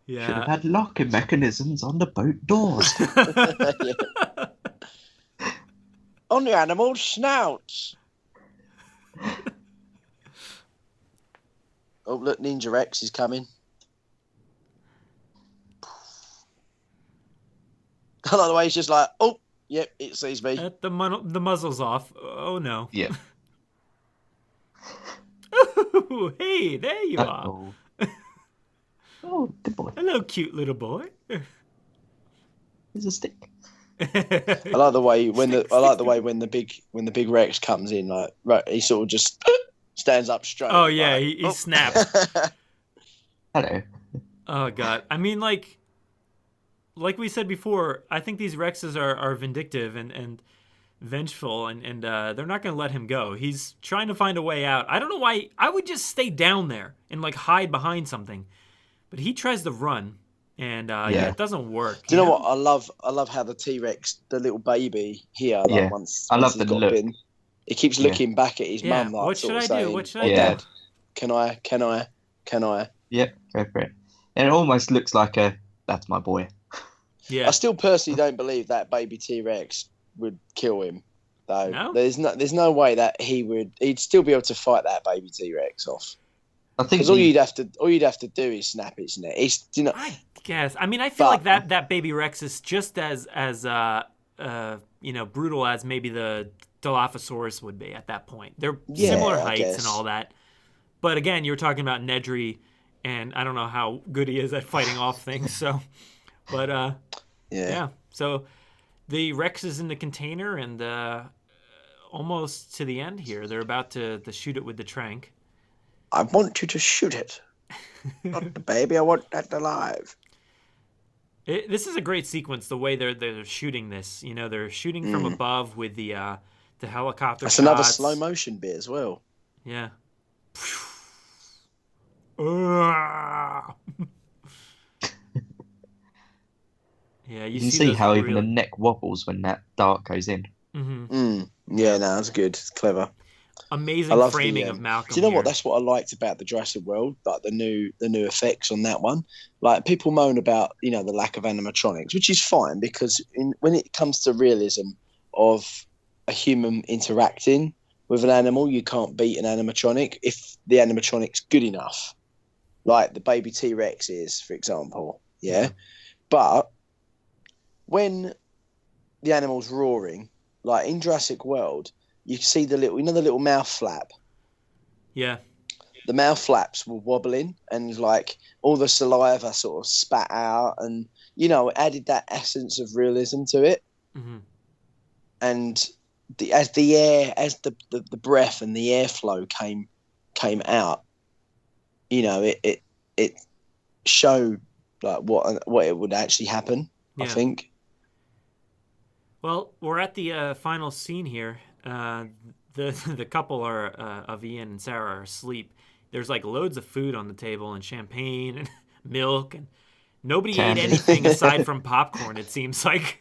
Yeah. Should have had locking mechanisms on the boat doors. On the animals' snouts. Oh, look, Ninja Rex is coming. I like the way he's just like, oh, yep, it sees me. The muzzle's off. Oh, no. Yeah. Ooh, hey, there you are. Oh, good boy. Hello, cute little boy. Here's a stick. I like the way when the big Rex comes in, like right, he sort of just stands up straight. Oh yeah, he snaps. Hello. Oh god, I mean like we said before, I think these Rexes are vindictive and vengeful, and they're not going to let him go. He's trying to find a way out. I don't know why. I would just stay down there and like hide behind something, but he tries to run. And it doesn't work. Do you know what? I love how the T-Rex, the little baby here, once I love he's the got look. Been, he keeps looking back at his mum. Like, what should I saying, do? What should I do? do? Dad, can I? Yep, go for it. And it almost looks like that's my boy. Yeah. I still personally don't believe that baby T-Rex would kill him. Though No? there's no way that he'd still be able to fight that baby T-Rex off. I think Because all you'd have to do is snap its neck. I guess. I mean, I feel like that baby Rex is just as brutal as maybe the Dilophosaurus would be at that point. They're similar heights and all that. But again, you were talking about Nedry, and I don't know how good he is at fighting off things. So, but yeah. So the Rex is in the container, and almost to the end here, they're about to shoot it with the trank. I want you to shoot it. Not the baby, I want that alive. This is a great sequence, the way they're shooting this. You know, they're shooting from above with the helicopter That's shots. another slow motion bit as well. Yeah. You can see see those how even really- the neck wobbles when that dart goes in. Yeah, no, that's good. It's clever. I amazing love framing the. of Malcolm. Do you know what? here. That's what I liked about the Jurassic World, like the new effects on that one. Like people moan about the lack of animatronics, which is fine because when it comes to realism of a human interacting with an animal, you can't beat an animatronic if the animatronic's good enough, like the baby T-Rex is, for example. Yeah. But when the animal's roaring, like in Jurassic World, you see the little mouth flap. Yeah. The mouth flaps were wobbling and like all the saliva sort of spat out and, added that essence of realism to it. Mm-hmm. And as the breath and the airflow came out, it showed like what it would actually happen. Yeah. I think. Well, we're at the final scene here. The couple of Ian and Sarah are asleep. There's like loads of food on the table and champagne and milk, and nobody Candy. ate anything aside from popcorn. It seems like,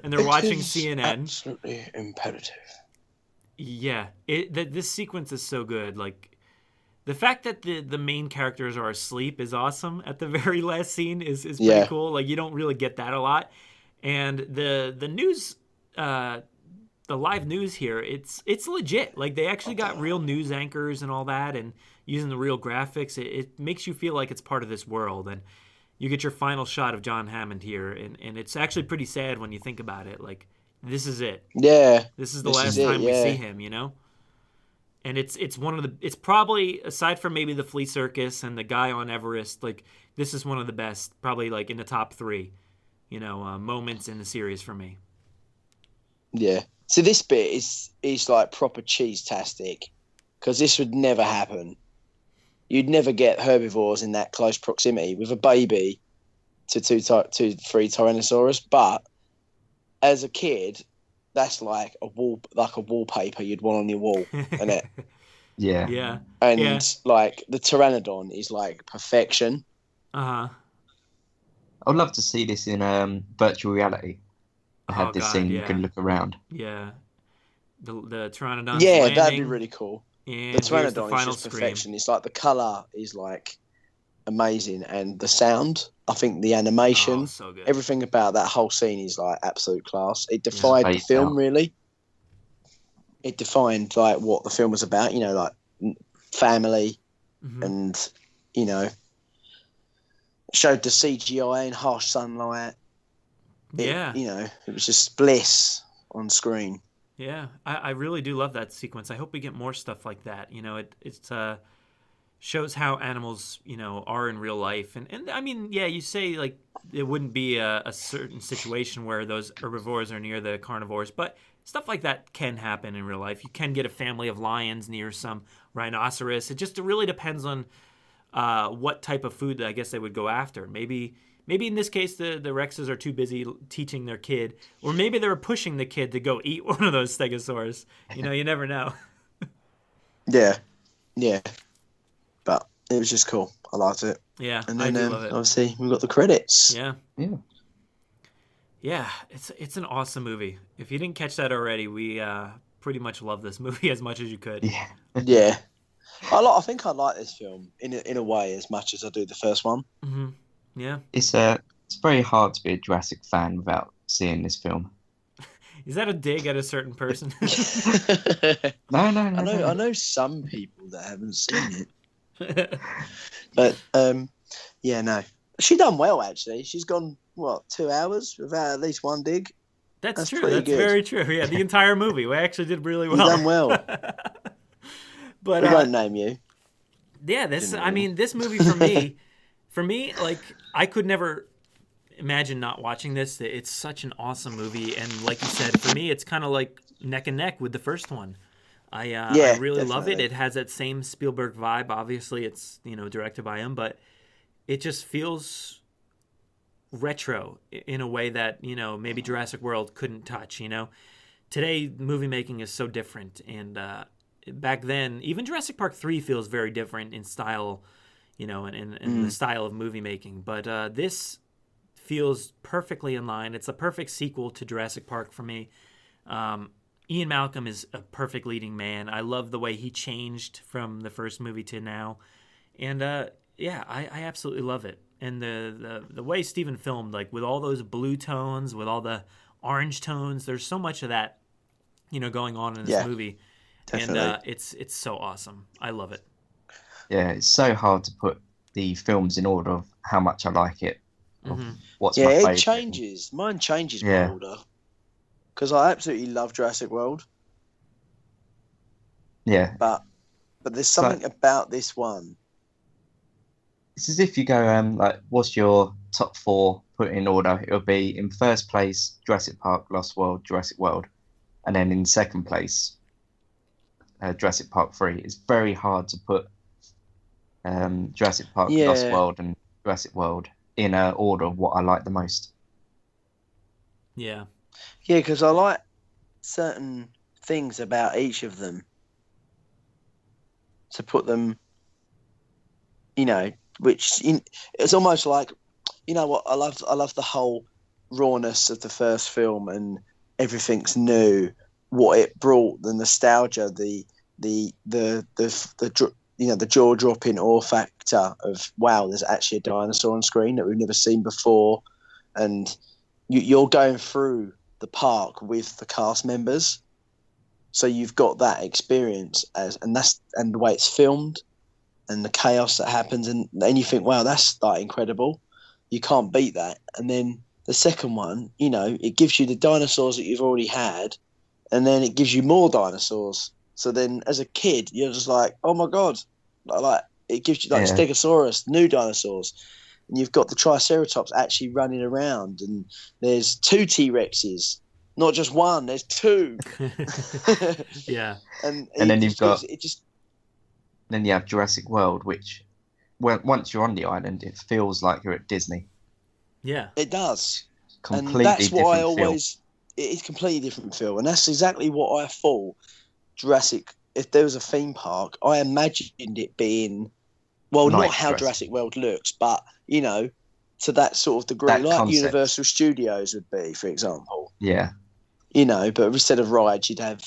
and they're watching CNN. Absolutely imperative. Yeah, this sequence is so good. Like the fact that the main characters are asleep is awesome. At the very last scene is pretty cool. Like you don't really get that a lot. And the news, the live news here, it's legit. Like they actually got real news anchors and all that, and using the real graphics, it makes you feel like it's part of this world. And you get your final shot of John Hammond here, and it's actually pretty sad when you think about it. Like this is it. Yeah. This is the last time we see him. And it's probably, aside from maybe the flea circus and the guy on Everest, like this is one of the best, probably like in the top 3. Moments in the series for me. Yeah. So this bit is like proper cheese-tastic because this would never happen. You'd never get herbivores in that close proximity with a baby to 3 Tyrannosaurus. But as a kid, that's like a wallpaper you'd want on your wall, isn't it? Yeah. Yeah. And like the Pteranodon is like perfection. Uh-huh. I'd love to see this in virtual reality. I had this scene you can look around. Yeah. The Pteranodon. Yeah, that'd be really cool. And the Pteranodon the is final just perfection. It's like the colour is like amazing, and the sound. I think the animation, so good. everything about that whole scene is like absolute class. It defied the film really. It defined like what the film was about. Like family, and showed the CGI in harsh sunlight. It was just bliss on screen. Yeah, I really do love that sequence. I hope we get more stuff like that. It shows how animals, are in real life. And I mean, yeah, you say like it wouldn't be a certain situation where those herbivores are near the carnivores, but stuff like that can happen in real life. You can get a family of lions near some rhinoceros. It really depends on what type of food I guess they would go after. Maybe in this case the Rexes are too busy teaching their kid, or maybe they were pushing the kid to go eat one of those Stegosaurus. You never know. Yeah. But it was just cool. I liked it. Yeah, and then I do love it. Obviously we got the credits. Yeah. It's an awesome movie. If you didn't catch that already, we pretty much love this movie as much as you could. Yeah. I think I like this film in a way as much as I do the first one. Mm-hmm. Yeah. It's very hard to be a Jurassic fan without seeing this film. Is that a dig at a certain person? No. I know some people that haven't seen it. But no. She done well actually. She's gone 2 hours without at least one dig. That's true. That's good. Very true. Yeah, the entire movie. We actually did really well. You done well. But we won't name you. Yeah, this movie for me, like I could never imagine not watching this. It's such an awesome movie, and like you said, for me, it's kind of like neck and neck with the first one. I really love it. It has that same Spielberg vibe. Obviously, it's directed by him, but it just feels retro in a way that maybe Jurassic World couldn't touch. Today movie making is so different, and back then, even Jurassic Park 3 feels very different in style, and the style of movie making. But this feels perfectly in line. It's a perfect sequel to Jurassic Park for me. Ian Malcolm is a perfect leading man. I love the way he changed from the first movie to now. And yeah, I absolutely love it. And the way Steven filmed, like with all those blue tones, with all the orange tones, there's so much of that, going on in this movie. Definitely. And it's so awesome. I love it. Yeah, it's so hard to put the films in order of how much I like it. What's my Yeah, favourite. it changes. Mine changes Yeah. by order. Because I absolutely love Jurassic World. Yeah. But there's something about this one. It's as if you go, like, what's your top 4 put in order? It'll be in first place, Jurassic Park, Lost World, Jurassic World. And then in second place, Jurassic Park 3. It's very hard to put Jurassic Park, Lost World, and Jurassic World in order of what I like the most. Yeah. Yeah, because I like certain things about each of them. To put them, it's almost like, what I love the whole rawness of the first film, and everything's new. What it brought, the nostalgia, the jaw dropping awe factor of, wow, there's actually a dinosaur on screen that we've never seen before, and you're going through the park with the cast members, so you've got that experience and the way it's filmed and the chaos that happens, and then you think, wow, that's like incredible. You can't beat that. And then the second one, it gives you the dinosaurs that you've already had, and then it gives you more dinosaurs. So then as a kid, you're just like, oh my God, like it gives you like Stegosaurus, new dinosaurs. And you've got the Triceratops actually running around, and there's 2 T-Rexes, not just one. There's 2. Yeah. And then you've got. Then you have Jurassic World, which, once you're on the island, it feels like you're at Disney. Yeah, it does. Completely and that's different what I feel. always. It is completely different feel, and that's exactly what I thought. Jurassic. If there was a theme park, I imagined it being. Well, like not how Jurassic World looks, but, to that sort of degree, that like concept. Universal Studios would be, for example. Yeah. But instead of rides, you'd have,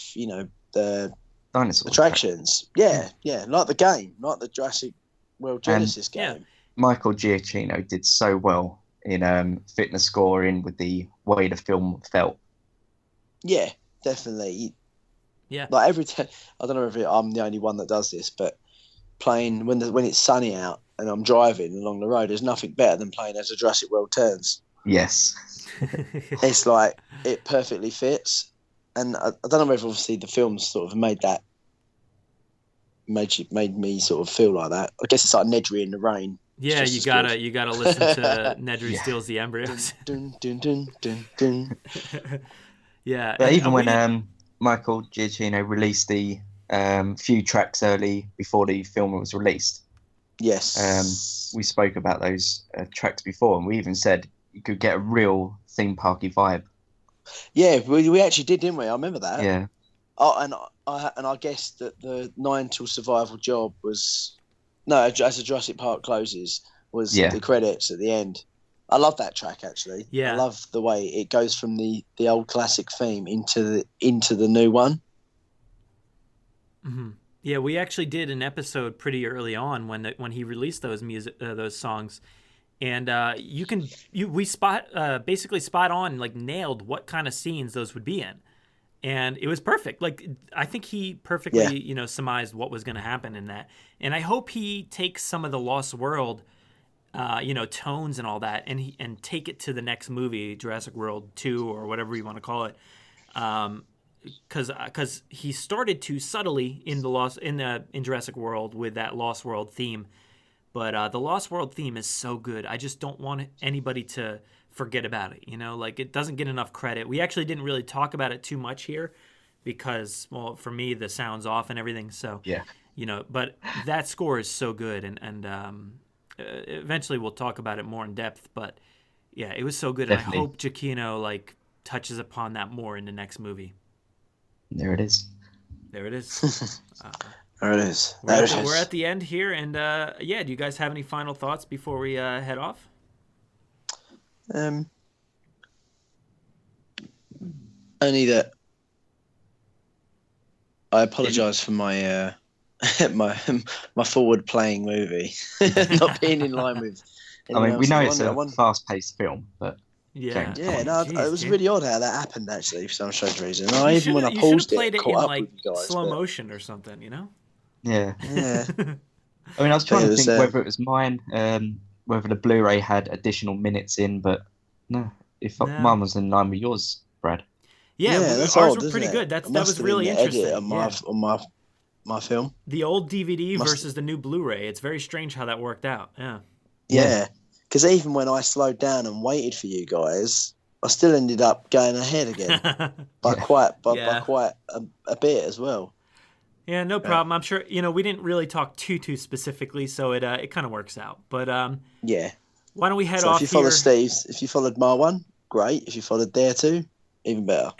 the dinosaur attractions. Yeah, like the game, like the Jurassic World Genesis game. Yeah. Michael Giacchino did so well in fitness scoring with the way the film felt. Yeah, definitely. Yeah. Like every time, I don't know if I'm the only one that does this, but playing when it's sunny out and I'm driving along the road, there's nothing better than playing as a Jurassic World turns. Yes. It's like it perfectly fits, and I don't know if obviously the films sort of made me sort of feel like that. I guess it's like Nedry in the rain. Yeah, you gotta listen to Nedry Steals the Embryos. Dun, dun, dun, dun, dun. Yeah, but even when Michael Giacchino released the few tracks early before the film was released, yes, we spoke about those tracks before, and we even said you could get a real theme parky vibe. Yeah, we actually did, didn't we? I remember that. Yeah. Oh, and I guess that the 9 till survival job was as a Jurassic Park closes was the credits at the end. I love that track actually. Yeah. I love the way it goes from the old classic theme into the new one. Mm-hmm. Yeah, we actually did an episode pretty early on when he released those songs, and we basically spot on, like nailed what kind of scenes those would be in, and it was perfect. Like I think he perfectly surmised what was going to happen in that, and I hope he takes some of the Lost World, tones and all that, and take it to the next movie, Jurassic World 2 or whatever you want to call it. Because he started to subtly in Jurassic World with that Lost World theme, but the Lost World theme is so good. I just don't want anybody to forget about it. Like it doesn't get enough credit. We actually didn't really talk about it too much here because, well, for me the sound's off and everything. So yeah, but that score is so good, and eventually we'll talk about it more in depth. But yeah, it was so good, Definitely. and I hope Giacchino touches upon that more in the next movie. There it is. There it is. There it is. We're at the end here, and do you guys have any final thoughts before we head off? Only that I apologise for my my forward playing movie not being in line with. I mean, we know it's a one. fast-paced film, but Yeah. It was really odd how that happened actually for some strange reason. And You even when I should have paused played it in caught up like with you guys, slow but- motion or something, you know? yeah. Yeah, I mean, I was trying It to was, think whether it was mine, whether the Blu-ray had additional minutes in, but no. No. Mine was in line with yours, Brad. Yeah, that's ours odd, were pretty isn't it? good. That It must was have really been the edit interesting. on my film. The old DVD Must- versus the new Blu-ray. It's very strange how that worked out. Yeah. Yeah, because even when I slowed down and waited for you guys, I still ended up going ahead again by quite a bit as well. Yeah, no problem. I'm sure, we didn't really talk too specifically, so it kind of works out. But Yeah. why don't we head So off if you followed here? Steve's, if you followed my one, great. If you followed their two, even better.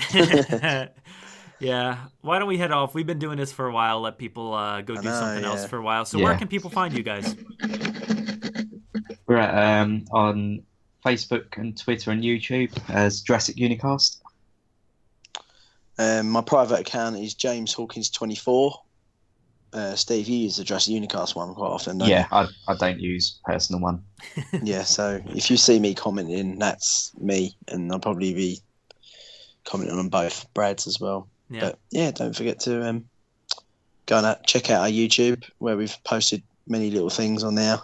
Yeah. Why don't we head off? We've been doing this for a while. Let people go do something else for a while. So where can people find you guys? We're at on Facebook and Twitter and YouTube as Jurassic Unicast. My private account is James Hawkins 24. Steve, you use the Jurassic Unicast one quite often, don't Yeah, I don't use personal one. you? Yeah, so if you see me commenting, that's me, and I'll probably be commenting on both Brad's as well. Yeah. But yeah, don't forget to go and check out our YouTube where we've posted many little things on there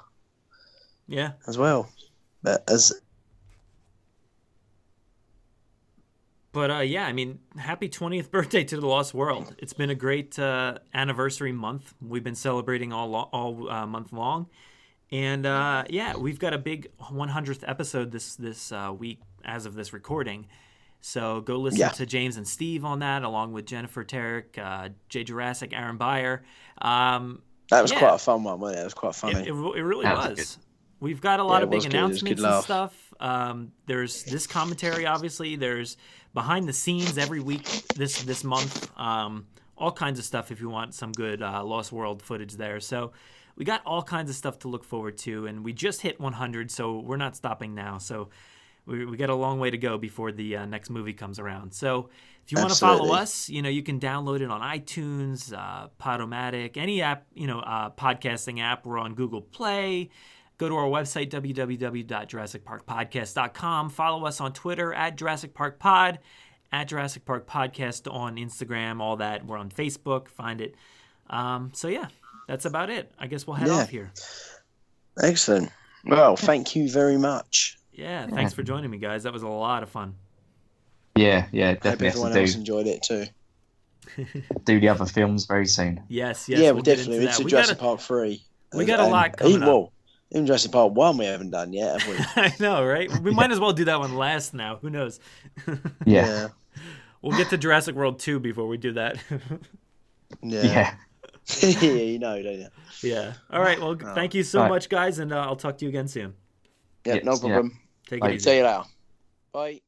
Yeah. as well. But yeah, I mean, happy 20th birthday to The Lost World. It's been a great anniversary month. We've been celebrating all month long. And yeah, we've got a big 100th episode this week as of this recording. So go listen to James and Steve on that, along with Jennifer Tarrick, Jay Jurassic, Aaron Beyer. that was quite a fun one, wasn't it? It was quite funny. It really That was was. We've got a lot of big good. It was a good announcements and laugh. stuff. There's this commentary, obviously. There's behind the scenes every week this month. All kinds of stuff if you want some good Lost World footage there. So we got all kinds of stuff to look forward to. And we just hit 100, so we're not stopping now. So we got a long way to go before the next movie comes around. So if you want to follow us, you can download it on iTunes, Podomatic, any app, podcasting app. We're on Google Play. Go to our website, www.jurassicparkpodcast.com. Follow us on Twitter at Jurassic Park Pod, at Jurassic Park Podcast on Instagram, all that. We're on Facebook. Find it. So yeah, that's about it. I guess we'll head off here. Excellent. Well, thank you very much. Yeah, thanks for joining me, guys. That was a lot of fun. Yeah, Hope definitely everyone have else to enjoyed it too. do the other films very soon. Yes, Yeah, we'll definitely. get into It's that. a Jurassic Park 3. We got a lot coming up. Even Jurassic Park 1 we haven't done yet, have we? I know, right? We might as well do that one last now. Who knows? Yeah. We'll get to Jurassic World 2 before we do that. Yeah. Yeah, you know, don't you? Yeah. All right. Well, thank you so much, guys, and I'll talk to you again soon. Yeah, no problem. Take Bye. it easy. See you later. Bye.